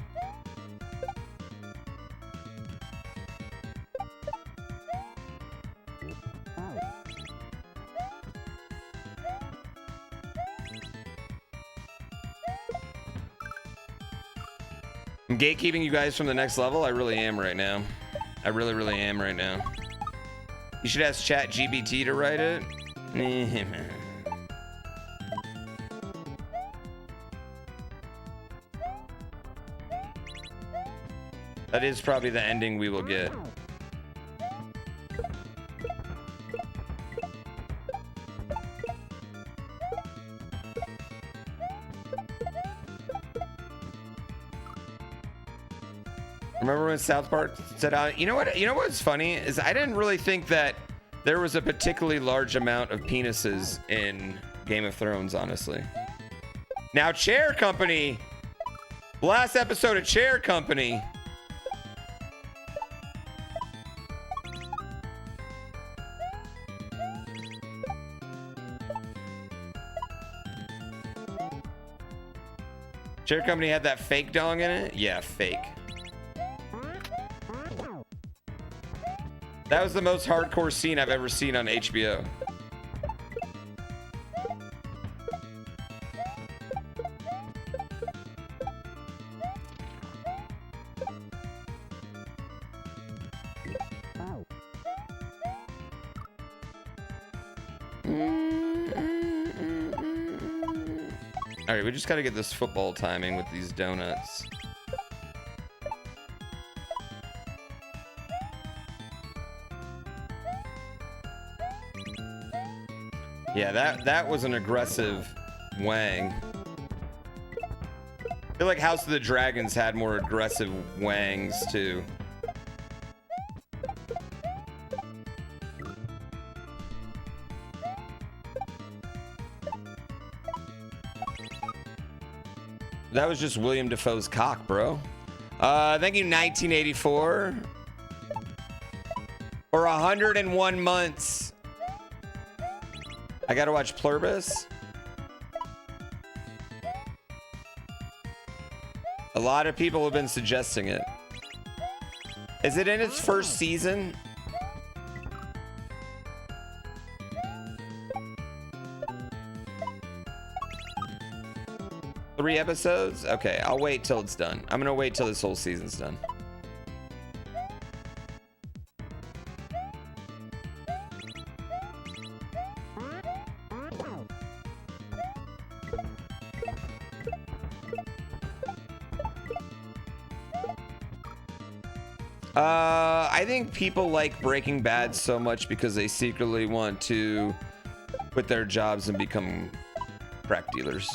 I'm gatekeeping you guys from the next level. I really am right now. I really, really am right now. You should ask ChatGPT to write it. That is probably the ending we will get. Remember when South Park said, you know what's funny is I didn't really think that there was a particularly large amount of penises in Game of Thrones, honestly. Now, Chair Company, last episode of Chair Company. Chair Company had that fake dong in it? Yeah, fake. That was the most hardcore scene I've ever seen on HBO. All right, we just got to get this football timing with these donuts. Yeah, that was an aggressive wang. feel like House of the Dragons had more aggressive wangs too. That was just William Dafoe's cock, bro. Thank you, 1984. For 101 months. I gotta watch Pluribus. A lot of people have been suggesting it. Is it in its first season? Three episodes? Okay, I'll wait till it's done. I'm gonna wait till this whole season's done. I think people like Breaking Bad so much because they secretly want to quit their jobs and become crack dealers.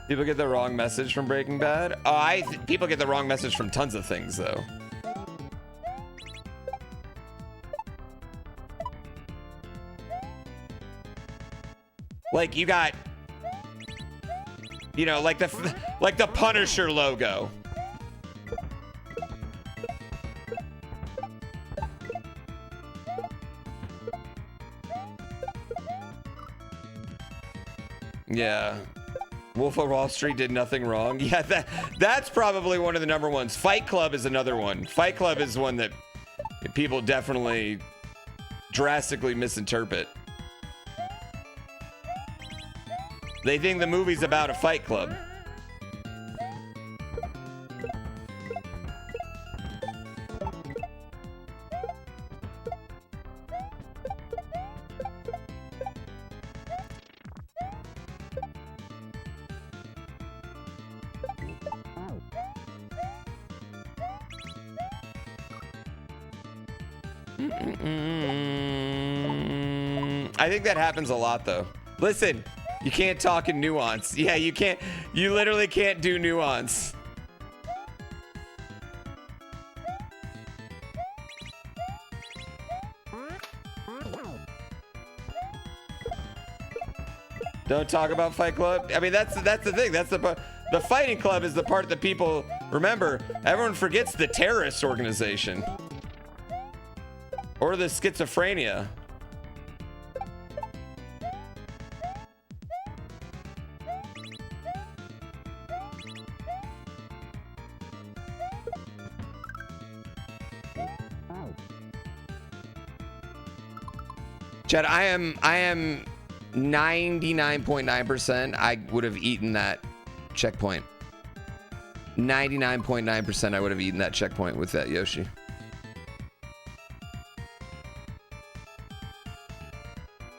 People get the wrong message from Breaking Bad? People get the wrong message from tons of things, though. Like you got, you know, like the Punisher logo. Yeah. Wolf of Wall Street did nothing wrong. Yeah, that's probably one of the number ones. Fight Club is another one. Fight Club is one that people definitely drastically misinterpret. They think the movie's about a fight club. I think that happens a lot, though. Listen. You can't talk in nuance. Yeah, you can't. You literally can't do nuance. Don't talk about Fight Club. I mean, that's the thing. That's the Fighting Club is the part that people remember. Everyone forgets the terrorist organization or the schizophrenia. Chad, I am 99.9%. I would have eaten that checkpoint. 99.9% I would have eaten that checkpoint with that Yoshi.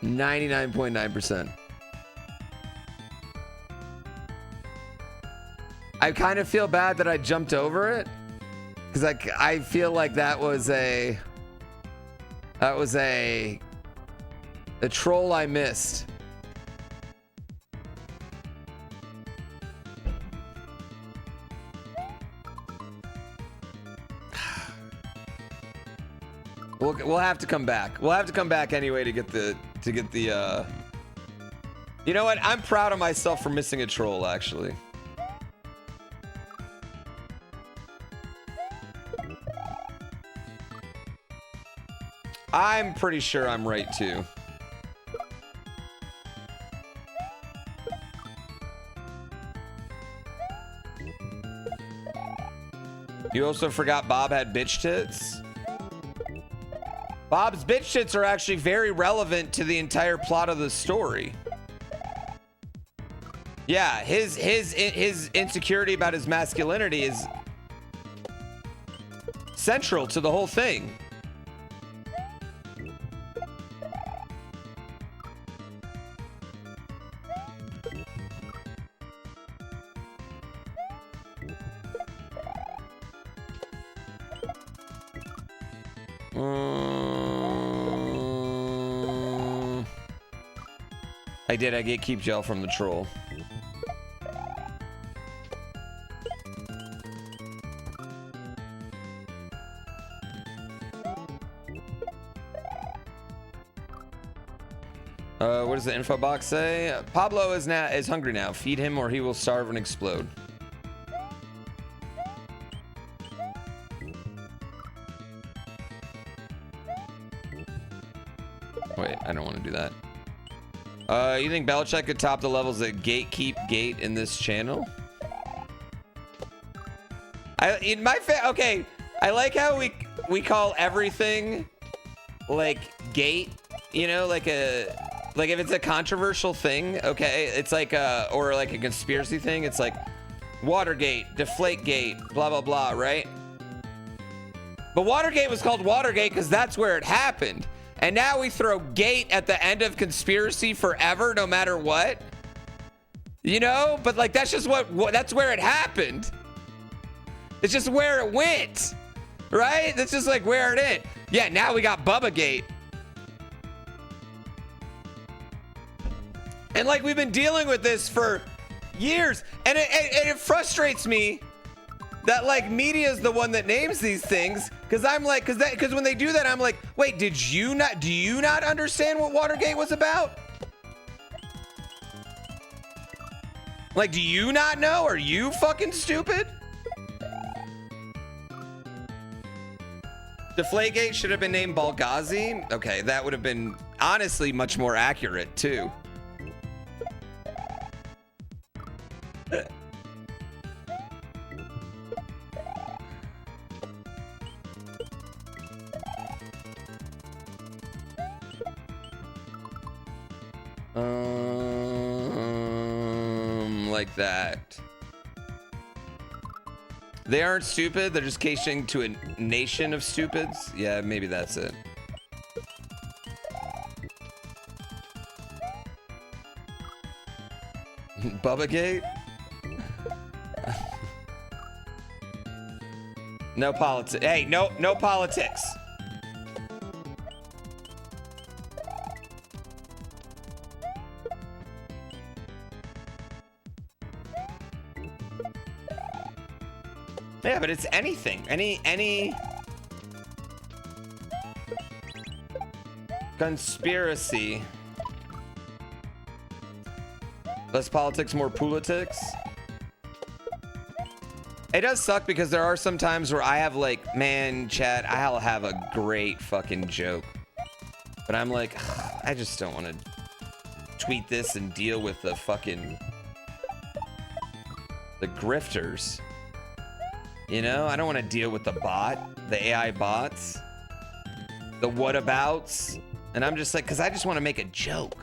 %. I kind of feel bad that I jumped over it because I feel like that was a troll I missed. We'll have to come back. We'll have to come back anyway to get the You know what? I'm proud of myself for missing a troll, actually. I'm pretty sure I'm right too. You also forgot Bob had bitch tits? Bob's bitch tits are actually very relevant to the entire plot of the story. Yeah, his insecurity about his masculinity is central to the whole thing. I did. I get keep gel from the troll. What does the info box say? Pablo is hungry now. Feed him or he will starve and explode. Wait, I don't want to do that. You think Belichick could top the levels at Gatekeep Gate in this channel? Okay, I like how we call everything like Gate, you know, like if it's a controversial thing, okay, it's like or like a conspiracy thing, it's like Watergate, Deflategate, blah blah blah, right? But Watergate was called Watergate because that's where it happened. And now we throw gate at the end of conspiracy forever, no matter what. You know, but like that's just that's where it happened. It's just where it went, right? That's just like where it is. Yeah, now we got Bubba Gate. And like we've been dealing with this for years, and it frustrates me that like media is the one that names these things, because I'm like, because when they do that, I'm like, wait, do you not understand what Watergate was about? Like, do you not know? Are you fucking stupid? Deflategate should have been named Balgazi. Okay, that would have been honestly much more accurate too. Like that. They aren't stupid, they're just catering to a nation of stupids. Yeah, maybe that's it. Bubba Gate? No politics. Hey, no politics. Yeah, but it's anything. Any conspiracy. Less politics, more politics. It does suck because there are some times where I have like, man, chat, I'll have a great fucking joke. But I'm like, I just don't want to tweet this and deal with the grifters. You know, I don't want to deal with the AI bots, the whatabouts. And I'm just like, because I just want to make a joke.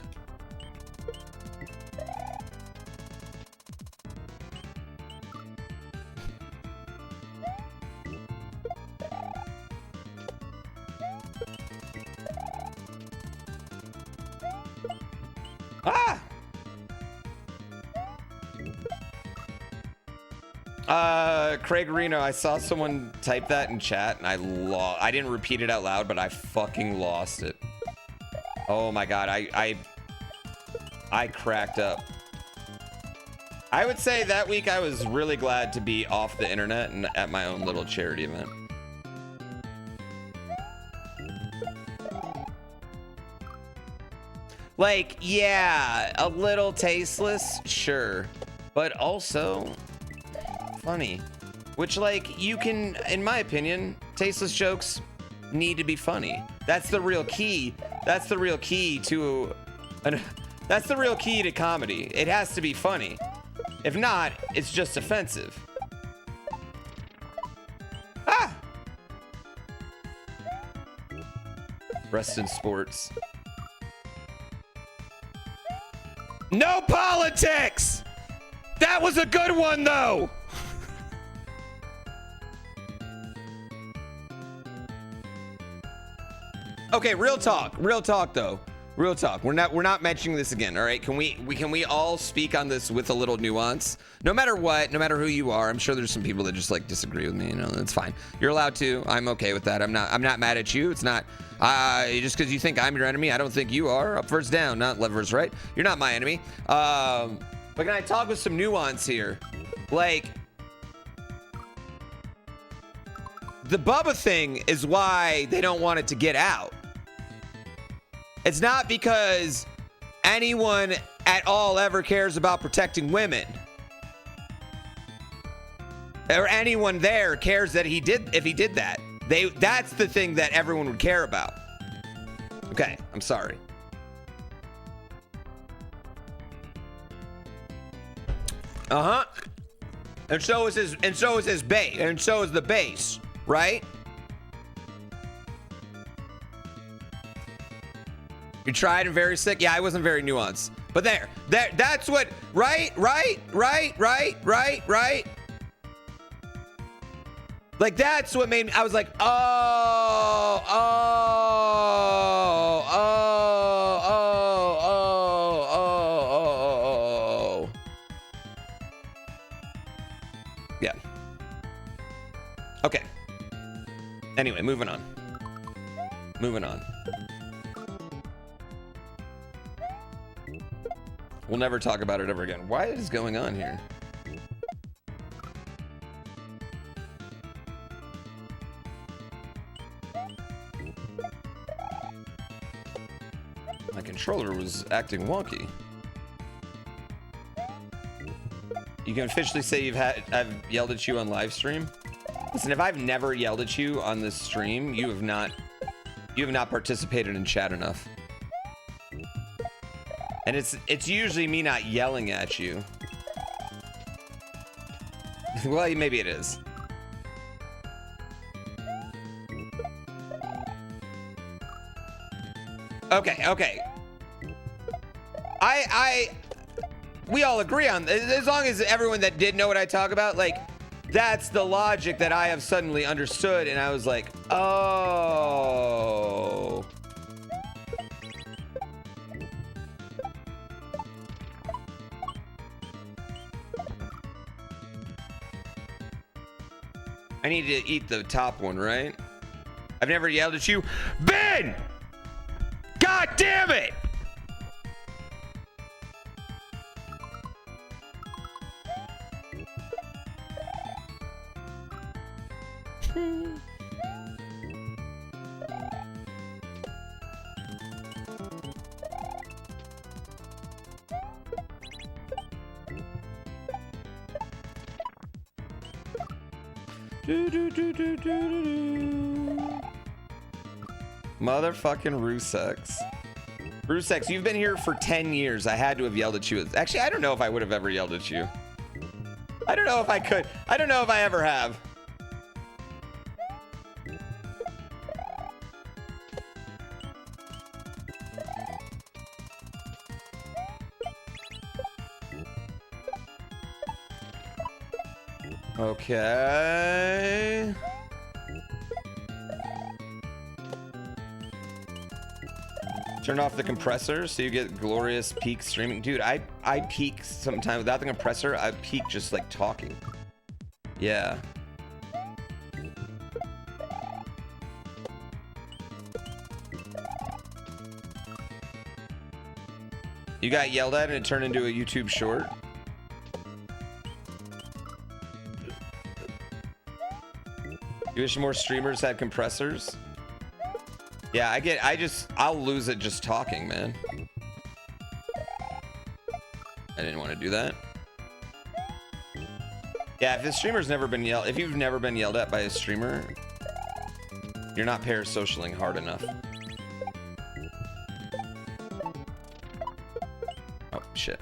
Craig Reno, I saw someone type that in chat and I didn't repeat it out loud, but I fucking lost it. Oh my god, I cracked up. I would say that week I was really glad to be off the internet and at my own little charity event. Like, yeah, a little tasteless, sure, but also funny. Which, like, you can, in my opinion, tasteless jokes need to be funny. That's the real key. That's the real key to, that's the real key to comedy. It has to be funny. If not, it's just offensive. Ah! Rest in sports. No politics! That was a good one, though! Okay, real talk though. Real talk. We're not mentioning this again. All right. Can we all speak on this with a little nuance? No matter what, no matter who you are, I'm sure there's some people that just like disagree with me. You know, that's fine. You're allowed to. I'm okay with that. I'm not mad at you. It's not just because you think I'm your enemy. I don't think you are. Up versus down, not left versus right. You're not my enemy. But can I talk with some nuance here? Like, the Bubba thing is why they don't want it to get out. It's not because anyone at all ever cares about protecting women. Or anyone there cares that if he did that. That's the thing that everyone would care about. Okay, I'm sorry. Uh-huh. And so is his base. And so is the base, right? You tried and very sick. Yeah, I wasn't very nuanced. But that's what, right? Like, that's what made me, I was like, oh. Yeah. Okay. Anyway, moving on. We'll never talk about it ever again. What is going on here? My controller was acting wonky. You can officially say I've yelled at you on live stream. Listen, if I've never yelled at you on this stream, you have not participated in chat enough. And it's usually me not yelling at you. Well, maybe it is. Okay. We all agree on, as long as everyone that did know what I talk about, like, that's the logic that I have suddenly understood, and I was like, oh. I need to eat the top one, right? I've never yelled at you. Ben! God damn it! Motherfucking Rusex. Rusex, you've been here for 10 years. I had to have yelled at you. Actually, I don't know if I would have ever yelled at you. I don't know if I could. I don't know if I ever have. Okay. Turn off the compressor so you get glorious peak streaming. Dude, I peak sometimes without the compressor. I peak just like talking. Yeah. You got yelled at and it turned into a YouTube short. You wish more streamers had compressors? Yeah, I'll lose it just talking, man. I didn't want to do that. Yeah, if you've never been yelled at by a streamer, you're not parasocialing hard enough. Oh, shit.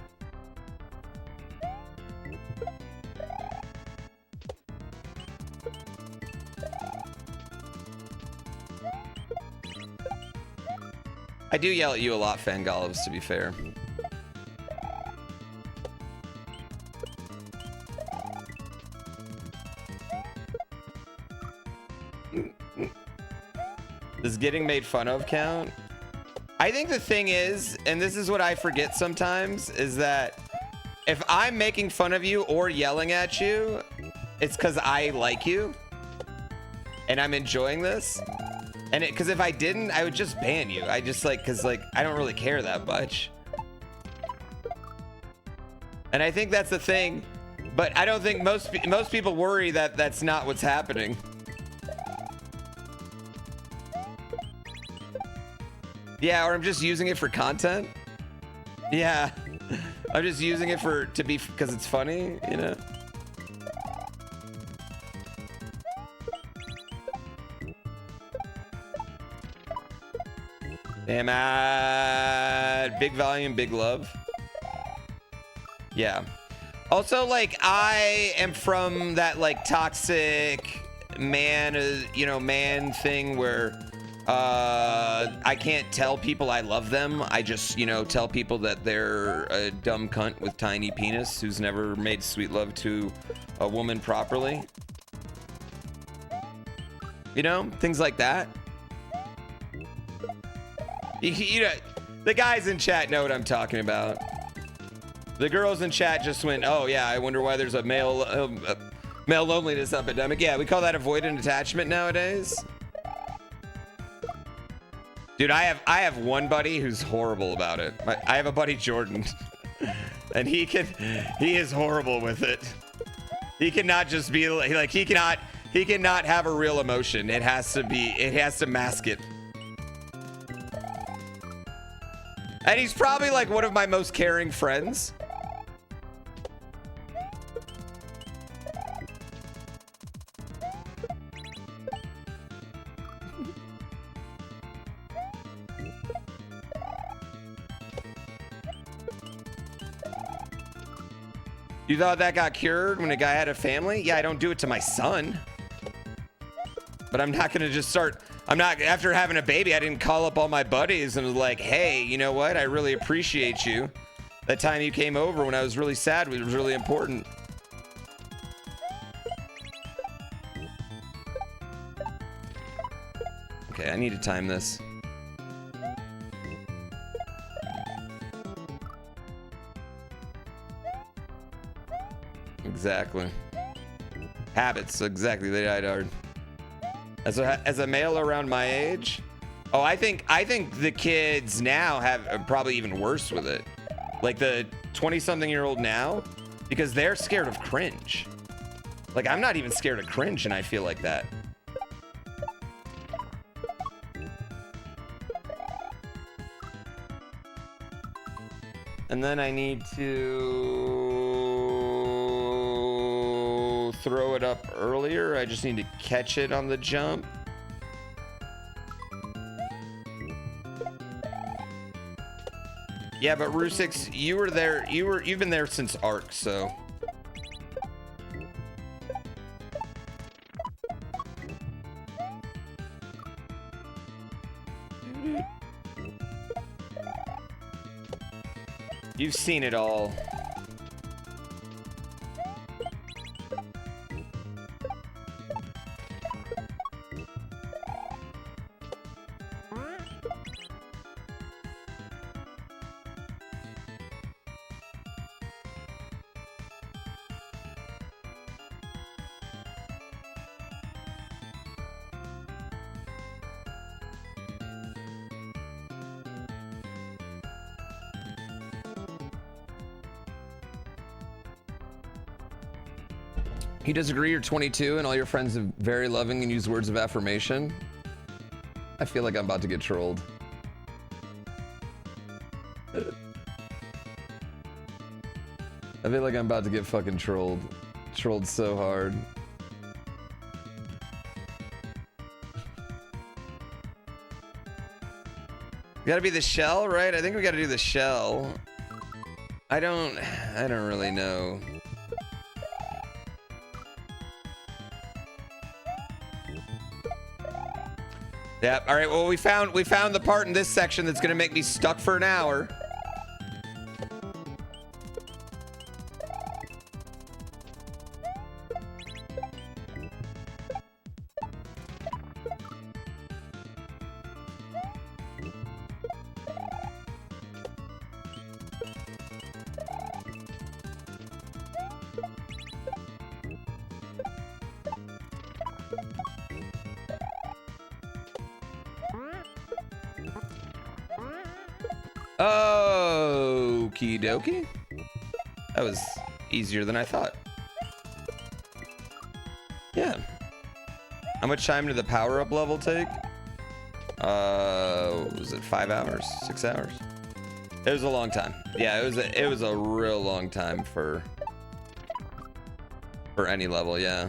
I do yell at you a lot, Fangolovs, to be fair. Does getting made fun of count? I think the thing is, and this is what I forget sometimes, is that if I'm making fun of you or yelling at you, it's because I like you and I'm enjoying this. And because if I didn't, I would just ban you. I just like, because like, I don't really care that much. And I think that's the thing, but I don't think most people worry that that's not what's happening. Yeah, or I'm just using it for content. Yeah, I'm just using it because it's funny, you know? Damn it. Big volume, big love. Yeah. Also, like, I am from that, like, toxic man, man thing where I can't tell people I love them. I just, tell people that they're a dumb cunt with tiny penis who's never made sweet love to a woman properly. You know, things like that. You know, the guys in chat know what I'm talking about. The girls in chat just went, oh yeah, I wonder why there's a male loneliness epidemic. Yeah, we call that avoidant attachment nowadays. Dude, I have one buddy who's horrible about it. I have a buddy, Jordan, and he is horrible with it. He cannot just be like, he cannot have a real emotion. It has to mask it. And he's probably like one of my most caring friends. You thought that got cured when a guy had a family? Yeah, I don't do it to my son. But I'm not gonna just start, after having a baby, I didn't call up all my buddies and was like, hey, you know what? I really appreciate you. That time you came over when I was really sad, it was really important. Okay, I need to time this. Exactly. Habits, exactly, they died hard. As a male around my age, oh, I think the kids now are probably even worse with it. Like the 20-something-year-old now, because they're scared of cringe. Like, I'm not even scared of cringe, and I feel like that. And then I need to throw it up earlier. I just need to catch it on the jump. Yeah, but Rusix, you were there. You've been there since Arc, so. You've seen it all. He does agree you're 22 and all your friends are very loving and use words of affirmation. I feel like I'm about to get trolled. I feel like I'm about to get fucking trolled. Trolled so hard. Gotta be the shell, right? I think we gotta do the shell. I don't really know. Yep. All right. Well, we found the part in this section that's gonna make me stuck for an hour. Okie dokie. That was easier than I thought. Yeah. How much time did the power-up level take? Was it 5 hours? 6 hours? It was a long time. Yeah, it was a real long time for any level, yeah.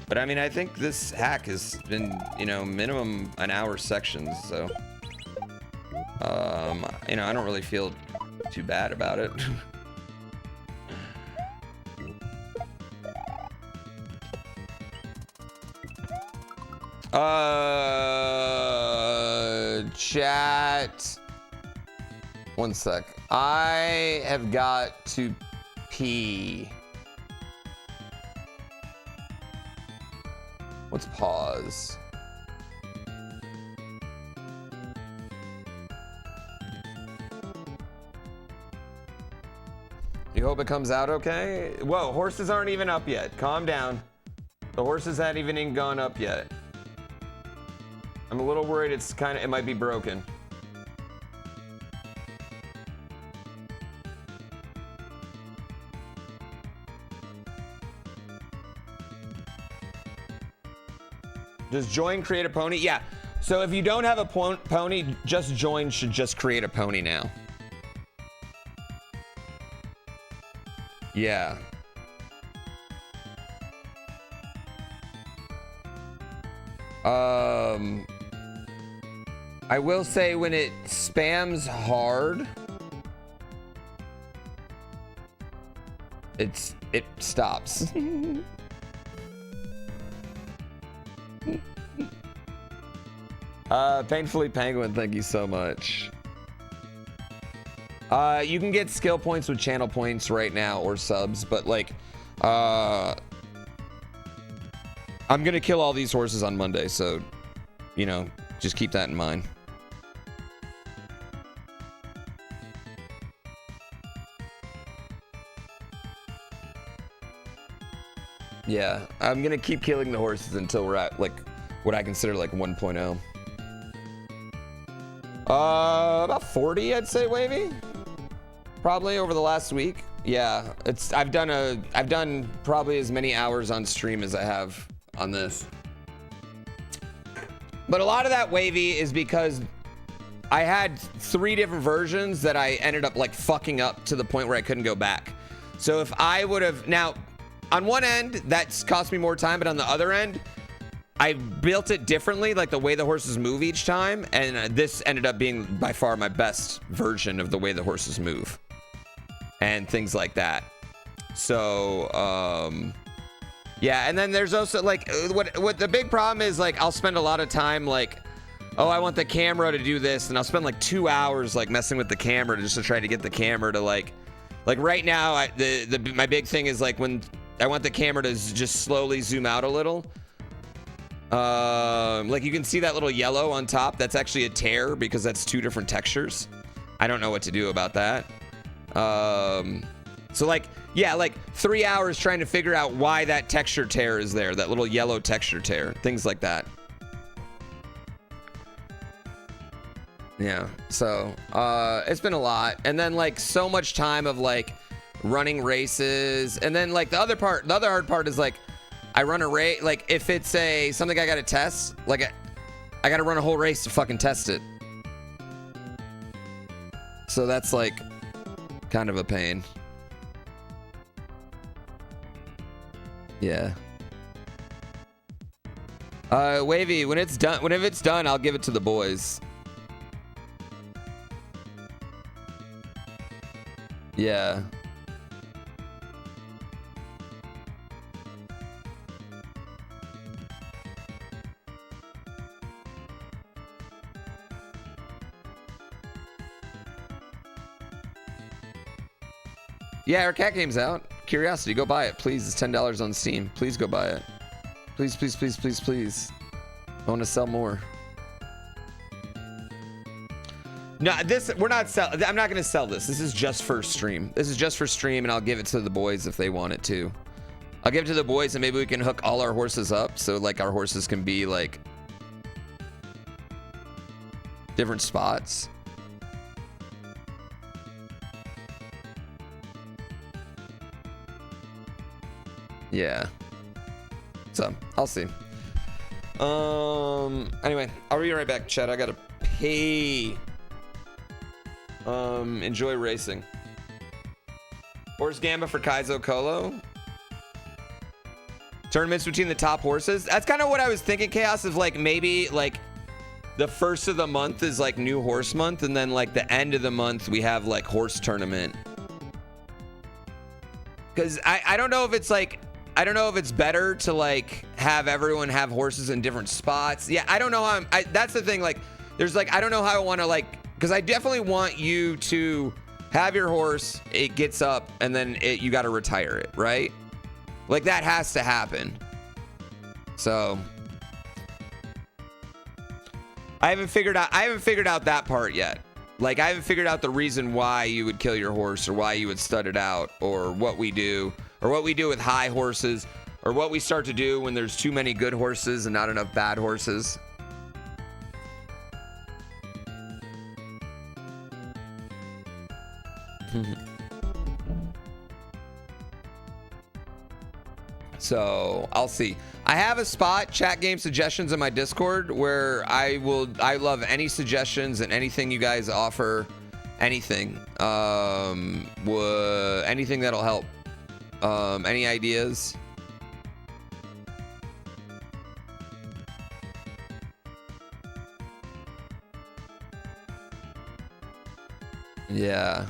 But I mean, I think this hack has been, you know, minimum an hour sections, so you know, I don't really feel too bad about it. Chat. One sec. I have got to pee. Let's pause. You hope it comes out okay? Whoa, horses aren't even up yet. Calm down. The horses haven't even gone up yet. I'm a little worried it might be broken. Does join create a pony? Yeah. So if you don't have a pony, just join should just create a pony now. Yeah. I will say when it spams hard, it stops. Painfully Penguin, thank you so much. You can get skill points with channel points right now or subs, but like, I'm gonna kill all these horses on Monday, so, you know, just keep that in mind. Yeah, I'm gonna keep killing the horses until we're at like what I consider like 1.0. About 40, I'd say, Wavy. Probably over the last week. Yeah, I've done probably as many hours on stream as I have on this. But a lot of that, Wavy, is because I had 3 different versions that I ended up like fucking up to the point where I couldn't go back. So if I would have, now on one end that's cost me more time, but on the other end I built it differently, like the way the horses move each time, and this ended up being by far my best version of the way the horses move and things like that. So yeah, and then there's also like what the big problem is, like I'll spend a lot of time like, oh, I want the camera to do this, and I'll spend like 2 hours like messing with the camera just to try to get the camera to like right now my big thing is like when I want the camera to just slowly zoom out a little. Like you can see that little yellow on top, that's actually a tear because that's 2 different textures. I don't know what to do about that. So like, yeah, like 3 hours trying to figure out why that texture tear is there, that little yellow texture tear, things like that. Yeah, so it's been a lot. And then like so much time of like running races, and then like the other hard part is like I run a race, like if it's something I gotta test, like I gotta run a whole race to fucking test it. So that's like kind of a pain. Yeah. Wavy, if it's done, I'll give it to the boys. Yeah. Yeah, our cat game's out. Curiosity, go buy it, please. It's $10 on Steam. Please go buy it. Please, please, please, please, please. I want to sell more. No, we're not selling. I'm not going to sell this. This is just for stream. This is just for stream, and I'll give it to the boys if they want it too. I'll give it to the boys, and maybe we can hook all our horses up so like our horses can be like Different spots. Yeah. So, I'll see. Anyway, I'll be right back, chat. I gotta pee. Enjoy racing. Horse Gamba for Kaizo Kolo. Tournaments between the top horses. That's kind of what I was thinking, Chaos, of like maybe like the first of the month is like new horse month, and then like the end of the month we have like horse tournament. Because I don't know if it's like, I don't know if it's better to like have everyone have horses in different spots. Yeah, I don't know how that's the thing. Like, there's like, I don't know how I want to like, because I definitely want you to have your horse, it gets up, and then you got to retire it, right? Like that has to happen. So I haven't figured out that part yet. Like I haven't figured out the reason why you would kill your horse, or why you would stud it out, or what we do, or what we do with high horses, or what we start to do when there's too many good horses and not enough bad horses. So I'll see. I have a spot, chat game suggestions in my Discord, where I love any suggestions and anything you guys offer, anything, anything that'll help, any ideas. Yeah.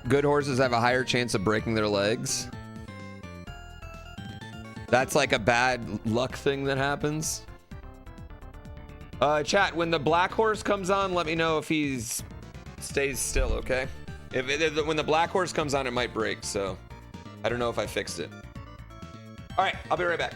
Good horses have a higher chance of breaking their legs. That's like a bad luck thing that happens. Chat, when the black horse comes on, let me know if he stays still, okay? When the black horse comes on, it might break, so I don't know if I fixed it. All right, I'll be right back.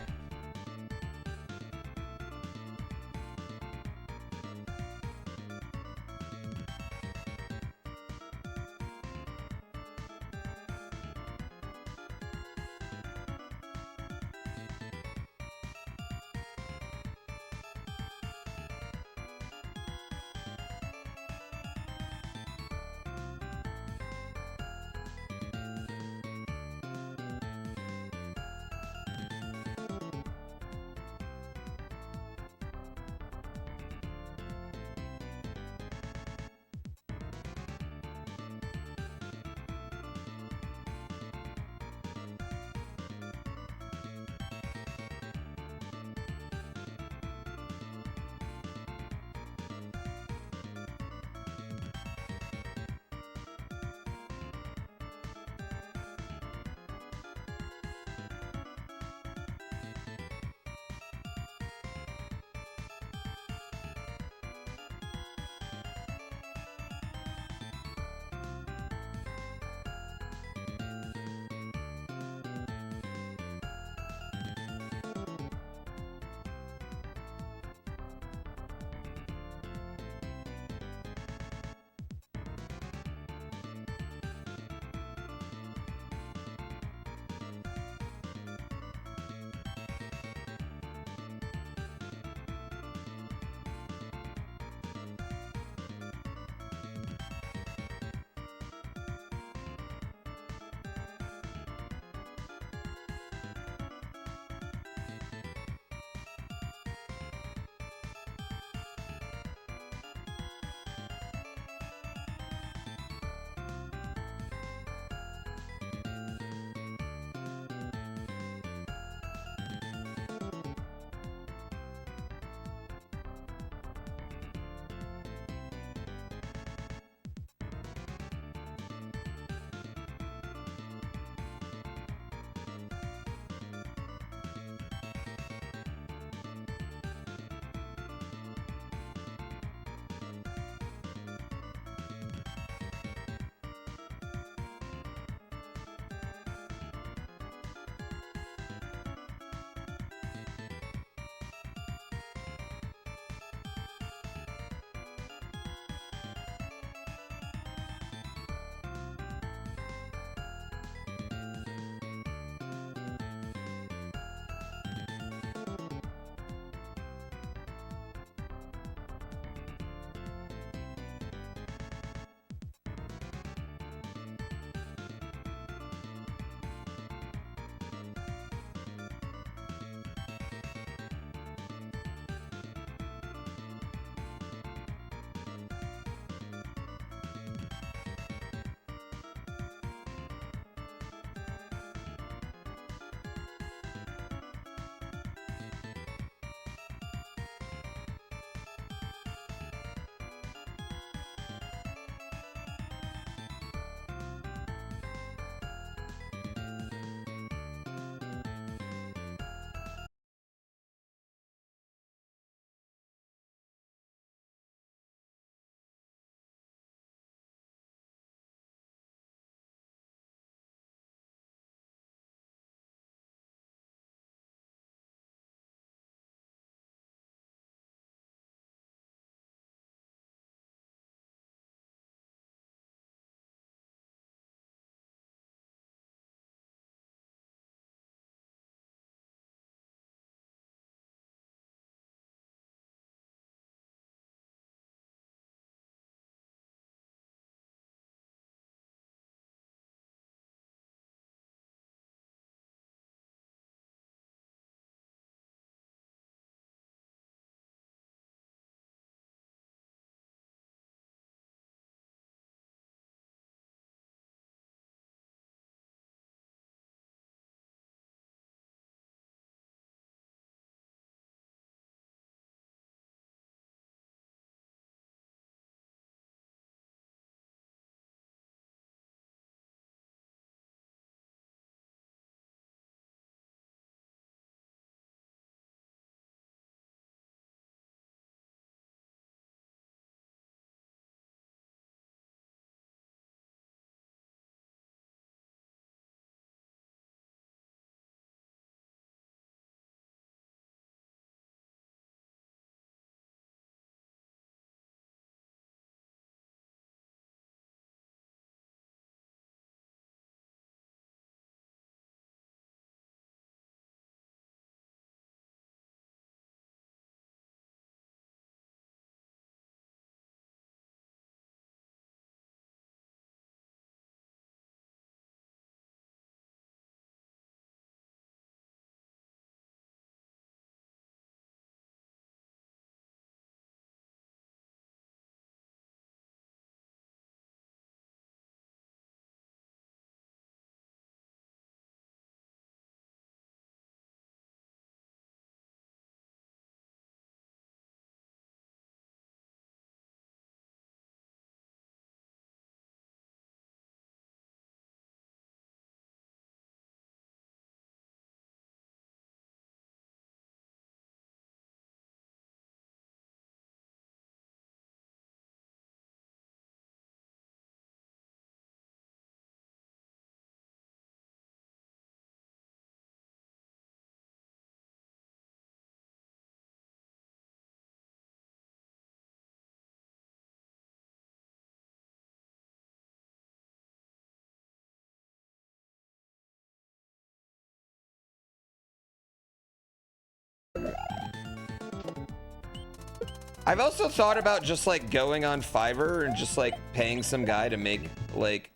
I've also thought about just like going on Fiverr and just like paying some guy to make like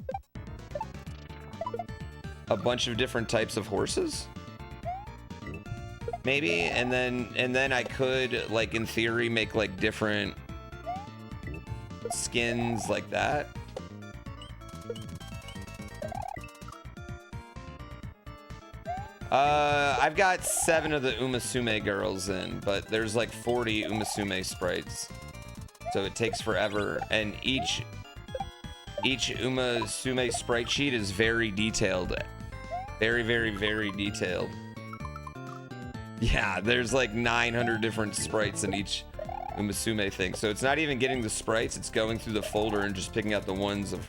a bunch of different types of horses. Maybe, and then I could like in theory make like different skins like that. I've got 7 of the Umasume girls in, but there's like 40 Umasume sprites. So it takes forever, and each Umasume sprite sheet is very detailed. Very, very, very detailed. Yeah, there's like 900 different sprites in each Umasume thing. So it's not even getting the sprites, it's going through the folder and just picking out the ones of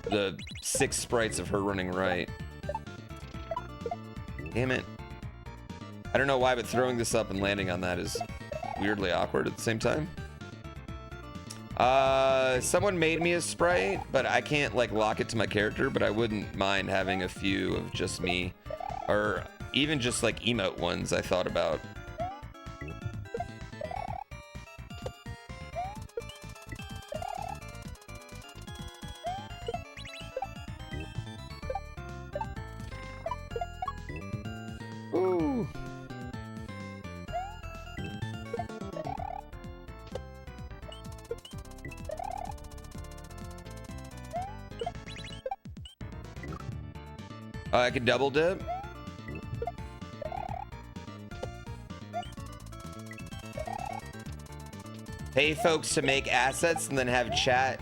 the 6 sprites of her running right. Damn it. I don't know why, but throwing this up and landing on that is weirdly awkward at the same time. Someone made me a sprite, but I can't like lock it to my character, but I wouldn't mind having a few of just me, or even just like emote ones I thought about. Ooh. I could double dip. Pay folks to make assets and then have chat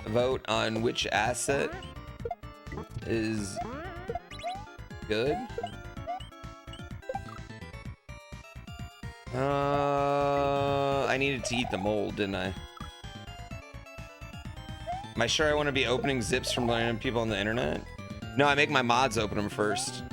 vote on which asset is good. I needed to eat the mold, didn't I? Am I sure I want to be opening zips from random people on the internet? No, I make my mods open them first.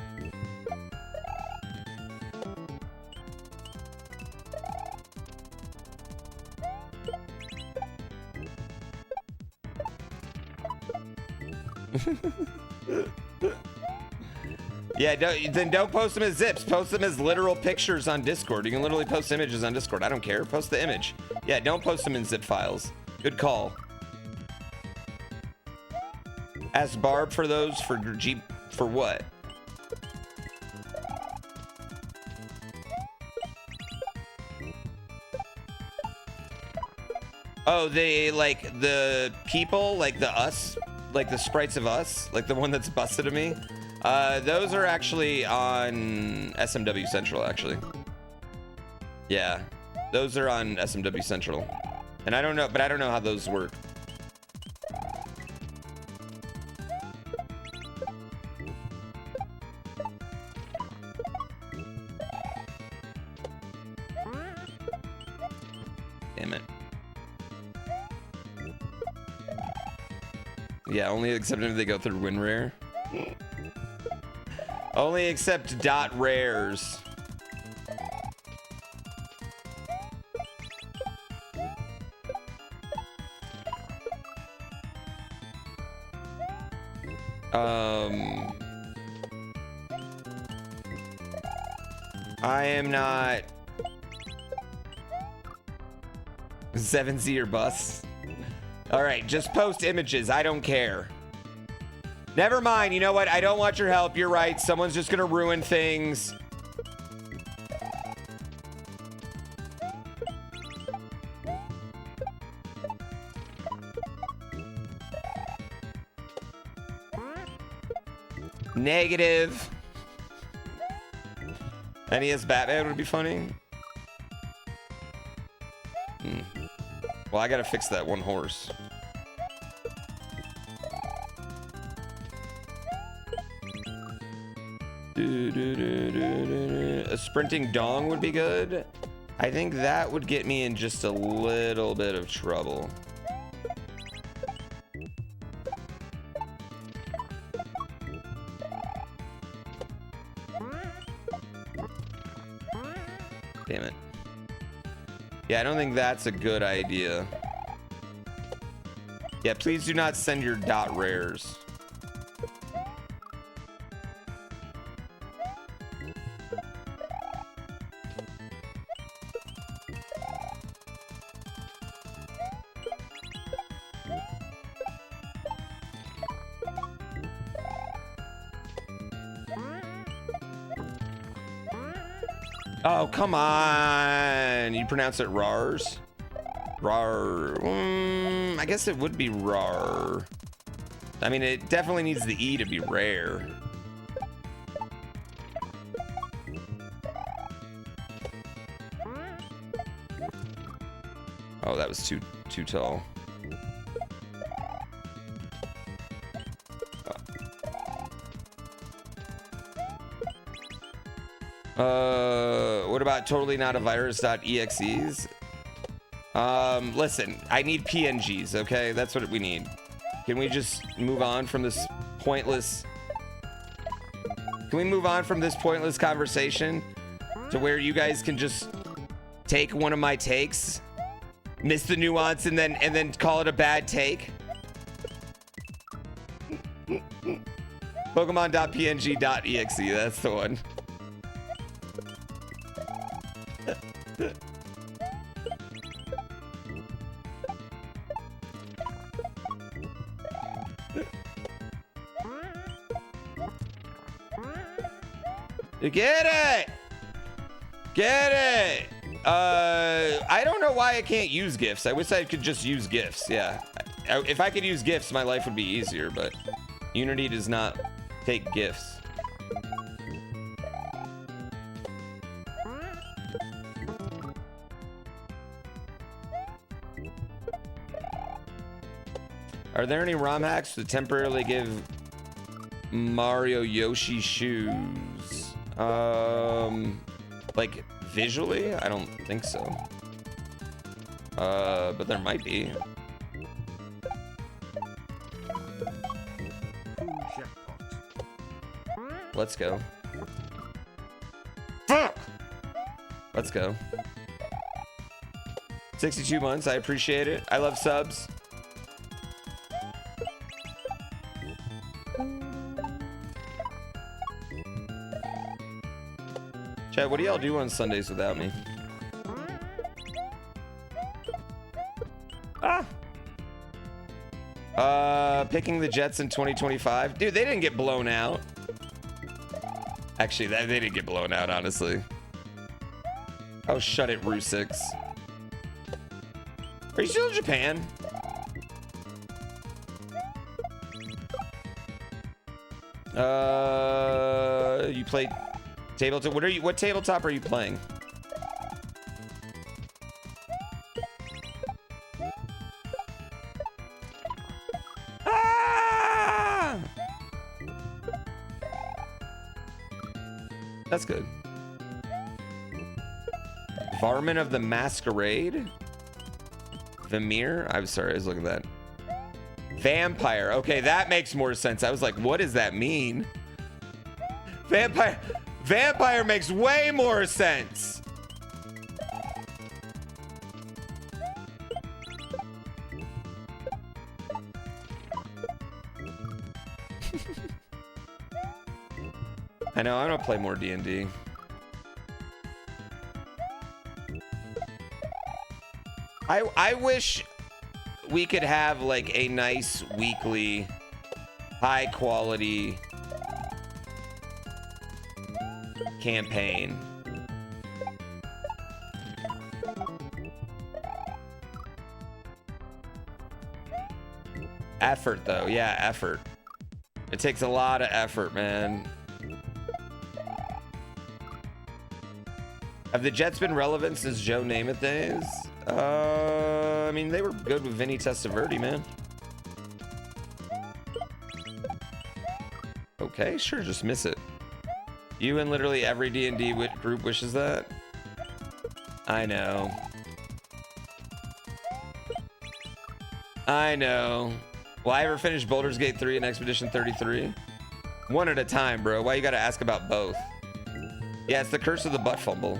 Yeah, then don't post them as zips. Post them as literal pictures on Discord. You can literally post images on Discord. I don't care. Post the image. Yeah, don't post them in zip files. Good call. Ask Barb for those for Jeep for what? Oh, they like the people, like the us, like the sprites of us, like the one that's busted to me. Those are actually on SMW Central, actually. Yeah, those are on SMW Central, and I don't know, but I don't know how those work. Damn it. Yeah, only accept them if they go through win rare. Only accept dot rares. I am not 7Z or bus. All right, just post images. I don't care. Never mind. You know what? I don't want your help. You're right. Someone's just gonna ruin things. Negative. NES Batman would be funny. Well, I gotta fix that one horse. A sprinting dong would be good. I think that would get me in just a little bit of trouble. Damn it. Yeah, I don't think that's a good idea. Yeah, please do not send your dot rares. Oh, come on. You pronounce it rars? Rar. I guess it would be rar. I mean, it definitely needs the E to be rare. Oh, that was too tall. What about totally not a virus.exes? Listen, I need PNGs, okay? That's what we need. Can we just move on from this pointless... Can we move on from this pointless conversation to where you guys can just take one of my takes, miss the nuance, and then call it a bad take? Pokemon.png.exe, that's the one. You get it! Get it! I don't know why I can't use GIFs. I wish I could just use GIFs, yeah. If I could use GIFs, my life would be easier, but Unity does not take GIFs. Are there any ROM hacks to temporarily give Mario Yoshi shoes? Like visually? I don't think so. But there might be. Let's go. Fuck! Let's go. 62 months, I appreciate it. I love subs. Chat, what do y'all do on Sundays without me? Picking the Jets in 2025. Dude, they didn't get blown out. Actually, they didn't get blown out, honestly. Oh, shut it, Rusix. Are you still in Japan? You play tabletop? What tabletop are you playing? Ah! That's good. Varmin of the Masquerade? Vamir? I'm sorry, I was looking at that. Vampire. Okay, that makes more sense. I was like, what does that mean? Vampire makes way more sense. I know, I don't play more D&D. I wish we could have like a nice weekly high quality campaign. Effort though, yeah, effort. It takes a lot of effort, man. Have the Jets been relevant since Joe Namath days? I mean, they were good with Vinny Testaverde, man. Okay, sure, just miss it. You and literally every D&D group wishes that. I know. I know. Will I ever finish Baldur's Gate 3 and Expedition 33? One at a time, bro. Why you gotta ask about both? Yeah, it's the curse of the butt fumble.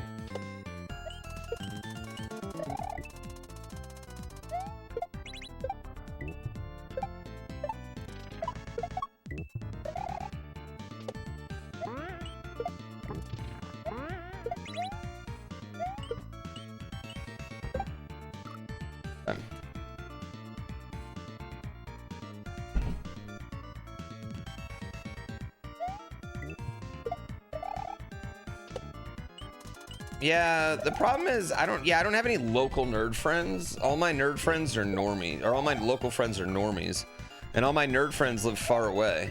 Yeah, the problem is I don't have any local nerd friends. All my nerd friends are normies, or all my local friends are normies. And all my nerd friends live far away.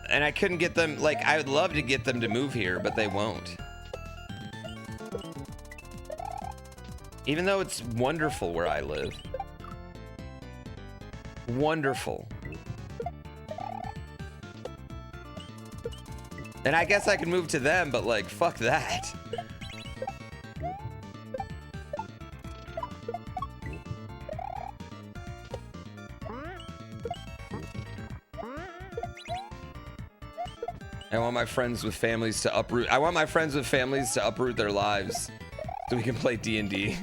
And I couldn't get them, like, I would love to get them to move here, but they won't. Even though it's wonderful where I live. Wonderful. And I guess I could move to them, but like, fuck that. I want my friends with families to uproot. I want my friends with families to uproot their lives so we can play D&D.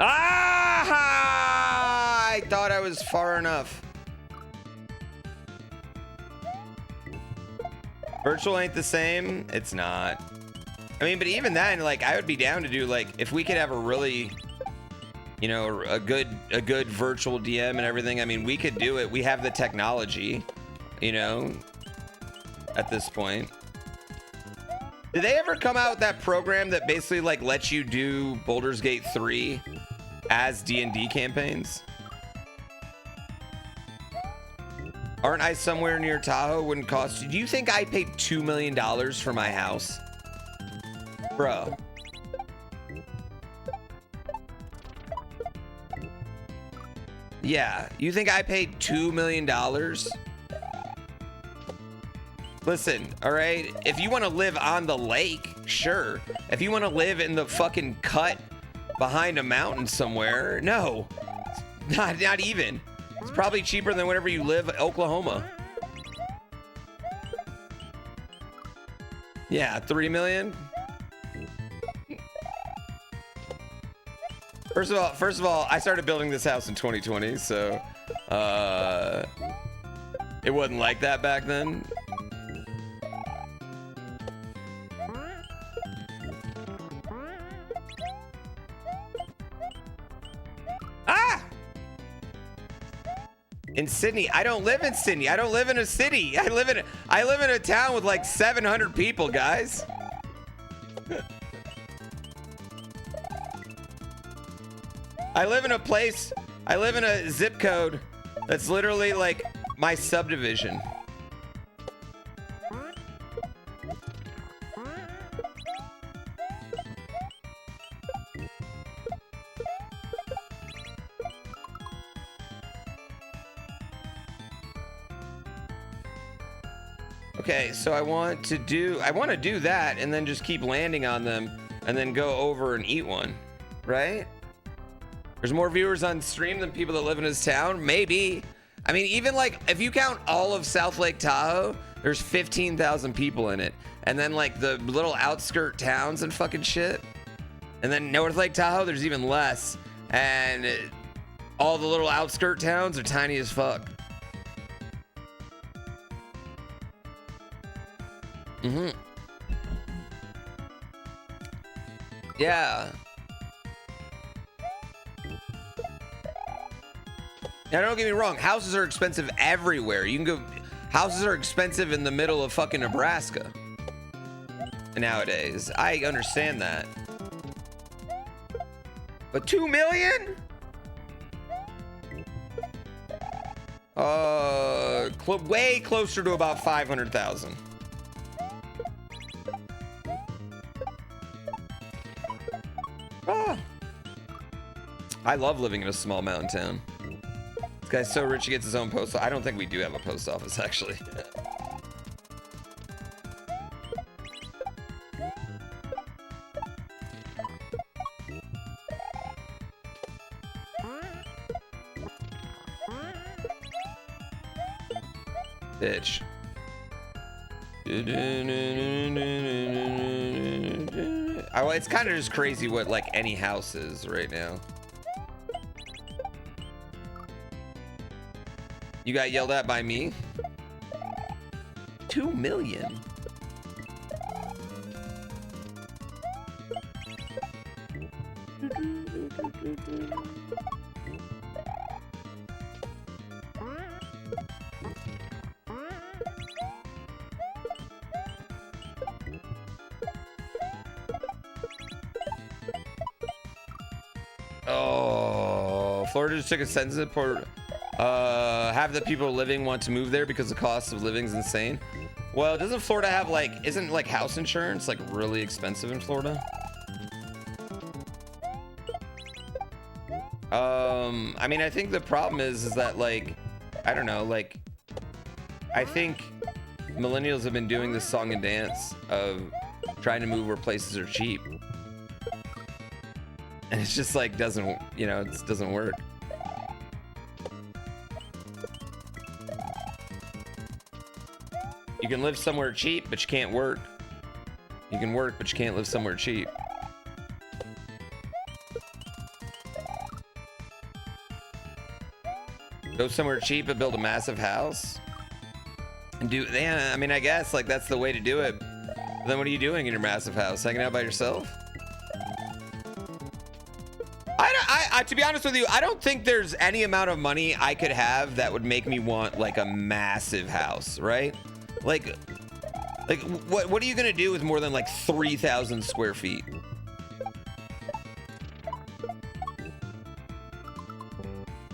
Ah! I thought I was far enough. Virtual ain't the same. It's not. I mean, but even then, like, I would be down to do, like, if we could have a really, you know, a good virtual DM and everything. I mean, we could do it. We have the technology, you know, at this point. Did they ever come out with that program that basically, like, lets you do Baldur's Gate 3 as D&D campaigns? Aren't I somewhere near Tahoe? Wouldn't cost you. Do you think I paid $2 million for my house? Bro. Yeah, you think I paid $2 million? Listen, all right? If you want to live on the lake, sure. If you want to live in the fucking cut behind a mountain somewhere, no. Not even. It's probably cheaper than whenever you live in Oklahoma. Yeah, 3 million. First of all, I started building this house in 2020, so it wasn't like that back then. In Sydney. I don't live in Sydney. I don't live in a city. I live in a town with like 700 people, guys. I live in a place. I live in a zip code that's literally like my subdivision. Okay, so I want to do that and then just keep landing on them and then go over and eat one, right? There's more viewers on stream than people that live in this town. Maybe. I mean, even like if you count all of South Lake Tahoe, there's 15,000 people in it. And then like the little outskirt towns and fucking shit. And then North Lake Tahoe, there's even less. And all the little outskirt towns are tiny as fuck. Mm-hmm. Yeah. Now, don't get me wrong. Houses are expensive everywhere. You can go. Houses are expensive in the middle of fucking Nebraska nowadays. I understand that. But 2 million? Way closer to about 500,000. Ah. I love living in a small mountain town. This guy's so rich he gets his own post office. I don't think we do have a post office, actually. Bitch. Oh, it's kind of just crazy what like any house is right now. You got yelled at by me? 2 million. Oh, Florida just took a census report. Half the people living want to move there because the cost of living is insane. Well, doesn't Florida have like, isn't like house insurance like really expensive in Florida? I mean, I think the problem is that like, I don't know, like, I think millennials have been doing this song and dance of trying to move where places are cheap. And it's just like, doesn't, you know, it doesn't work. You can live somewhere cheap, but you can't work. You can work, but you can't live somewhere cheap. Go somewhere cheap but build a massive house. And do, yeah, I mean, I guess like that's the way to do it. But then what are you doing in your massive house? Hanging out by yourself? To be honest with you, I don't think there's any amount of money I could have that would make me want like a massive house, right? Like what are you gonna do with more than like 3,000 square feet? Hold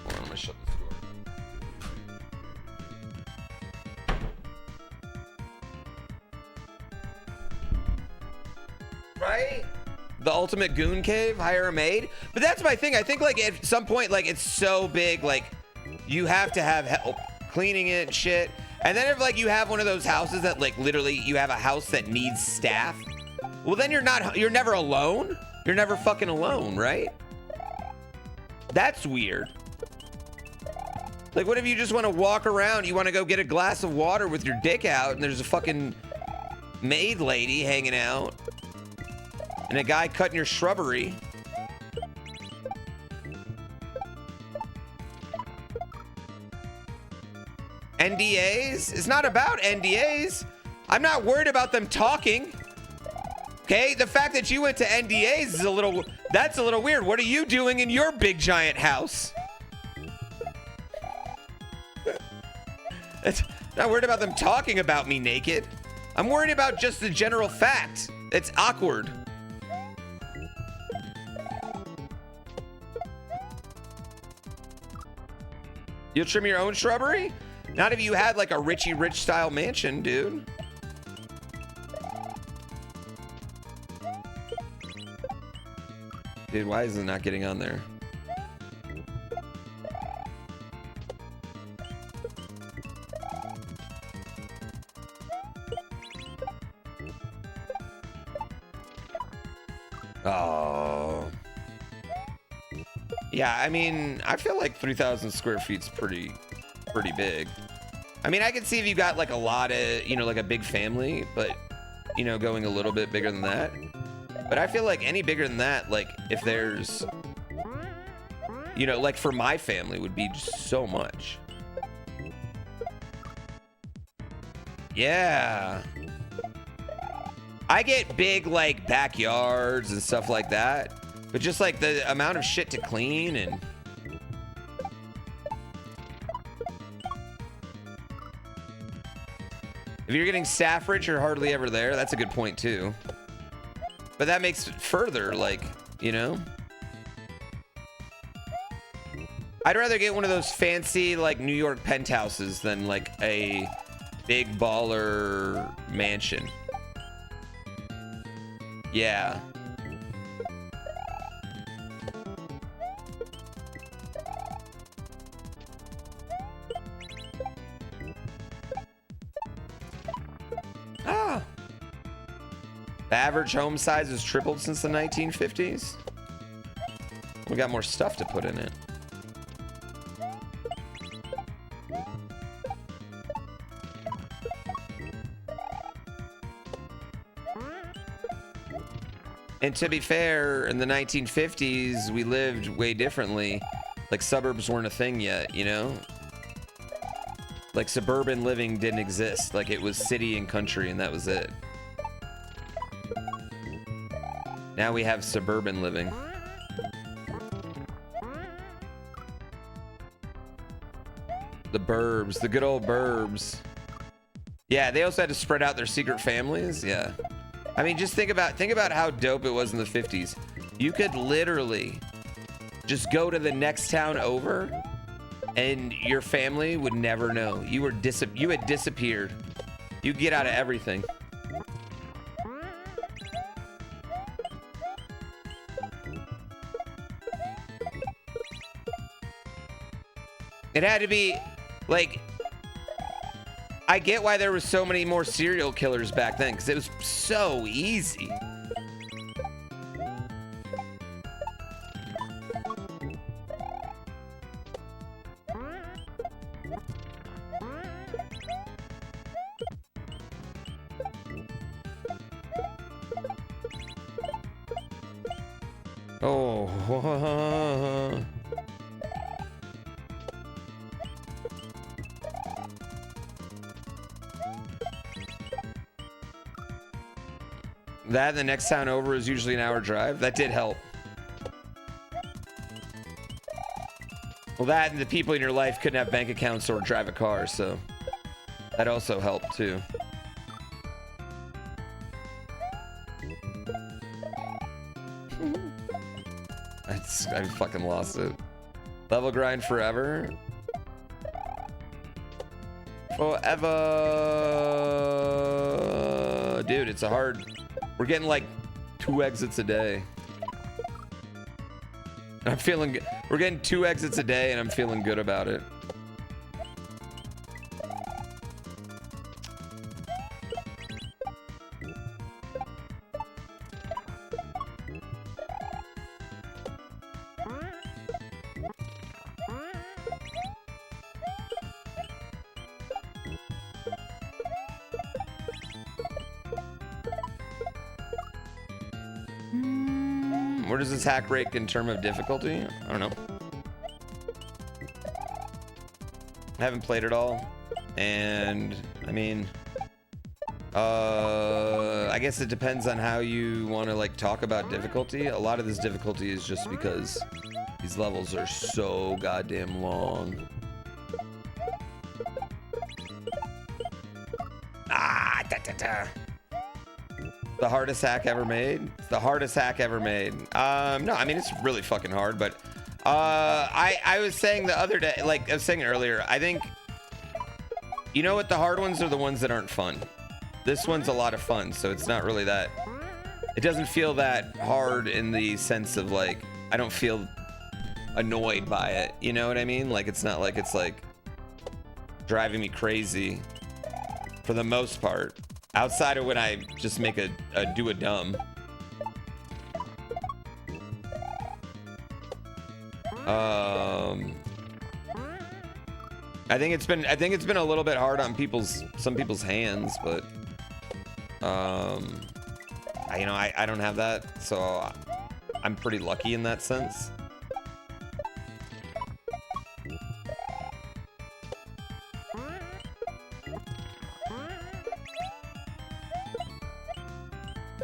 on, I'm gonna shut this door. Right? The ultimate goon cave, hire a maid. But that's my thing. I think like at some point, like it's so big, like you have to have help cleaning it and shit. And then if like you have one of those houses that like literally you have a house that needs staff, well then you're never alone. You're never fucking alone, right? That's weird. Like what if you just want to walk around, you want to go get a glass of water with your dick out and there's a fucking maid lady hanging out and a guy cutting your shrubbery. NDAs? It's not about NDAs. I'm not worried about them talking. Okay, the fact that you went to NDAs is that's a little weird. What are you doing in your big giant house? It's not worried about them talking about me naked. I'm worried about just the general fact. It's awkward. You'll trim your own shrubbery? Not if you had like a Richie Rich style mansion, dude. Dude, why is it not getting on there? Oh. Yeah, I mean, I feel like 3,000 square feet's pretty big. I mean, I could see if you got like a lot of, you know, like a big family, but, you know, going a little bit bigger than that. But I feel like any bigger than that, like if there's, you know, like for my family would be just so much. Yeah. I get big like backyards and stuff like that, but just like the amount of shit to clean and if you're getting staff rich, you're hardly ever there. That's a good point too. But that makes it further like, you know, I'd rather get one of those fancy like New York penthouses than like a big baller mansion. Yeah. Ah. The average home size has tripled since the 1950s. We got more stuff to put in it. And to be fair, in the 1950s, we lived way differently. Like suburbs weren't a thing yet, you know? Like suburban living didn't exist. Like it was city and country and that was it. Now we have suburban living. The burbs, the good old burbs. Yeah, they also had to spread out their secret families. Yeah. I mean, just think about how dope it was in the 50s. You could literally just go to the next town over and your family would never know. You had disappeared. You get out of everything. It had to be like, I get why there were so many more serial killers back then, because it was so easy. Oh. That, the next town over is usually an hour drive. That did help. Well, that and the people in your life couldn't have bank accounts or drive a car, so that also helped too. I fucking lost it. Level grind forever. Forever. Dude, it's a hard... We're getting like 2 exits a day. I'm feeling good. We're getting 2 exits a day and I'm feeling good about it. Where does this hack rank in terms of difficulty? I don't know. I haven't played it all, and I mean, I guess it depends on how you want to like talk about difficulty. A lot of this difficulty is just because these levels are so goddamn long. The hardest hack ever made? It's the hardest hack ever made. No, I mean, it's really fucking hard, but I was saying the other day, like I was saying earlier, I think, you know what, the hard ones are the ones that aren't fun. This one's a lot of fun, so it's not really that, it doesn't feel that hard in the sense of like, I don't feel annoyed by it, you know what I mean? Like, it's not like it's like driving me crazy for the most part. Outside of when I just make do a dumb. I think it's been a little bit hard on some people's hands, but I don't have that, so I'm pretty lucky in that sense.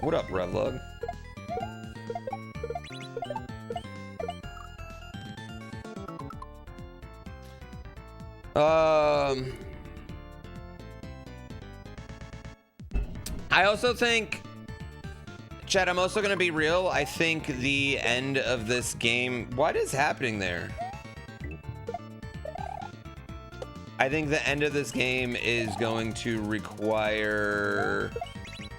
What up, Revlog? I also think, chat, I'm also gonna be real. I think the end of this game, what is happening there? I think the end of this game is going to require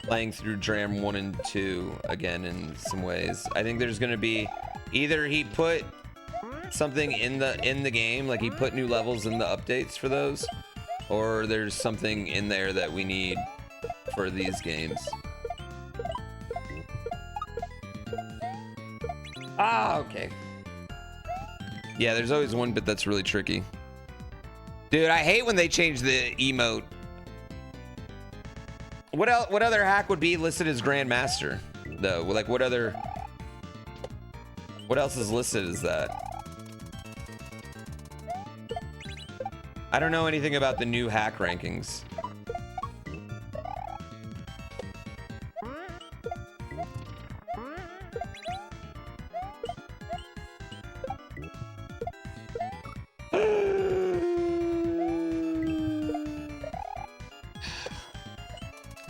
playing through Dram 1 and 2 again in some ways. I think there's gonna be either he put something in the game, like he put new levels in the updates for those, or there's something in there that we need for these games. Ah, okay. Yeah, there's always one bit that's really tricky. Dude, I hate when they change the emote. What other hack would be listed as Grandmaster, though? Like, what else is listed as that? I don't know anything about the new hack rankings.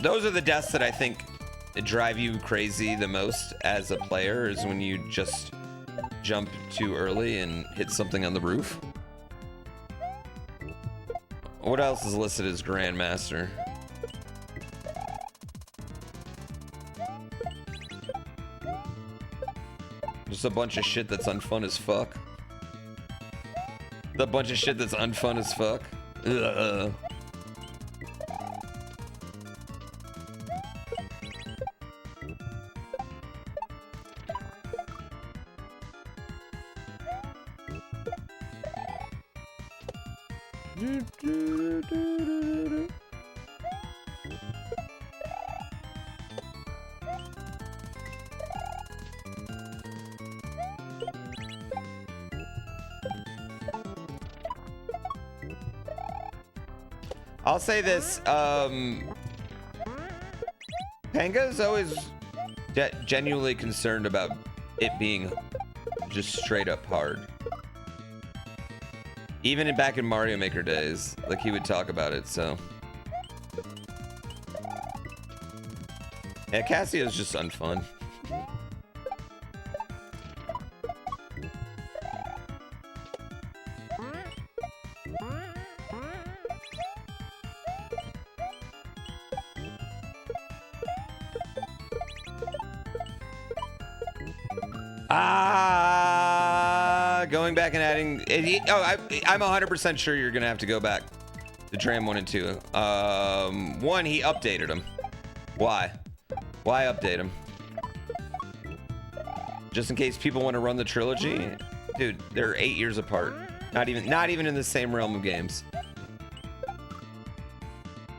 those are the deaths that I think drive you crazy the most as a player, is when you just jump too early and hit something on the roof. What else is listed as Grandmaster? Just a bunch of shit that's unfun as fuck. The bunch of shit that's unfun as fuck. Ugh. I'll say this, Panga's always genuinely concerned about it being just straight up hard. Even back in Mario Maker days, like, he would talk about it, so. Yeah, Cassio's just unfun. Going back and adding. I'm 100% sure you're gonna have to go back to Dram 1 and 2. One, he updated them. Why? Why update them? Just in case people want to run the trilogy, dude. They're 8 years apart. Not even in the same realm of games.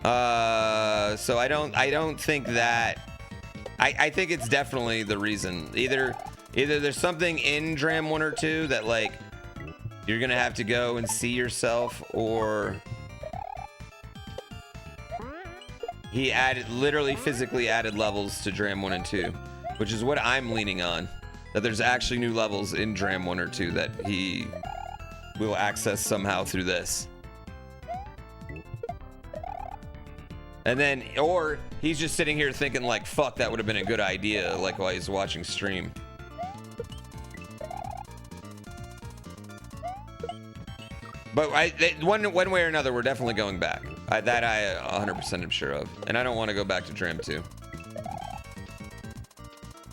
So I don't think that. I think it's definitely the reason. Either there's something in Dram 1 or 2 that, like, you're gonna have to go and see yourself, or he literally physically added levels to Dram 1 and 2, which is what I'm leaning on. That there's actually new levels in Dram 1 or 2 that he will access somehow through this. And then, or he's just sitting here thinking, like, fuck, that would have been a good idea, like, while he's watching stream. But one way or another, we're definitely going back. That I 100% am sure of. And I don't want to go back to Dram 2.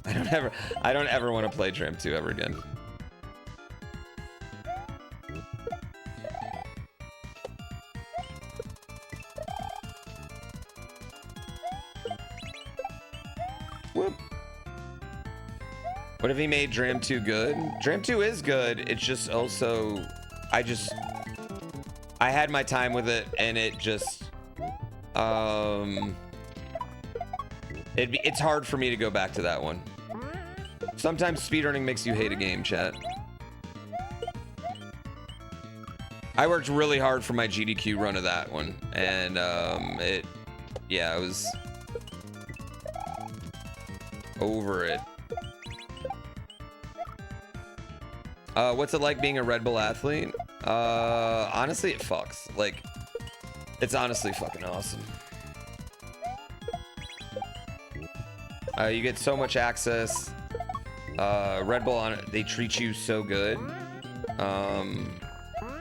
I don't ever want to play Dram 2 ever again. Whoop. What if he made Dram 2 good? Dram 2 is good. It's just also, I had my time with it, and it just, it's hard for me to go back to that one. Sometimes speedrunning makes you hate a game, chat. I worked really hard for my GDQ run of that one, and I was over it. What's it like being a Red Bull athlete? Honestly, it fucks. Like, it's honestly fucking awesome. You get so much access. Red Bull, they treat you so good.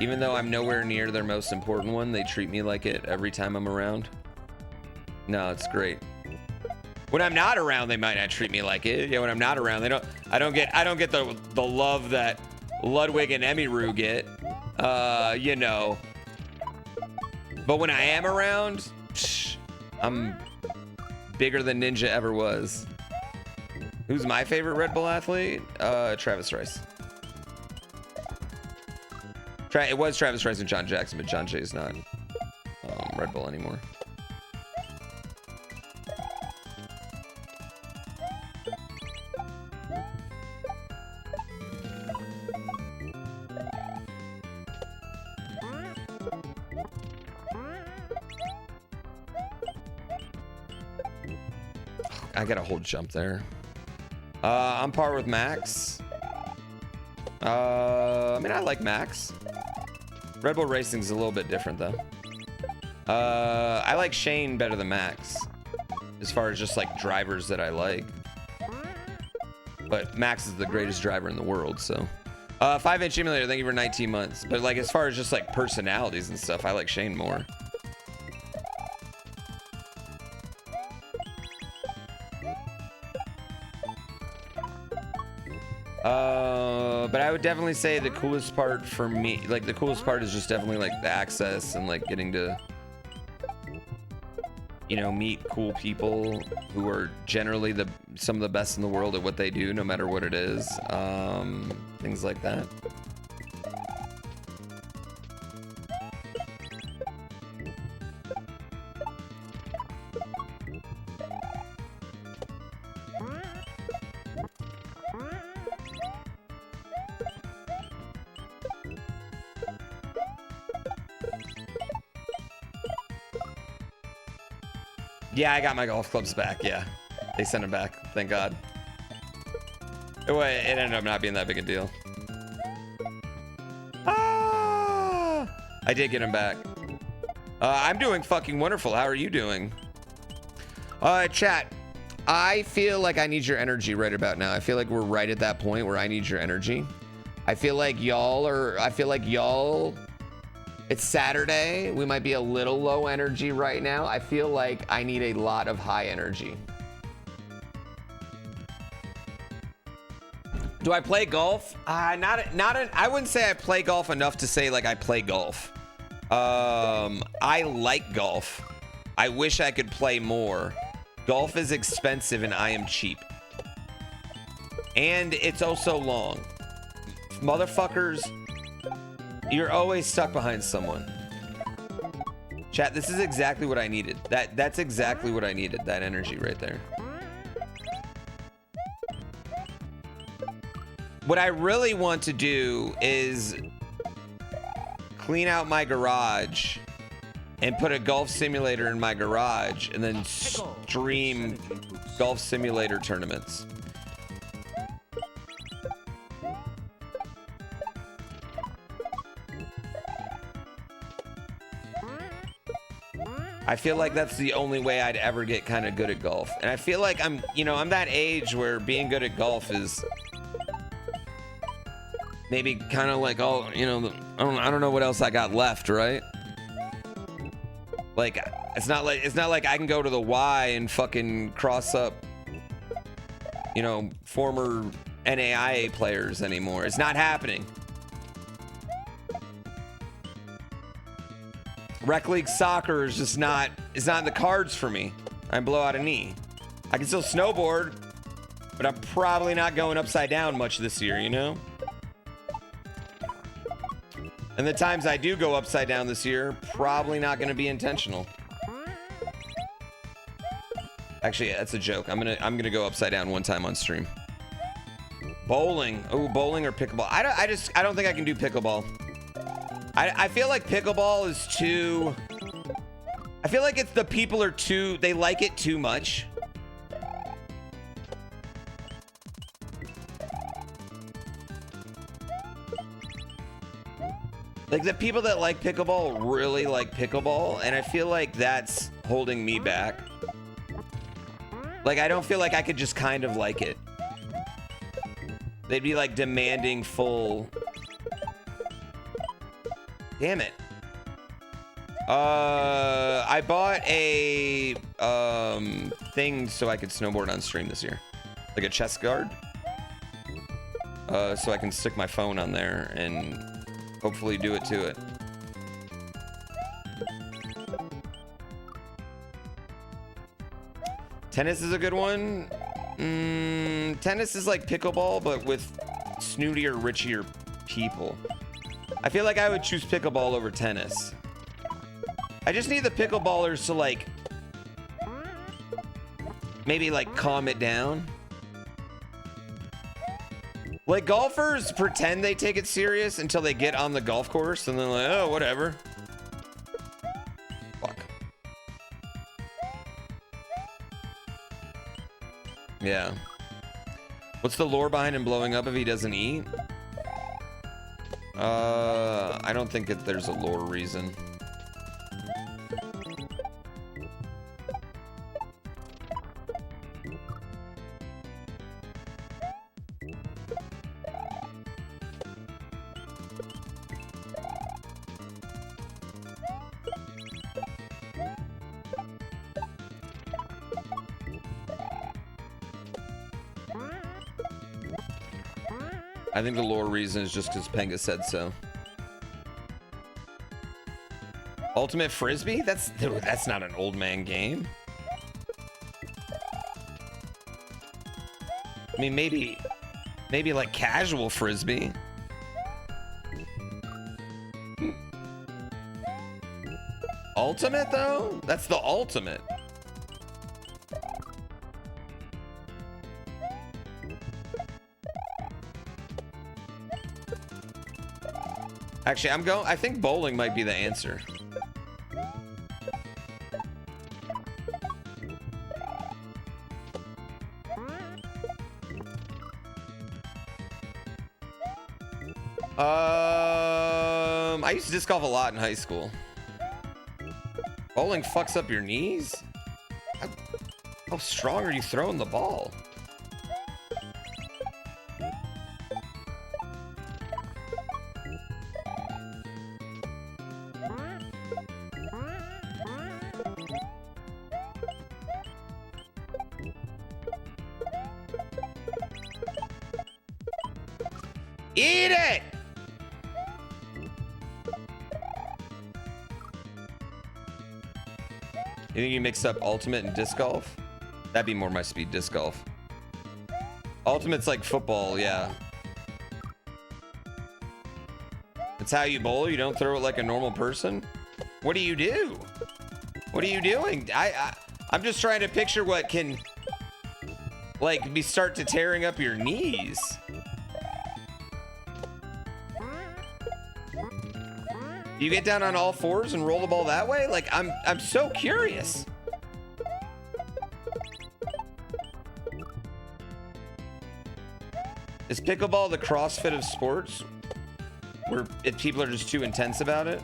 Even though I'm nowhere near their most important one, they treat me like it every time I'm around. No, it's great. When I'm not around, they might not treat me like it. Yeah, when I'm not around, I don't get the love that Ludwig and Emiru get. You know. But when I am around, I'm bigger than Ninja ever was. Who's my favorite Red Bull athlete? Travis Rice. It was Travis Rice and John Jackson, but John Jay's not Red Bull anymore. I got a whole jump there. I'm par with Max. I mean, I like Max. Red Bull Racing's a little bit different, though. I like Shane better than Max. as far as just like drivers that I like. But Max is the greatest driver in the world, so. 5-inch emulator, thank you for 19 months. But like as far as just like personalities and stuff, I like Shane more. But I would definitely say the coolest part for me, like the coolest part is just definitely like the access and like getting to, you know, meet cool people who are generally some of the best in the world at what they do, no matter what it is. Things like that. Yeah, I got my golf clubs back. Yeah, they sent them back. Thank God. It ended up not being that big a deal. Ah! I did get them back. I'm doing fucking wonderful. How are you doing? Chat. I feel like I need your energy right about now. I feel like we're right at that point where I need your energy. I feel like y'all. It's Saturday. We might be a little low energy right now. I feel like I need a lot of high energy. Do I play golf? I wouldn't say I play golf enough to say like I play golf. I like golf. I wish I could play more. Golf is expensive and I am cheap. And it's also long. Motherfuckers, you're always stuck behind someone. Chat, this is exactly what I needed. That's exactly what I needed. That energy right there. What I really want to do is clean out my garage and put a golf simulator in my garage and then stream golf simulator tournaments. I feel like that's the only way I'd ever get kind of good at golf. And I feel like I'm that age where being good at golf is maybe kind of like, oh, you know, I don't know what else I got left, right? Like, it's not like I can go to the Y and fucking cross up, you know, former NAIA players anymore. It's not happening. Rec League soccer is just not in the cards for me. I blow out a knee. I can still snowboard, but I'm probably not going upside down much this year, you know? And the times I do go upside down this year, probably not going to be intentional. Actually, that's a joke. I'm gonna go upside down one time on stream. Bowling. Oh, bowling or pickleball. I don't think I can do pickleball. I feel like pickleball is too... I feel like it's the people are too... They like it too much. Like the people that like pickleball really like pickleball, and I feel like that's holding me back. Like I don't feel like I could just kind of like it. They'd be like demanding full... Damn it. I bought a thing so I could snowboard on stream this year. Like a chest guard. So I can stick my phone on there and hopefully do it to it. Tennis is a good one. Tennis is like pickleball, but with snootier, richier people. I feel like I would choose pickleball over tennis. I just need the pickleballers to like maybe like calm it down. Like golfers pretend they take it serious until they get on the golf course and they're like, oh, whatever. Fuck. Yeah. What's the lore behind him blowing up if he doesn't eat? I don't think there's a lore reason. I think the lore reason is just because Penga said so. Ultimate Frisbee? Dude, that's not an old man game. I mean, maybe like casual Frisbee. Ultimate though? That's the ultimate. Actually, I think bowling might be the answer. I used to disc golf a lot in high school. Bowling fucks up your knees? How strong are you throwing the ball? Eat it! You think you mix up ultimate and disc golf? That'd be more my speed, disc golf. Ultimate's like football, yeah. It's how you bowl. You don't throw it like a normal person. What do you do? What are you doing? I'm just trying to picture what can like start to tearing up your knees. You get down on all fours and roll the ball that way? Like, I'm so curious. Is pickleball the CrossFit of sports? Where if people are just too intense about it?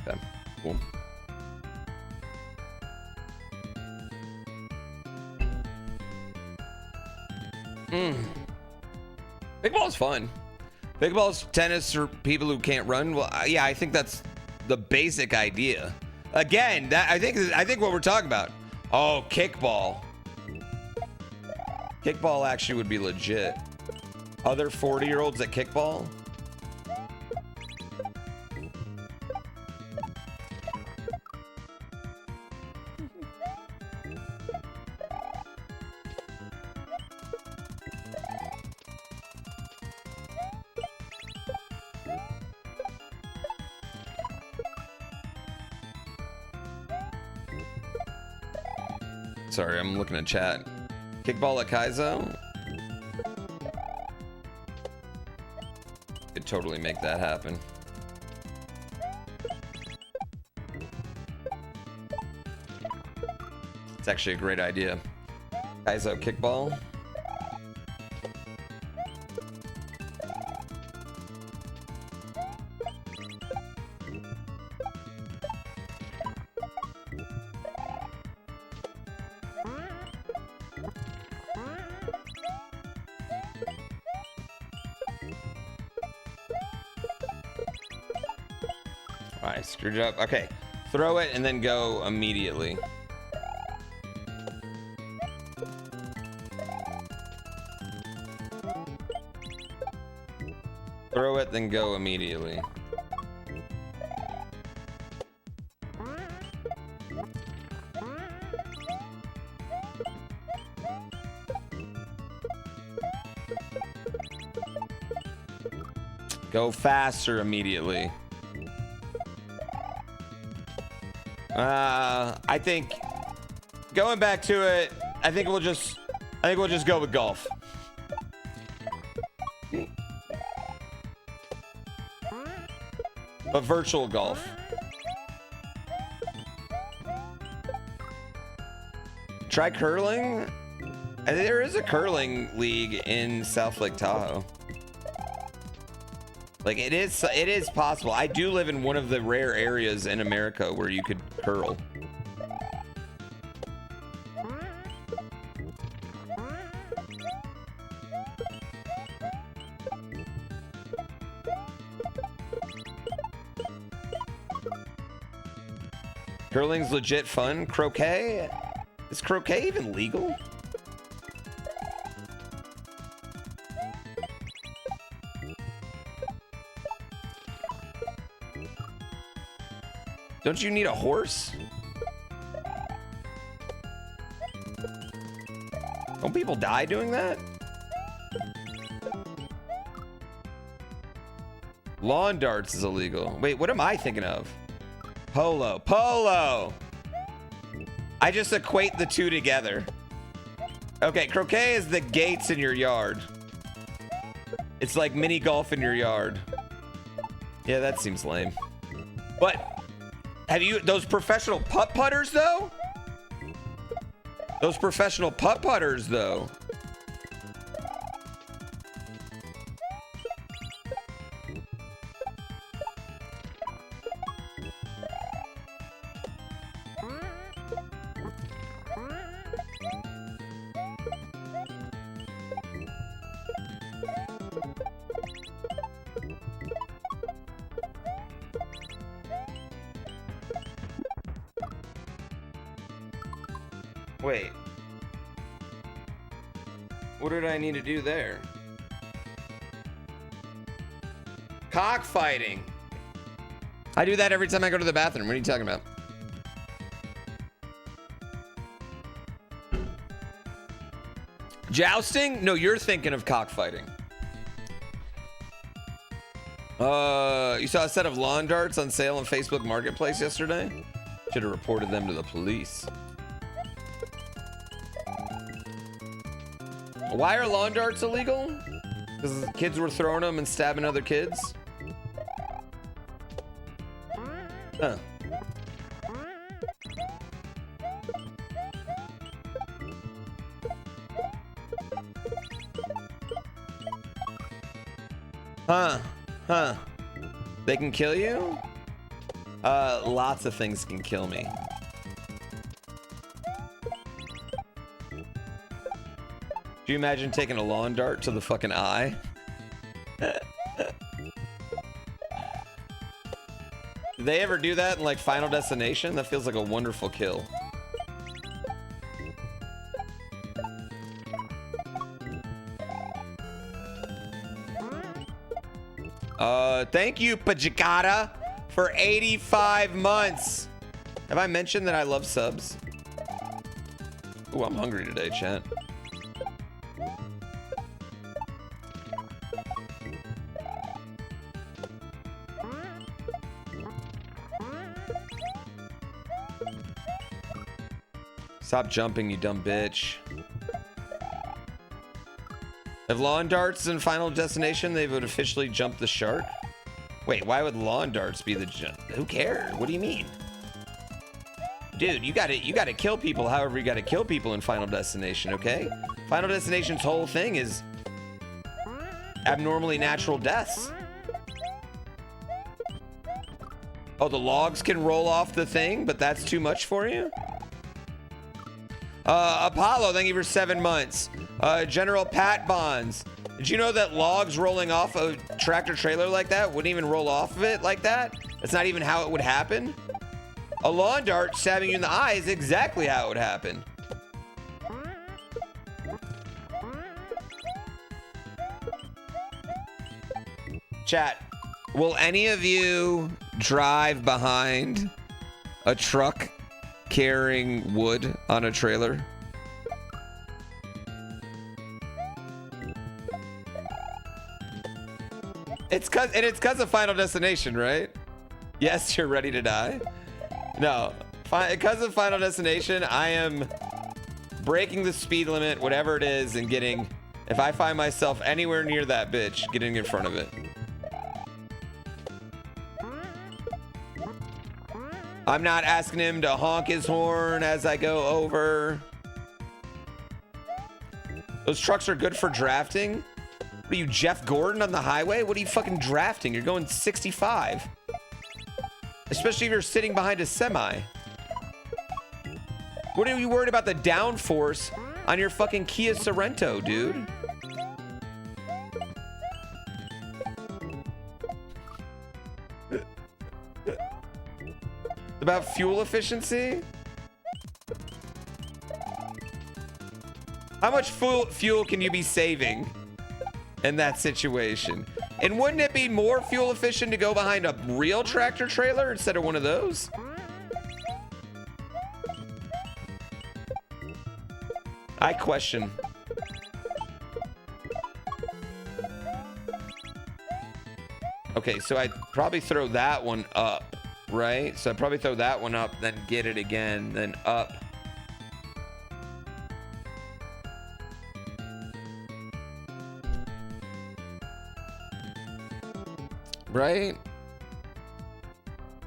Okay, cool. Pickleball is fun. Pickleball is tennis for people who can't run. Well, yeah, I think that's the basic idea. Again, I think what we're talking about. Oh, kickball. Kickball actually would be legit. Other 40-year-olds at kickball? Sorry, I'm looking at chat. Kickball at Kaizo? Could totally make that happen. It's actually a great idea. Kaizo kickball. Alright, screwed it up. Okay, throw it and then go immediately. Throw it, then go immediately. Go faster immediately. I think going back to it, I think we'll just go with golf. But virtual golf. Try curling? There is a curling league in South Lake Tahoe. Like it is possible. I do live in one of the rare areas in America where you could curl. Curling's legit fun. Croquet? Is croquet even legal? Don't you need a horse? Don't people die doing that? Lawn darts is illegal. Wait, what am I thinking of? Polo. Polo! I just equate the two together. Okay, croquet is the gates in your yard. It's like mini golf in your yard. Yeah, that seems lame. But have you, those professional putt-putters though? Those professional putt-putters though. Wait. What did I need to do there? Cockfighting. I do that every time I go to the bathroom. What are you talking about? Jousting? No, you're thinking of cockfighting. You saw a set of lawn darts on sale on Facebook Marketplace yesterday? Should have reported them to the police. Why are lawn darts illegal? Because kids were throwing them and stabbing other kids? Huh. Huh. They can kill you? Lots of things can kill me. Do you imagine taking a lawn dart to the fucking eye? Did they ever do that in like Final Destination? That feels like a wonderful kill. Thank you, Pajikata, for 85 months. Have I mentioned that I love subs? Ooh, I'm hungry today, chat. Stop jumping, you dumb bitch. If lawn darts in Final Destination, they would officially jump the shark? Wait, why would lawn darts be the jump? Who cares? What do you mean? Dude, you gotta kill people however you gotta kill people in Final Destination, okay? Final Destination's whole thing is abnormally natural deaths. Oh, the logs can roll off the thing, but that's too much for you? Apollo, thank you for 7 months. General Pat Bonds. Did you know that logs rolling off a tractor trailer like that wouldn't even roll off of it like that? That's not even how it would happen. A lawn dart stabbing you in the eye is exactly how it would happen. Chat, will any of you drive behind a truck carrying wood on a trailer? It's cause of Final Destination, right? Yes, you're ready to die. No, because of Final Destination, I am breaking the speed limit, whatever it is, and getting, if I find myself anywhere near that bitch, getting in front of it. I'm not asking him to honk his horn as I go over. Those trucks are good for drafting. What But you Jeff Gordon on the highway? What are you fucking drafting? You're going 65. Especially if you're sitting behind a semi. What are you worried about the downforce on your fucking Kia Sorento, dude? About fuel efficiency? How much fuel can you be saving in that situation? And wouldn't it be more fuel efficient to go behind a real tractor trailer instead of one of those? I question. Okay, so I'd probably throw that one up, right? So I'd probably throw that one up, then get it again, then up. Right?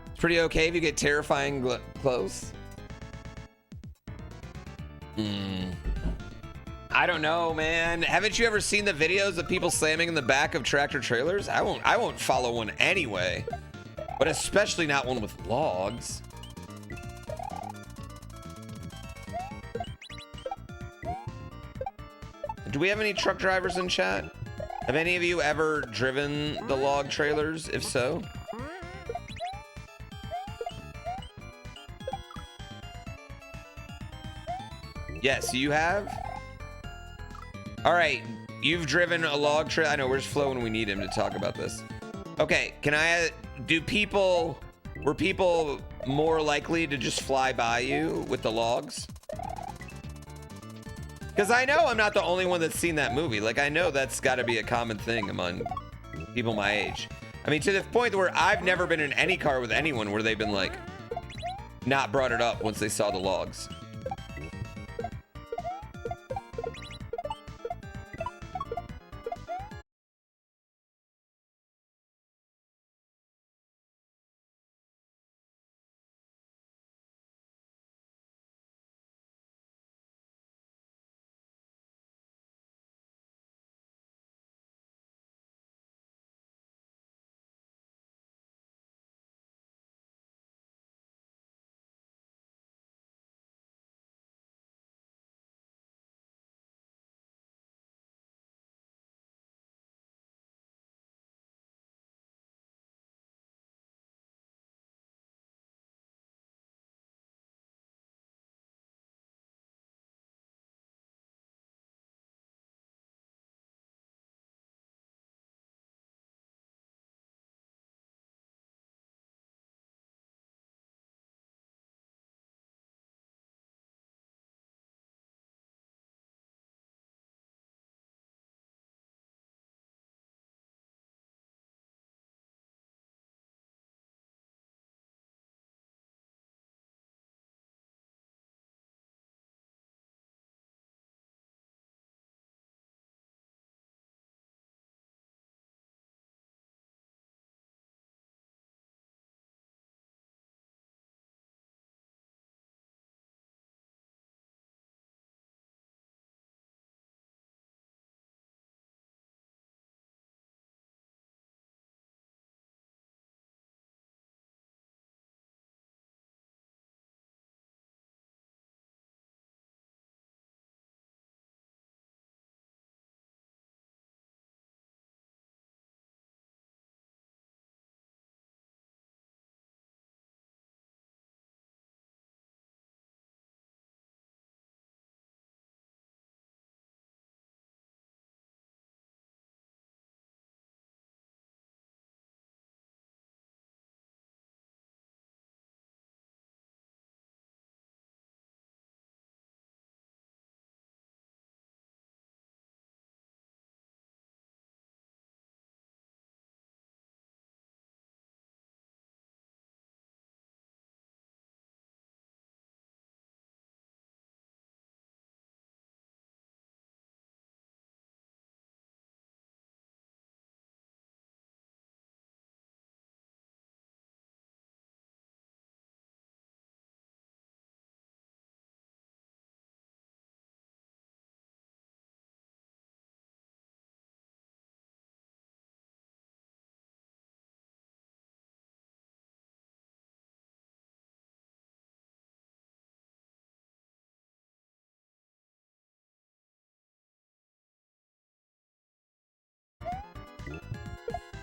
It's pretty okay if you get terrifying close. I don't know, man. Haven't you ever seen the videos of people slamming in the back of tractor trailers? I won't follow one anyway. But especially not one with logs. Do we have any truck drivers in chat? Have any of you ever driven the log trailers? If so? Yes, you have? All right, you've driven a log trailer. I know, where's Flo when we need him to talk about this? Okay, were people more likely to just fly by you with the logs? Because I know I'm not the only one that's seen that movie. Like, I know that's got to be a common thing among people my age. I mean, to the point where I've never been in any car with anyone where they've been like, not brought it up once they saw the logs.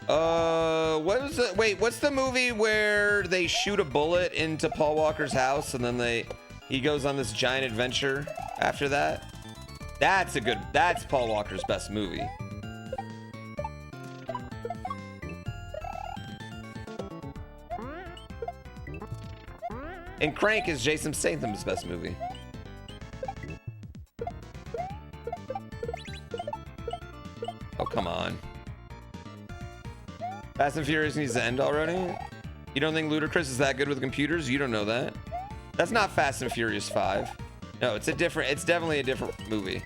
What was the, wait, what's the movie where they shoot a bullet into Paul Walker's house and then he goes on this giant adventure after that? That's Paul Walker's best movie. And Crank is Jason Statham's best movie. Oh, come on. Fast and Furious needs to end already? You don't think Ludacris is that good with computers? You don't know that. That's not Fast and Furious 5. No, it's definitely a different movie.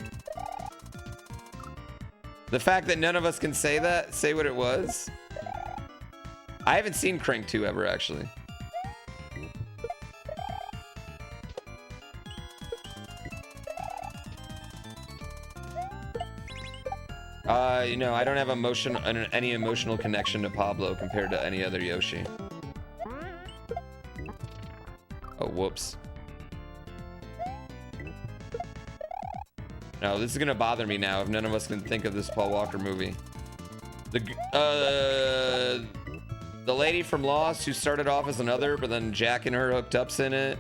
The fact that none of us can say what it was. I haven't seen Crank 2 ever, actually. You know, I don't have any emotional connection to Pablo compared to any other Yoshi. Oh, whoops. No, this is gonna bother me now if none of us can think of this Paul Walker movie. The lady from Lost who started off as another, but then Jack and her hooked up's in it.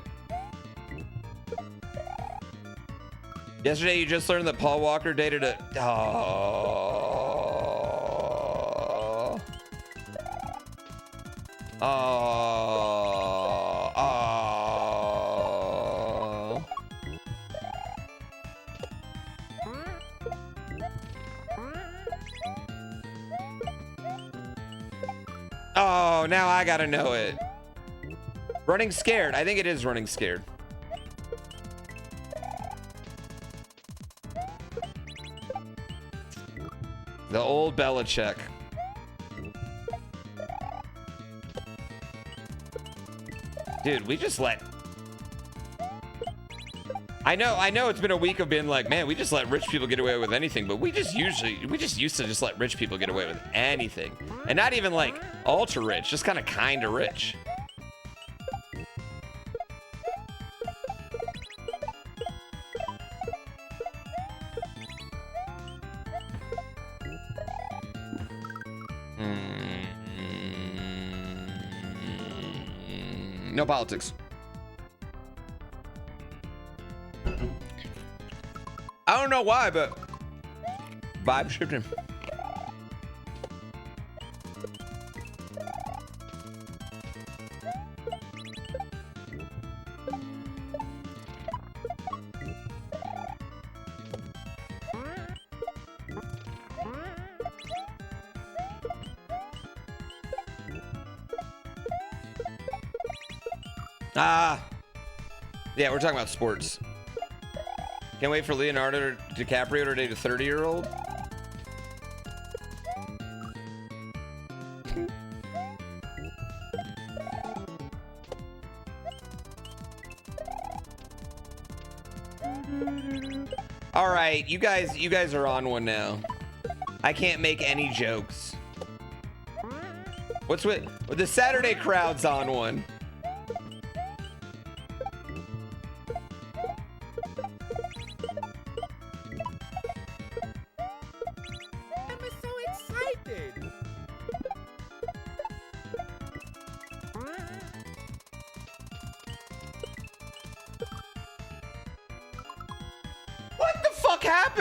Yesterday, you just learned that Paul Walker dated a... Oh. Oh. Oh. Oh, now I gotta know it. Running Scared. I think it is Running Scared. The old Belichick. Dude, we just let... I know it's been a week of being like, man, we just let rich people get away with anything, but we just used to just let rich people get away with anything. And not even like ultra rich, just kind of rich. No politics. I don't know why, but vibe shifting. Yeah, we're talking about sports. Can't wait for Leonardo DiCaprio to date a 30-year-old. All right, you guys are on one now. I can't make any jokes. What's with the Saturday crowd's on one?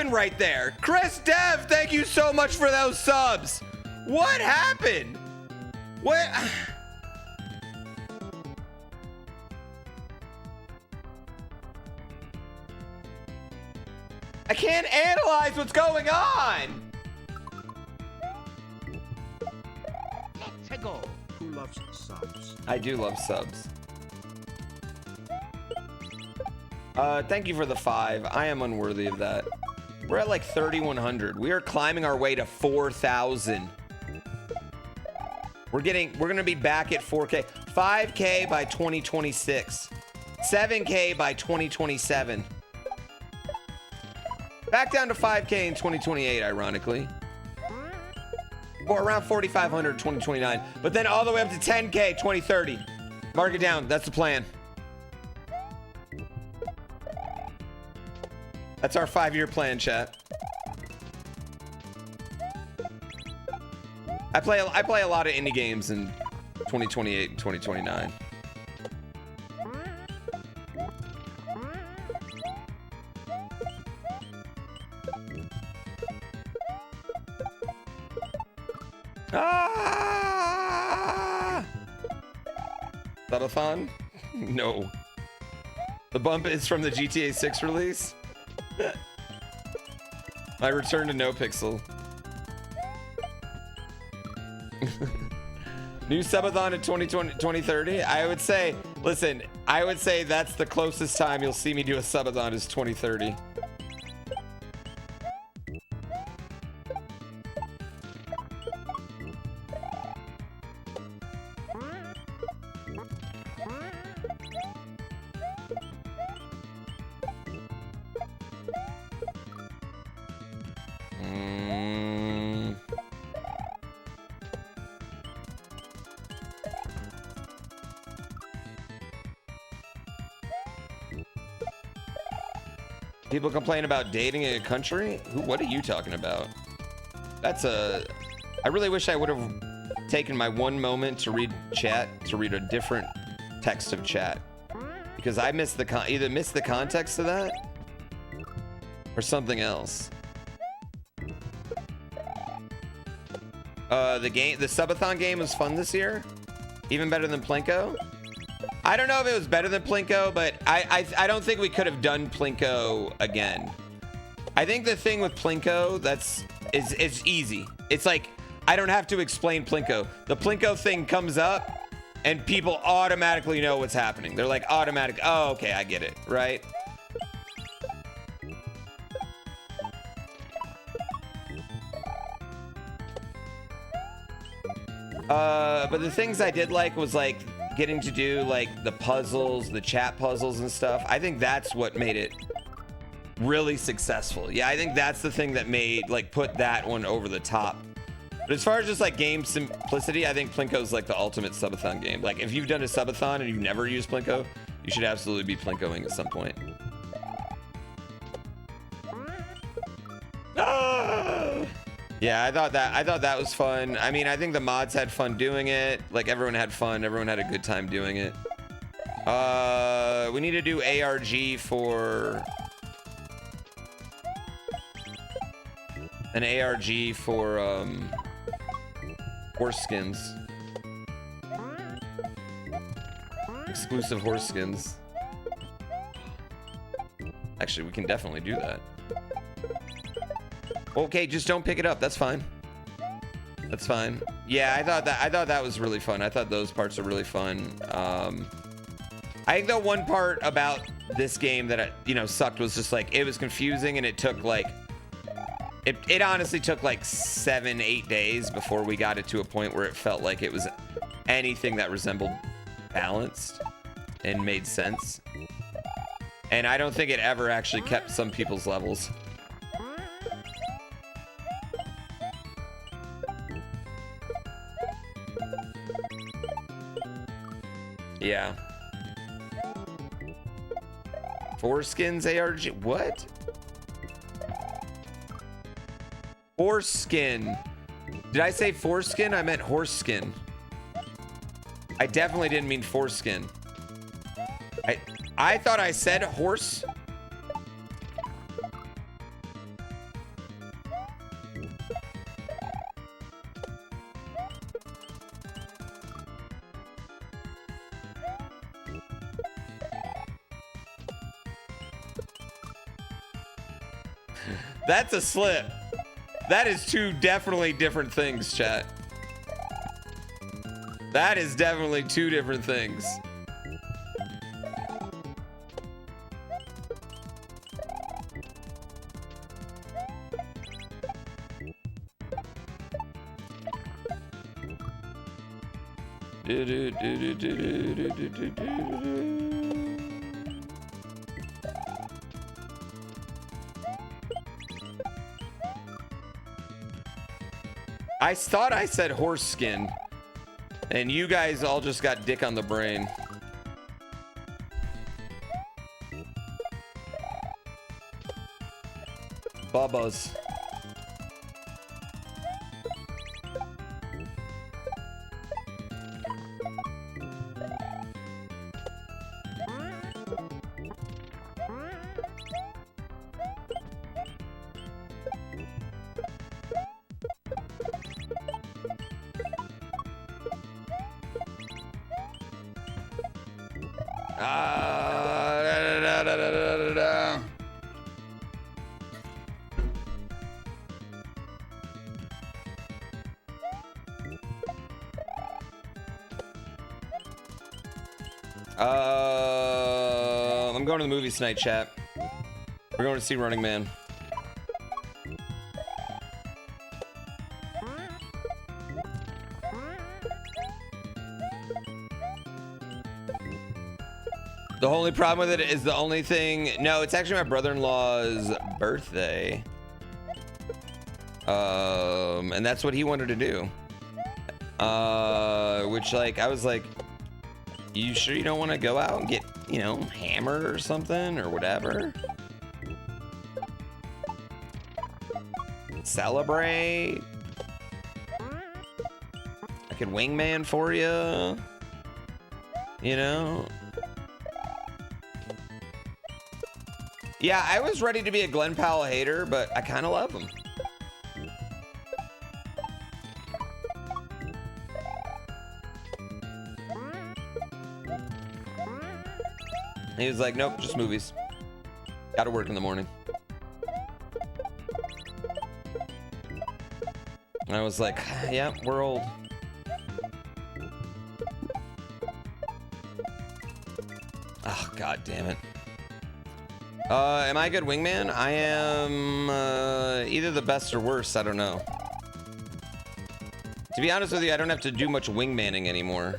Right there. Chris Dev, thank you so much for those subs. What happened? What? I can't analyze what's going on. Let's go. Who loves subs? I do love subs. Thank you for the 5. I am unworthy of that. We're at like 3,100. We are climbing our way to 4,000. We're gonna be back at 4K. 5K by 2026. 7K by 2027. Back down to 5K in 2028, ironically. Or around 4,500 2029. But then all the way up to 10K 2030. Mark it down. That's the plan. That's our 5-year plan, chat. I play a lot of indie games in 2028 and 2029. Ah! Subathon? No. The bump is from the GTA 6 release. I return to No Pixel. New subathon in 2030. I would say, listen, I would say that's the closest time you'll see me do a subathon is 2030. People complain about dating in a country? What are you talking about? I really wish I would have taken my one moment to read chat, to read a different text of chat. Because I missed either missed the context of that or something else. The subathon game was fun this year. Even better than Plinko. I don't know if it was better than Plinko, but I don't think we could have done Plinko again. I think the thing with Plinko is easy. It's like I don't have to explain Plinko. The Plinko thing comes up and people automatically know what's happening. They're like automatic. Oh, okay, I get it, right? But the things I did like was like getting to do like the puzzles, the chat puzzles and stuff. I think that's what made it really successful. Yeah, I think that's the thing that made like put that one over the top. But as far as just like game simplicity, I think Plinko's like the ultimate subathon game. Like if you've done a subathon and you've never used Plinko, you should absolutely be Plinkoing at some point. Ah! Yeah, I thought that was fun. I mean, I think the mods had fun doing it. Like everyone had fun. Everyone had a good time doing it. We need to do ARG for an ARG for horse skins. Exclusive horse skins. Actually, we can definitely do that. Okay, just don't pick it up. That's fine. That's fine. Yeah, I thought that was really fun. I thought those parts are really fun. I think the one part about this game that sucked was just like it was confusing and it took like it honestly took like 7-8 days before we got it to a point where it felt like it was anything that resembled balanced and made sense. And I don't think it ever actually kept some people's levels. Yeah. Foreskins ARG. What? Foreskin. Did I say foreskin? I meant horse skin. I definitely didn't mean foreskin. I thought I said horse. That's a slip. That is two definitely different things, chat. That is definitely two different things. I thought I said horse skin, and you guys all just got dick on the brain. Bubba's. Da, da, da, da, da, da, da. I'm going to the movies tonight, chat. We're going to see Running Man. The only problem with it is the only thing. No, it's actually my brother-in-law's birthday. And that's what he wanted to do. Which, like, I was like, you sure you don't want to go out and get, you know, hammered or something or whatever? Celebrate. I could wingman for you. You know? Yeah, I was ready to be a Glenn Powell hater, but I kind of love him. He was like, nope, just movies. Gotta work in the morning. And I was like, yeah, we're old. Oh, god damn it. Am I a good wingman? I am either the best or worst, I don't know. To be honest with you, I don't have to do much wingmanning anymore.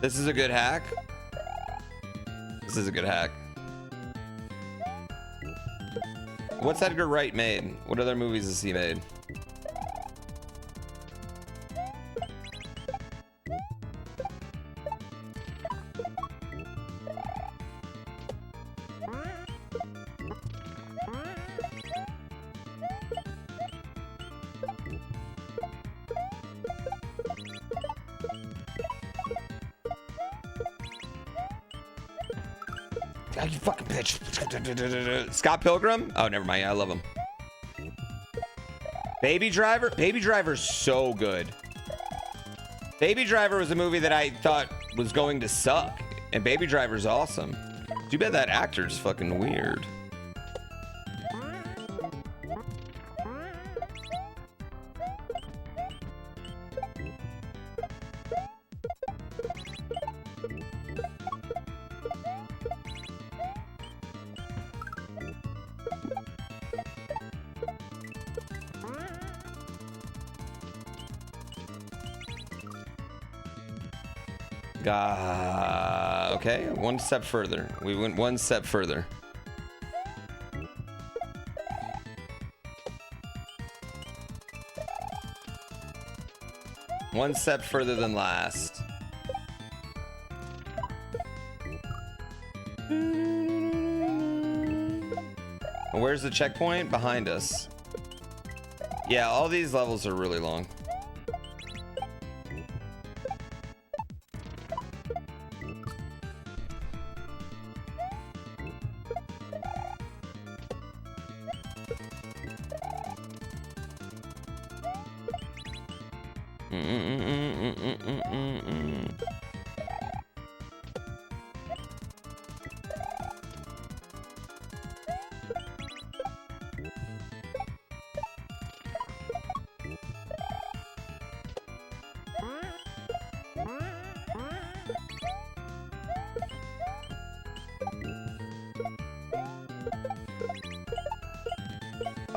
This is a good hack. This is a good hack. What's Edgar Wright made? What other movies has he made? Oh, you fucking bitch. Scott Pilgrim? Oh, never mind. I love him. Baby Driver? Baby Driver's so good. Baby Driver was a movie that I thought was going to suck. And Baby Driver's awesome. Too bad that actor's fucking weird. Okay, one step further. We went one step further. One step further than last. Where's the checkpoint? Behind us. Yeah, all these levels are really long.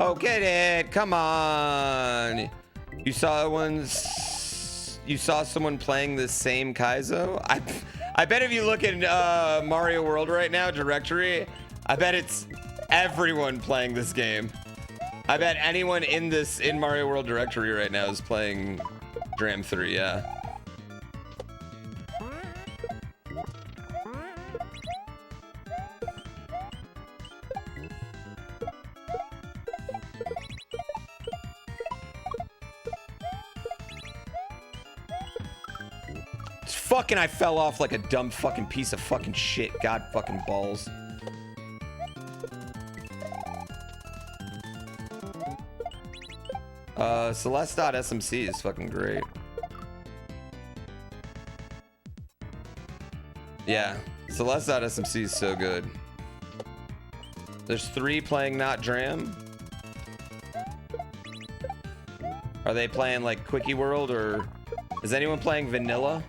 Oh, get it! Come on! You saw someone playing the same Kaizo? I bet if you look at Mario World right now, directory, I bet it's everyone playing this game. I bet anyone in Mario World directory right now is playing Dram 3, yeah. Fucking, I fell off like a dumb fucking piece of fucking shit. God fucking balls. Celeste.smc is fucking great. Yeah, Celeste.smc is so good. There's 3 playing not Dram. Are they playing like Quickie World, or is anyone playing vanilla?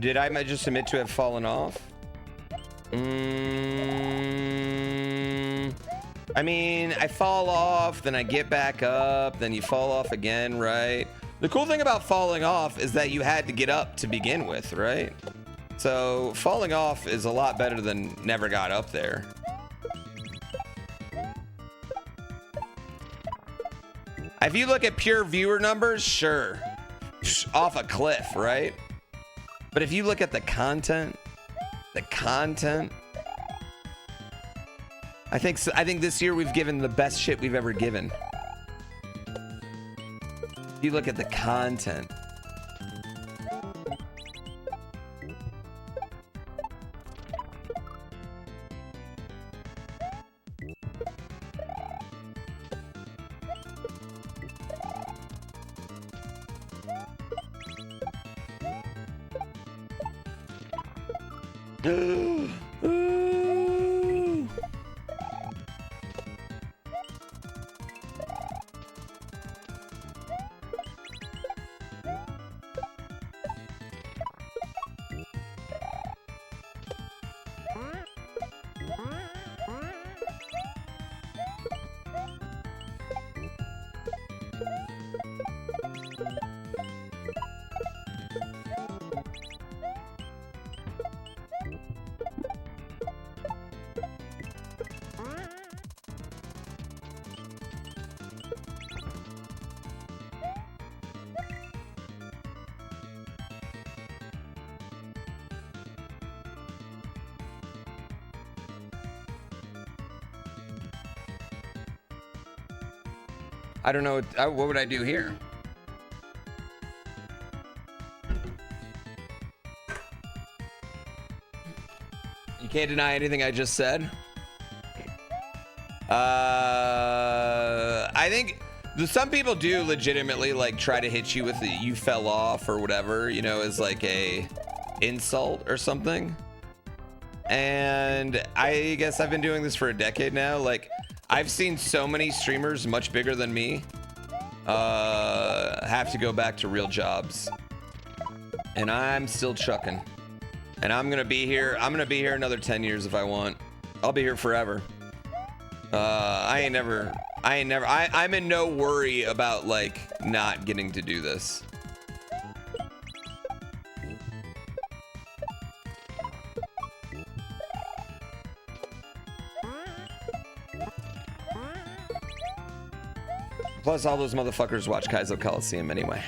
Did I just admit to have fallen off? I mean, I fall off, then I get back up, then you fall off again, right? The cool thing about falling off is that you had to get up to begin with, right? So falling off is a lot better than never got up there. If you look at pure viewer numbers, sure, off a cliff, right? But if you look at the content, I think this year we've given the best shit we've ever given. If you look at the content. I don't know. What would I do here? You can't deny anything I just said. I think some people do legitimately like try to hit you with the "you fell off" or whatever, you know, as like a insult or something. And I guess I've been doing this for a decade now. Like, I've seen so many streamers much bigger than me have to go back to real jobs, and I'm still chucking. And I'm gonna be here. I'm gonna be here another 10 years if I want. I'll be here forever. I'm in no worry about like not getting to do this. Plus, all those motherfuckers watch Kaizo Coliseum anyway.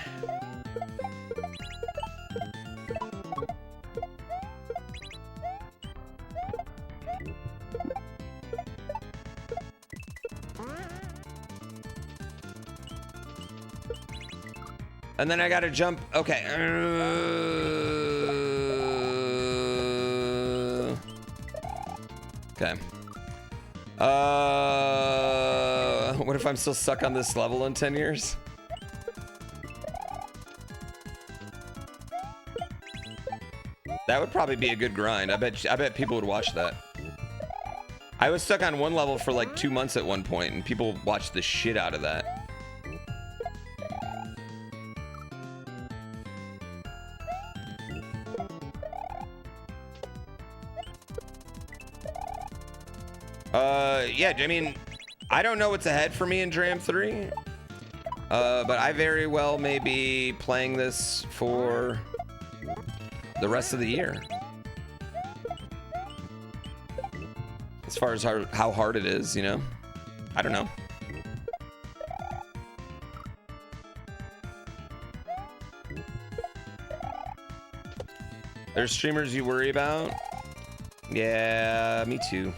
And then I gotta jump. Okay. Okay. What if I'm still stuck on this level in 10 years? That would probably be a good grind. I bet people would watch that. I was stuck on one level for like 2 months at one point, and people watched the shit out of that. Yeah, I mean, I don't know what's ahead for me in Dram 3, but I very well may be playing this for the rest of the year. As far as how hard it is, you know? I don't know. There's streamers you worry about? Yeah, me too.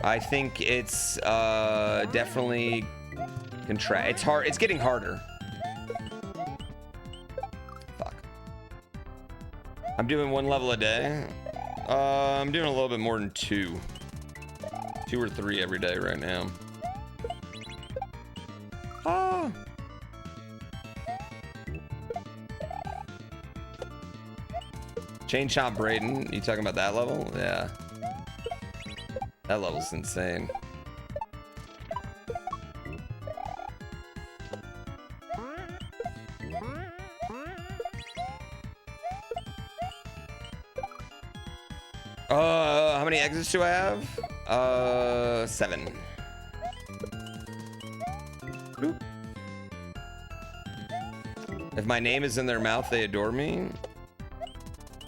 I think it's definitely it's hard. It's getting harder. Fuck. I'm doing 1 level a day. I'm doing a little bit more than 2. 2 or 3 every day right now. Ah. Chain Chomp Braden, you talking about that level? Yeah. That level's insane. How many exits do I have? 7. Boop. If my name is in their mouth, they adore me.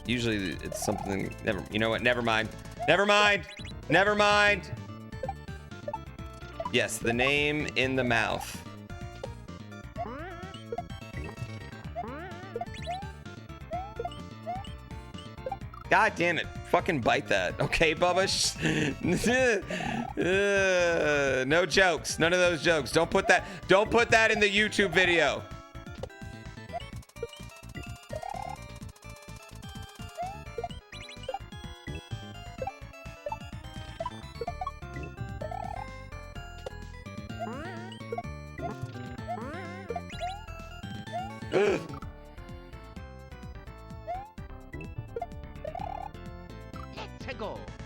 Usually it's something, you know what? Never mind. Never mind. Never mind. Yes, the name in the mouth. God damn it. Fucking bite that. Okay, Bubba. No jokes. None of those jokes. Don't put that in the YouTube video.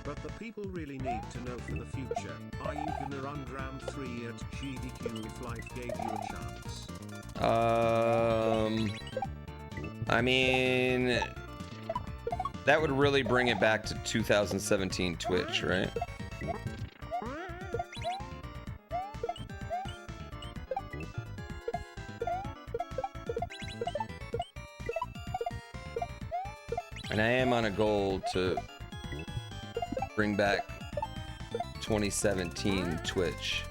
But the people really need to know for the future. Are you gonna run Dram 3 at GDQ if life gave you a chance? I mean, that would really bring it back to 2017 Twitch, right? And I am on a goal to bring back 2017 Twitch.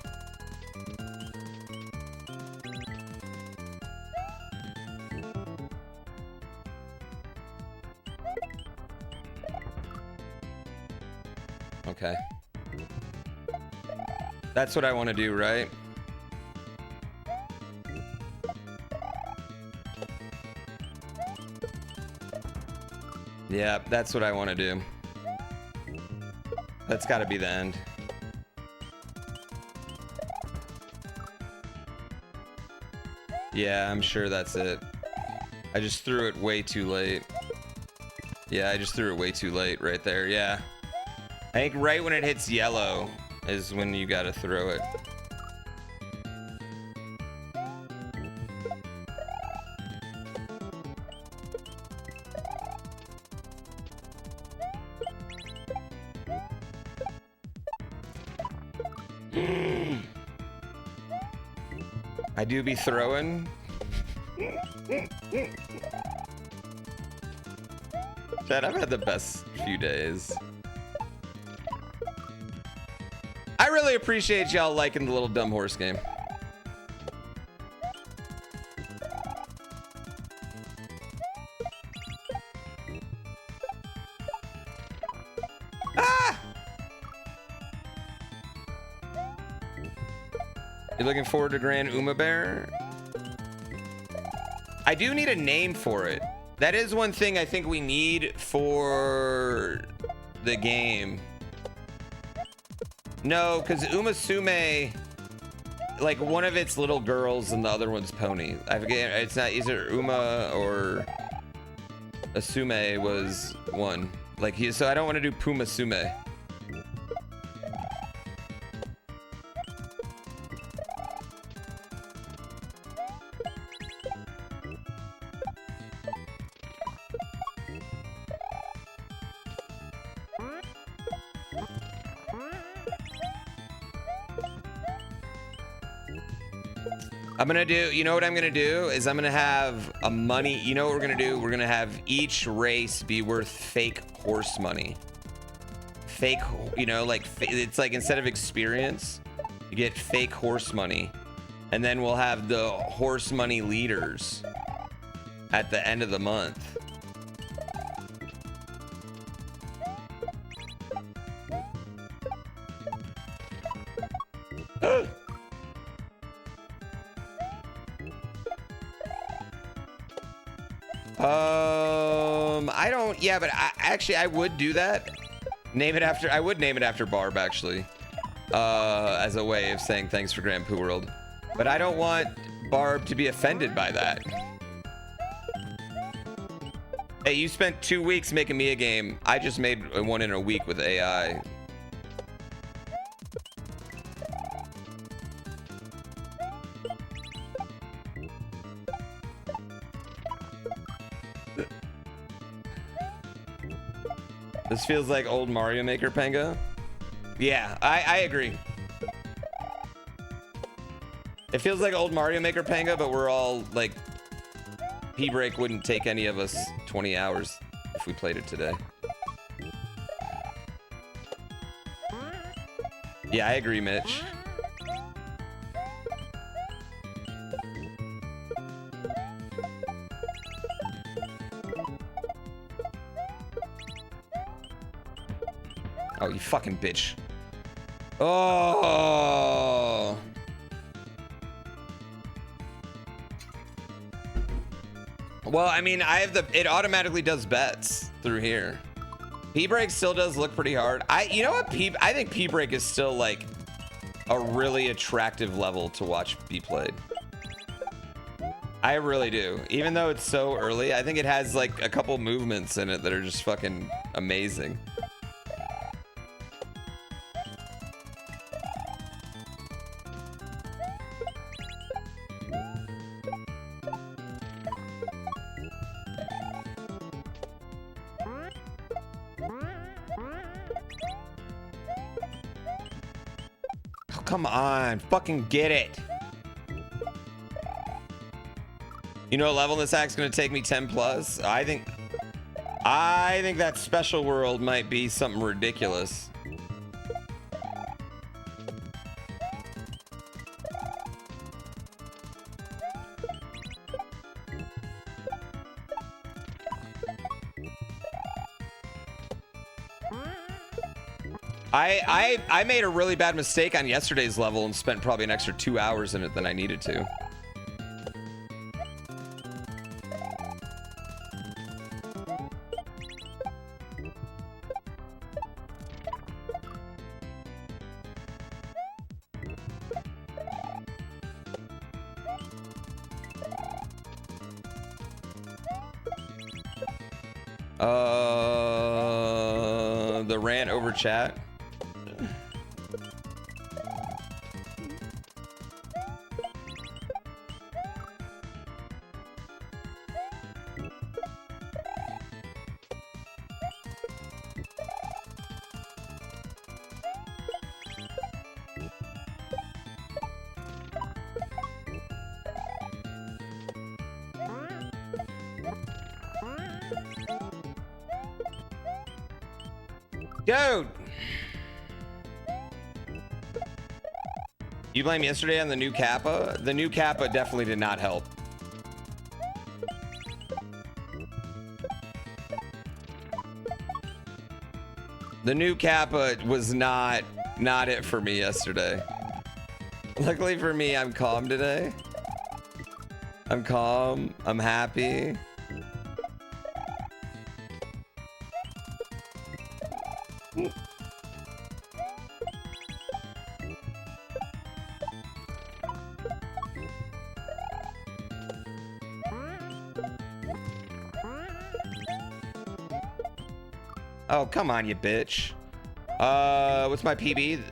Okay. That's what I want to do, right? Yeah, that's what I want to do. That's got to be the end. Yeah, I'm sure that's it. I just threw it way too late. Yeah, I just threw it way too late right there. Yeah. I think right when it hits yellow is when you gotta throw it. I do be throwing. Chad, I've had the best few days. I really appreciate y'all liking the little dumb horse game. Ah! You looking forward to GrandPooBear? I do need a name for it. That is one thing I think we need for the game. No, because Umasume, like one of its little girls and the other one's pony. I forget, it's not either Uma or Asume was one. Like so I don't want to do Pumasume. I'm gonna do, you know what I'm gonna do is I'm gonna have a money, you know what we're gonna do? We're gonna have each race be worth fake horse money. Fake, you know, like, it's like instead of experience, you get fake horse money. And then we'll have the horse money leaders. at the end of the month. I don't, yeah, but I would do that. I would name it after Barb, actually. As a way of saying thanks for GrandPoo World. But I don't want Barb to be offended by that. Hey, you spent 2 weeks making me a game. I just made one in a week with AI. This feels like old Mario Maker, Penga. Yeah, I agree. It feels like old Mario Maker, Penga, but we're all like, P-Break wouldn't take any of us 20 hours if we played it today. Yeah, I agree, Mitch. Oh, you fucking bitch. Oh. Well, I mean, I have it automatically does bets through here. P-Break still does look pretty hard. You know what? I think P-Break is still like a really attractive level to watch be played. I really do. Even though it's so early, I think it has like a couple movements in it that are just fucking amazing. Come on, fucking get it. You know what level this act's gonna take me 10 plus? I think that special world might be something ridiculous. I made a really bad mistake on yesterday's level and spent probably an extra 2 hours in it than I needed to. The rant over chat. Dude! You blame yesterday on the new Kappa? The new Kappa definitely did not help. The new Kappa was not it for me yesterday. Luckily for me, I'm calm today. I'm calm. I'm happy. Oh, come on, you bitch. What's my PB?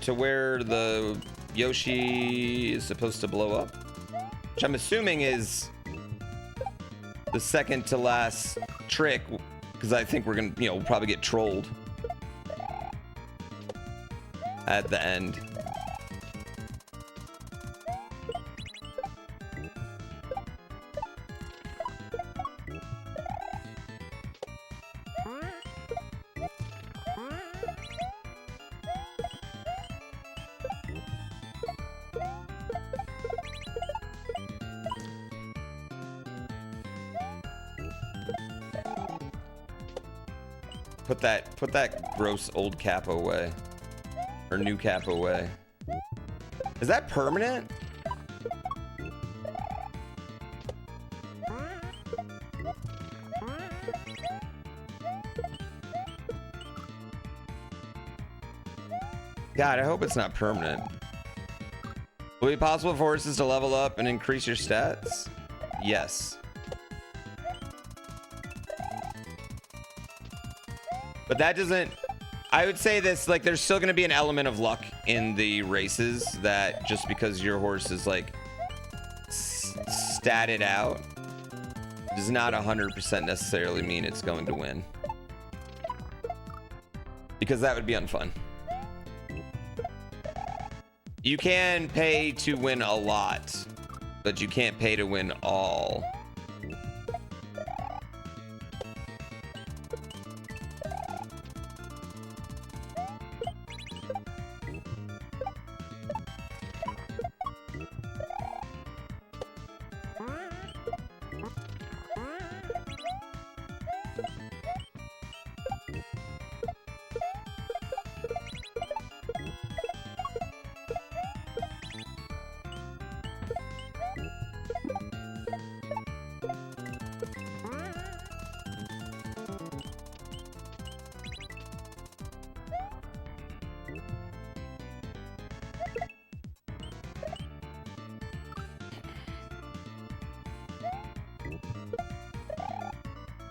To where the Yoshi is supposed to blow up? Which I'm assuming is the second to last trick, because I think we're gonna, we'll probably get trolled at the end. Put that gross old cap away. Or new cap away. Is that permanent? God, I hope it's not permanent. Will it be possible for horses to level up and increase your stats? Yes. But that doesn't... I would say this, like, there's still going to be an element of luck in the races that just because your horse is, like, statted out does not 100% necessarily mean it's going to win. Because that would be unfun. You can pay to win a lot, but you can't pay to win all.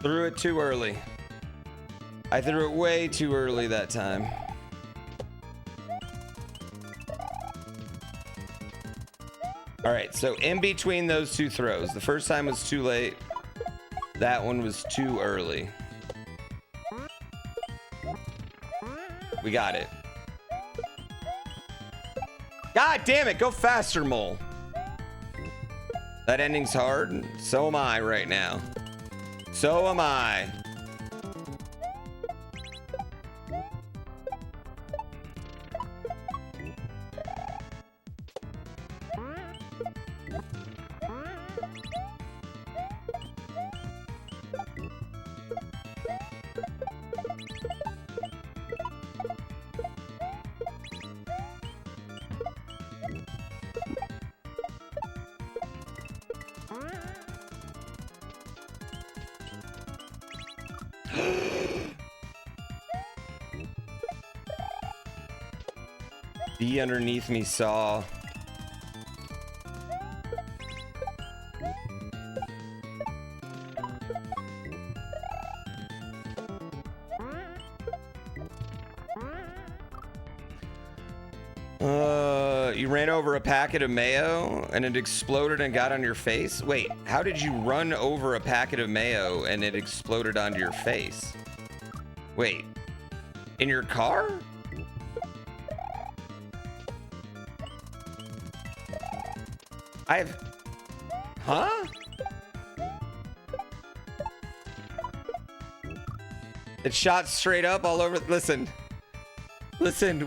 Threw it too early. I threw it way too early that time. All right, so in between those two throws, the first time was too late. That one was too early. We got it. God damn it, go faster, Mole. That ending's hard. So am I right now. So am I. Be underneath me, saw. You ran over a packet of mayo and it exploded and got on your face? Wait, how did you run over a packet of mayo and it exploded onto your face? Wait, in your car? Huh? It shot straight up all over. Listen,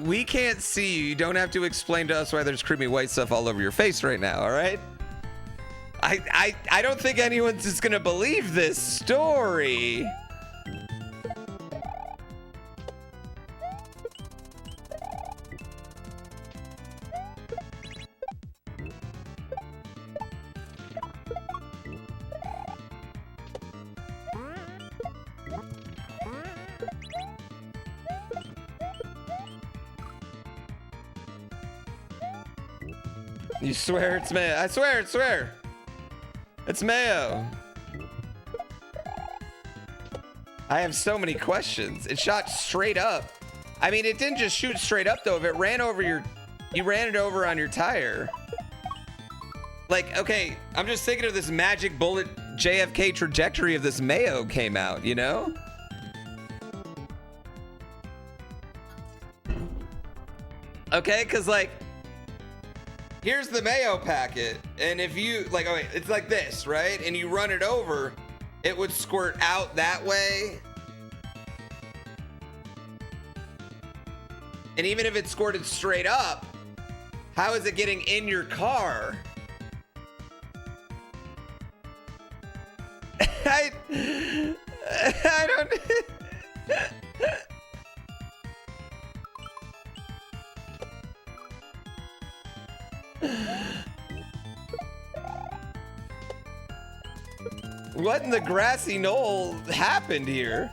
we can't see you. You don't have to explain to us why there's creamy white stuff all over your face right now, all right? I don't think anyone's just gonna believe this story. You swear it's mayo. I swear. It's mayo. I have so many questions. It shot straight up. I mean, it didn't just shoot straight up though. If it ran over you ran it over on your tire. Like, okay, I'm just thinking of this magic bullet JFK trajectory of this mayo came out, you know? Okay, cause like, here's the mayo packet, and if you, like, okay, it's like this, right? And you run it over, it would squirt out that way. And even if it squirted straight up, how is it getting in your car? I don't... What in the grassy knoll happened here?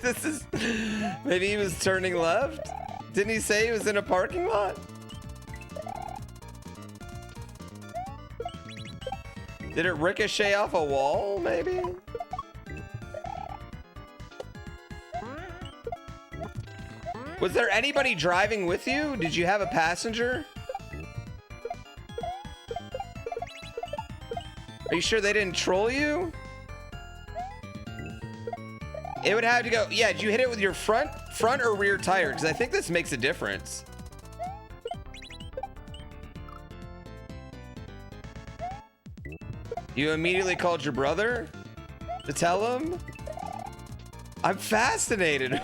This is... Maybe he was turning left? Didn't he say he was in a parking lot? Did it ricochet off a wall, maybe? Was there anybody driving with you? Did you have a passenger? Are you sure they didn't troll you? It would have to go, yeah, did you hit it with your front or rear tire? Because I think this makes a difference. You immediately called your brother to tell him? I'm fascinated.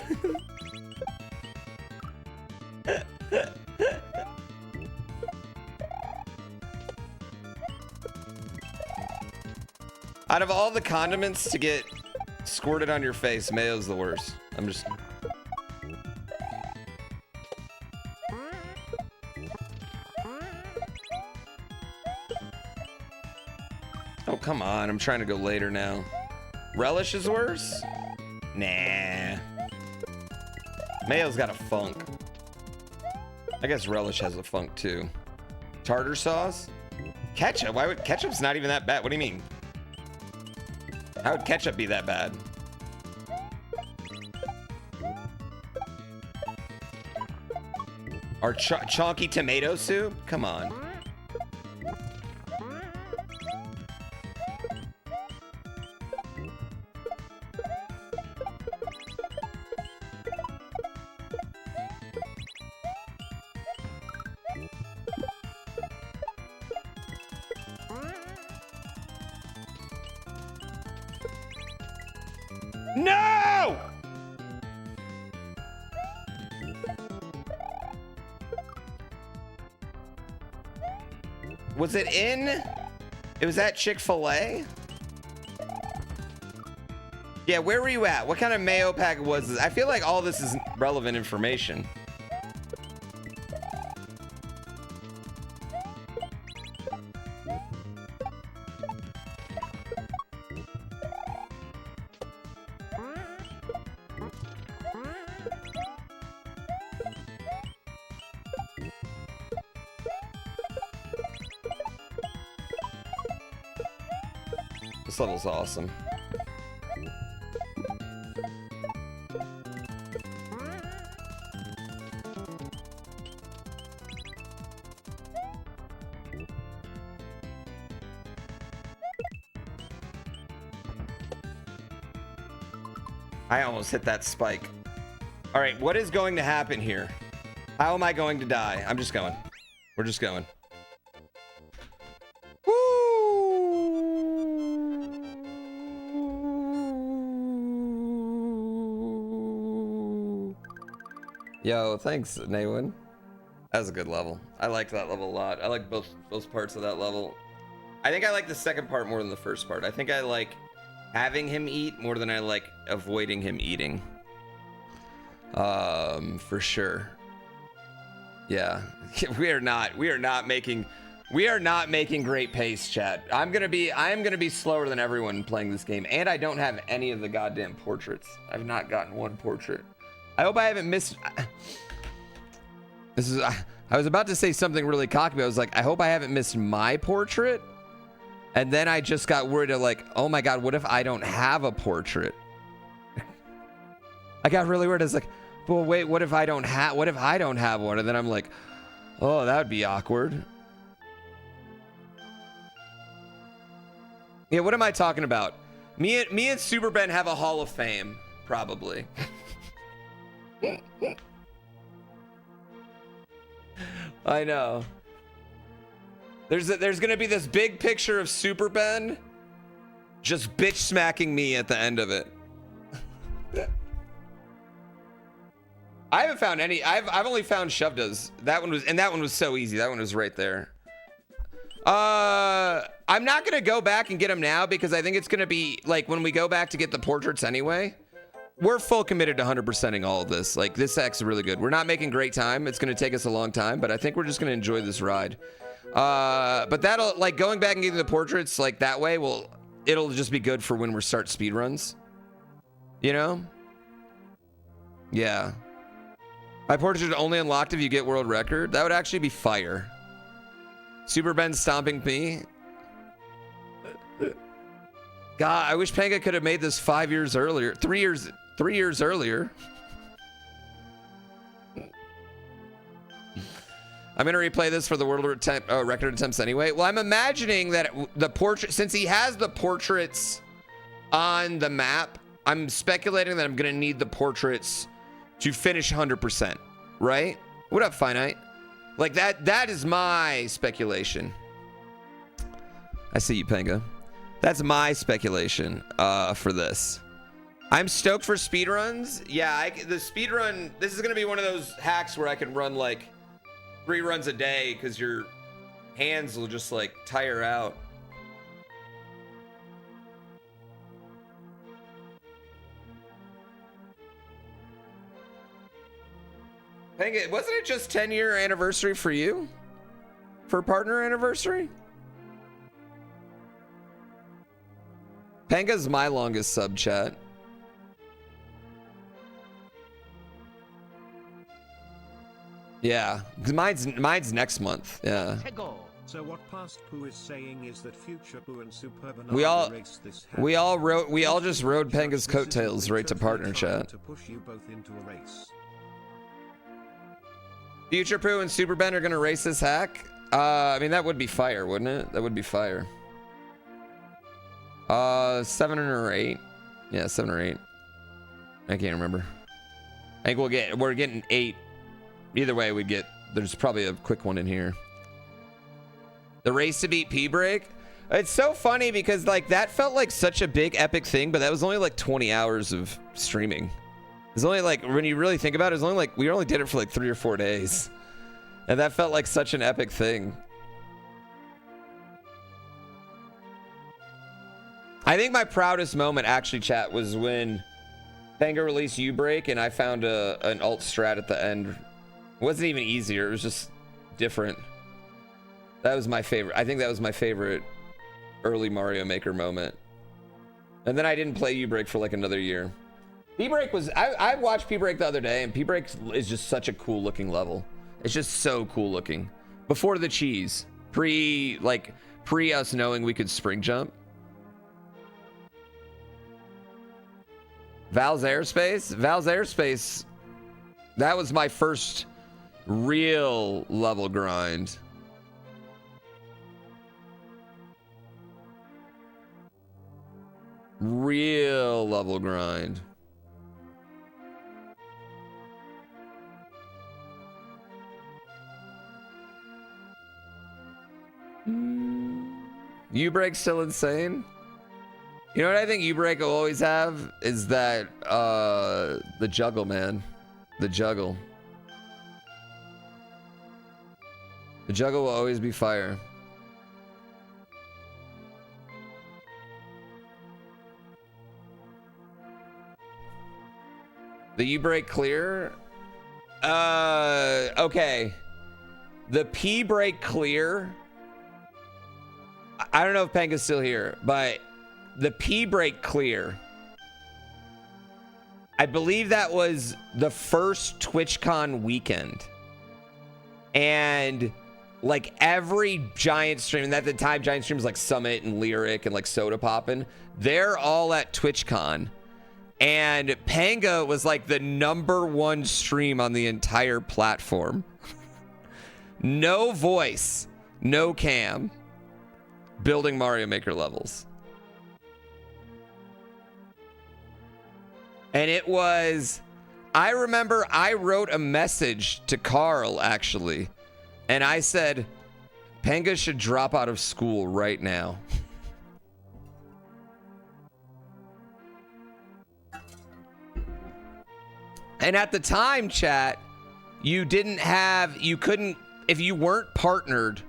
Out of all the condiments to get squirted on your face, mayo's the worst. I'm just... Oh, come on. I'm trying to go later now. Relish is worse? Nah. Mayo's got a funk. I guess relish has a funk too. Tartar sauce? Ketchup? Why would... Ketchup's not even that bad. What do you mean? How would ketchup be that bad? Or chonky tomato soup? Come on. No! Was it in? It was at Chick-fil-A? Yeah, where were you at? What kind of mayo pack was this? I feel like all this is relevant information. This level's awesome. I almost hit that spike. All right, what is going to happen here? How am I going to die? I'm just going. We're just going. Yo, thanks, Naywin. That was a good level. I liked that level a lot. I like both parts of that level. I think I like the second part more than the first part. I think I like having him eat more than I like avoiding him eating. For sure. Yeah, we are not making great pace, chat. I am gonna be slower than everyone playing this game, and I don't have any of the goddamn portraits. I've not gotten one portrait. I hope I haven't missed. I was about to say something really cocky, but I was like, I hope I haven't missed my portrait. And then I just got worried of like, oh my God, what if I don't have a portrait? I got really worried. I was like, well, wait, what if I don't have one? And then I'm like, oh, that would be awkward. Yeah, what am I talking about? Me and Super Ben have a Hall of Fame, probably. I know. There's gonna be this big picture of Super Ben just bitch smacking me at the end of it. I haven't found any. I've only found Shovda's. That one was so easy. That one was right there. I'm not gonna go back and get them now because I think it's gonna be like when we go back to get the portraits anyway. We're full committed to 100%ing all of this. Like this act's really good. We're not making great time. It's gonna take us a long time, but I think we're just gonna enjoy this ride. But that'll like going back and getting the portraits like that way. It'll just be good for when we start speed runs. You know? Yeah. My portrait only unlocked if you get world record. That would actually be fire. Super Ben stomping me. God, I wish Panga could have made this 5 years earlier. 3 years earlier. I'm gonna replay this for the world record attempts anyway. Well, I'm imagining that the portrait, since he has the portraits on the map, I'm speculating that I'm gonna need the portraits to finish 100%, right? What up, Finite? Like that is my speculation. I see you, Panga. That's my speculation for this. I'm stoked for speedruns. Yeah, the speedrun, this is gonna be one of those hacks where I can run like 3 runs a day because your hands will just like tire out. Panga, wasn't it just 10-year anniversary for you? For partner anniversary? Panga's my longest sub, chat. Yeah, mine's next month. Yeah. So what Past Poo is saying is that Future Poo and Superb We all we all just rode Panga's coattails right to partner chat. To push you both into a race. Future Poo and Super Ben are gonna race this hack. I mean that would be fire, wouldn't it? That would be fire. 7 or 8. Yeah, 7 or 8. I can't remember. I think we're getting 8. Either way, there's probably a quick one in here. The race to beat P-Break. It's so funny because like that felt like such a big epic thing, but that was only like 20 hours of streaming. It's only like, when you really think about it, it's only like, we only did it for like 3 or 4 days. And that felt like such an epic thing. I think my proudest moment actually, chat, was when Panga released U-Break and I found an alt strat at the end. It wasn't even easier, it was just different. That was my favorite. I think that was my favorite early Mario Maker moment. And then I didn't play U-Break for like another year. P-Break was, I watched P-Break the other day, and P-Break is just such a cool looking level. It's just so cool looking. Before the cheese, pre us knowing we could spring jump. Val's Airspace, that was my first real level grind. Real level grind. U-Break's still insane. You know what I think U-Break will always have is that the juggle, man. The juggle. The juggle will always be fire. The U-Break clear? Okay. The P-Break clear. I don't know if Panga's still here, but the P-Break clear. I believe that was the first TwitchCon weekend. And like every giant stream, and at the time giant streams like Summit and Lyric and like Soda Poppin', they're all at TwitchCon. And Panga was like the #1 stream on the entire platform. No voice, no cam, building Mario Maker levels. And it was, I remember I wrote a message to Carl actually, and I said, Panga should drop out of school right now. And at the time, chat, you couldn't, if you weren't partnered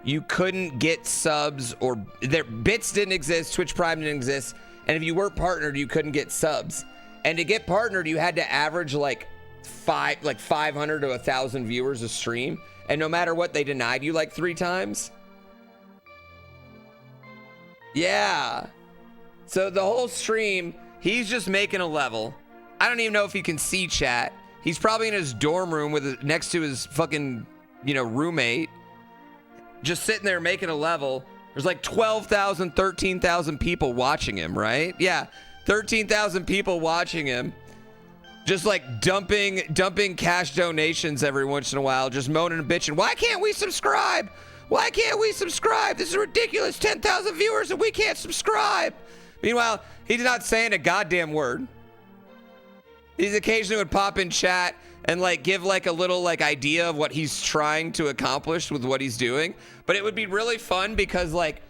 you couldn't get subs, or their bits didn't exist, Twitch Prime didn't exist, and if you weren't partnered, you couldn't get subs. And to get partnered, you had to average like 500 to 1,000 viewers a stream, and no matter what, they denied you like 3 times. Yeah. So the whole stream, he's just making a level. I don't even know if he can see chat. He's probably in his dorm room with next to his fucking, you know, roommate, just sitting there making a level. There's like 12,000, 13,000 people watching him, right? Yeah, 13,000 people watching him, just like dumping cash donations every once in a while, just moaning and bitching. Why can't we subscribe? Why can't we subscribe? This is ridiculous. 10,000 viewers and we can't subscribe. Meanwhile, he's not saying a goddamn word. He's occasionally would pop in chat and like give like a little like idea of what he's trying to accomplish with what he's doing. But it would be really fun because like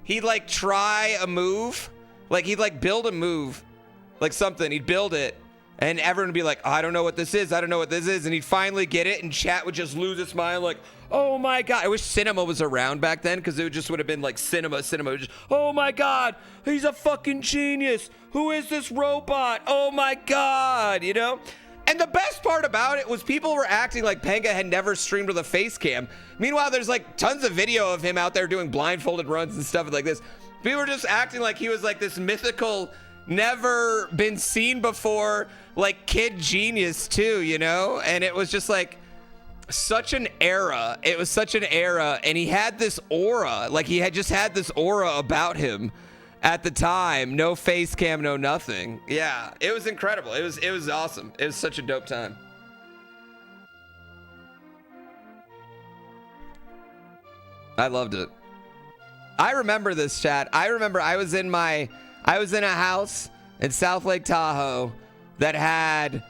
he'd like try a move, like he'd like build a move, like something, he'd build it, and everyone would be like, oh, I don't know what this is, I don't know what this is, and he'd finally get it, and chat would just lose its mind like, oh my god. I wish cinema was around back then, because it just would have been like cinema just, oh my god, he's a fucking genius, who is this robot, oh my god, you know? And the best part about it was people were acting like Panga had never streamed with a face cam. Meanwhile, there's like tons of video of him out there doing blindfolded runs and stuff like this. People were just acting like he was like this mythical, never been seen before, like kid genius too, you know? And it was just like such an era. It was such an era. And he had this aura, like he had just had this aura about him at the time. No face cam, no nothing. Yeah, it was incredible. It was awesome. It was such a dope time. I loved it. I remember this, chat. I remember I was in a house in South Lake Tahoe that had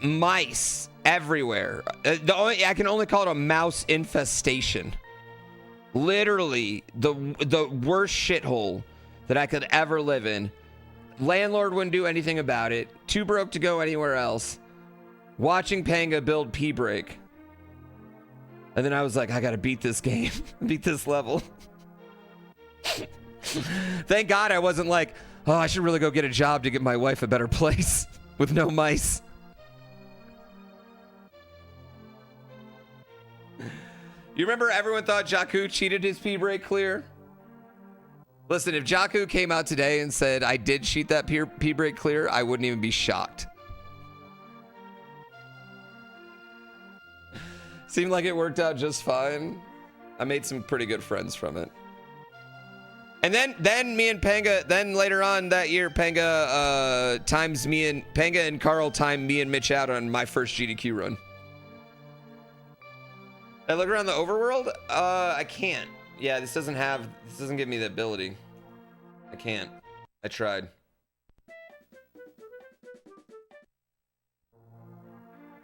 mice everywhere. I can only call it a mouse infestation. Literally the worst shithole that I could ever live in. Landlord wouldn't do anything about it. Too broke to go anywhere else. Watching Panga build P-Break. And then I was like, I gotta beat this game. Beat this level. Thank God I wasn't like, oh, I should really go get a job to get my wife a better place with no mice. You remember everyone thought Jakku cheated his P-Break clear? Listen, if Jakku came out today and said, I did cheat that P-Break clear, I wouldn't even be shocked. Seemed like it worked out just fine. I made some pretty good friends from it. And then me and Panga, then later on that year, Panga and Carl timed me and Mitch out on my first GDQ run. I look around the overworld? I can't. Yeah, this doesn't give me the ability. I can't. I tried.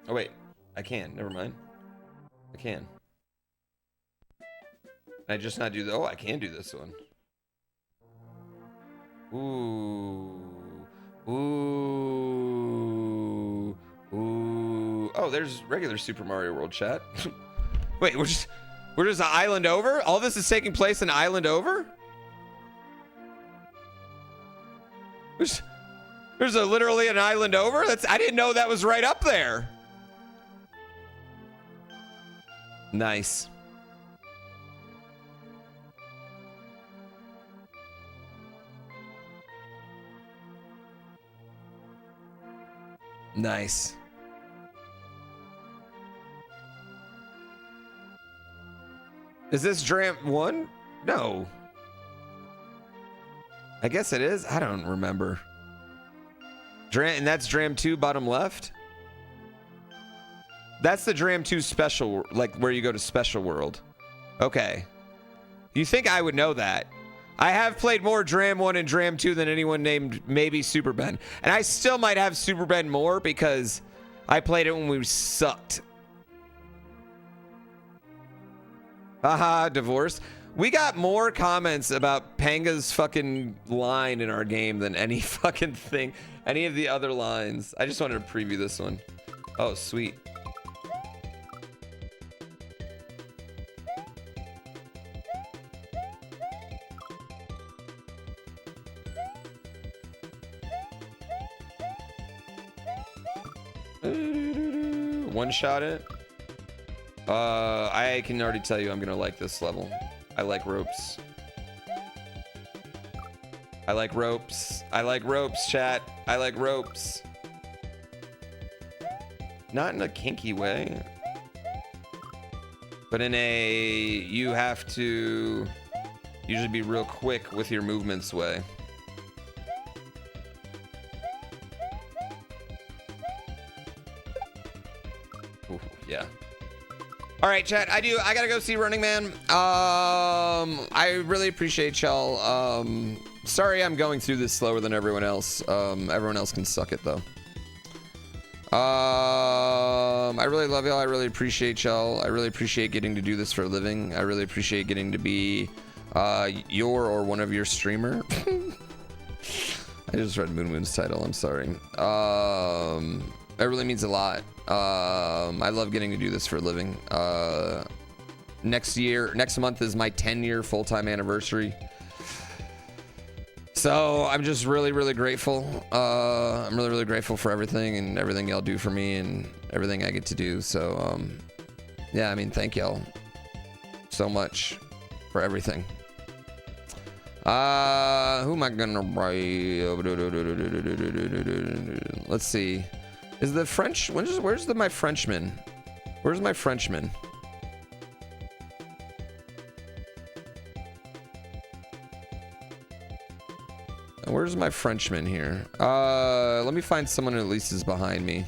Oh wait, I can. Never mind. I can. I just not do the, oh, I can do this one. Ooh. Ooh. Ooh. Oh, there's regular Super Mario World, chat. Wait, we're just an island over? All this is taking place an island over? There's literally an island over? I didn't know that was right up there. Nice. Nice. Is this Dram 1? No. I guess it is. I don't remember. And that's Dram 2 bottom left? That's the Dram 2 special, like where you go to special world. Okay. You think I would know that? I have played more Dram 1 and Dram 2 than anyone named maybe Super Ben. And I still might have Super Ben more because I played it when we sucked. Haha, divorce. We got more comments about Panga's fucking line in our game than any fucking thing, any of the other lines. I just wanted to preview this one. Oh, sweet. One shot it. I can already tell you I'm gonna like this level. I like ropes. I like ropes. I like ropes, chat. I like ropes. Not in a kinky way, but in a you have to usually be real quick with your movements way. Ooh, yeah. All right, chat. I gotta go see Running Man. I really appreciate y'all. Sorry I'm going through this slower than everyone else. Everyone else can suck it though. I really love y'all. I really appreciate y'all. I really appreciate getting to do this for a living. I really appreciate getting to be your or one of your streamer. I just read Moon's title. I'm sorry. That really means a lot. I love getting to do this for a living. Next month is my 10-year full-time anniversary. So I'm just really, really grateful. I'm really, really grateful for everything and everything y'all do for me and everything I get to do. So, yeah, I mean, thank y'all so much for everything. Who am I gonna write? Let's see. Is the French? Where's my Frenchman? Where's my Frenchman? Where's my Frenchman here? Let me find someone who at least is behind me.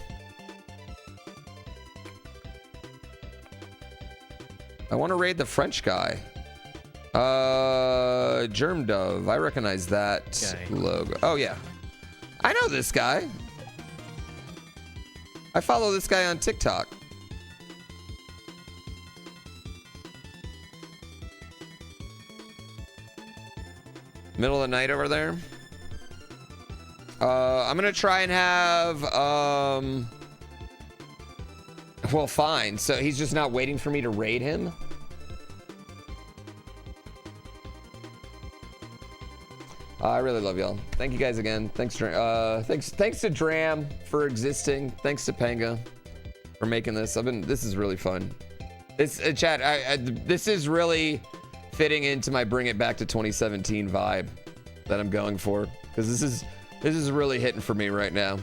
I want to raid the French guy. Germ Dove. I recognize that logo. Oh yeah, I know this guy. I follow this guy on TikTok. Middle of the night over there. I'm gonna try and have well, fine. So he's just not waiting for me to raid him. I really love y'all. Thank you guys again. Thanks to Dram for existing. Thanks to Panga for making this. This is really fun. It's chat. This is really fitting into my bring it back to 2017 vibe that I'm going for, because this is really hitting for me right now.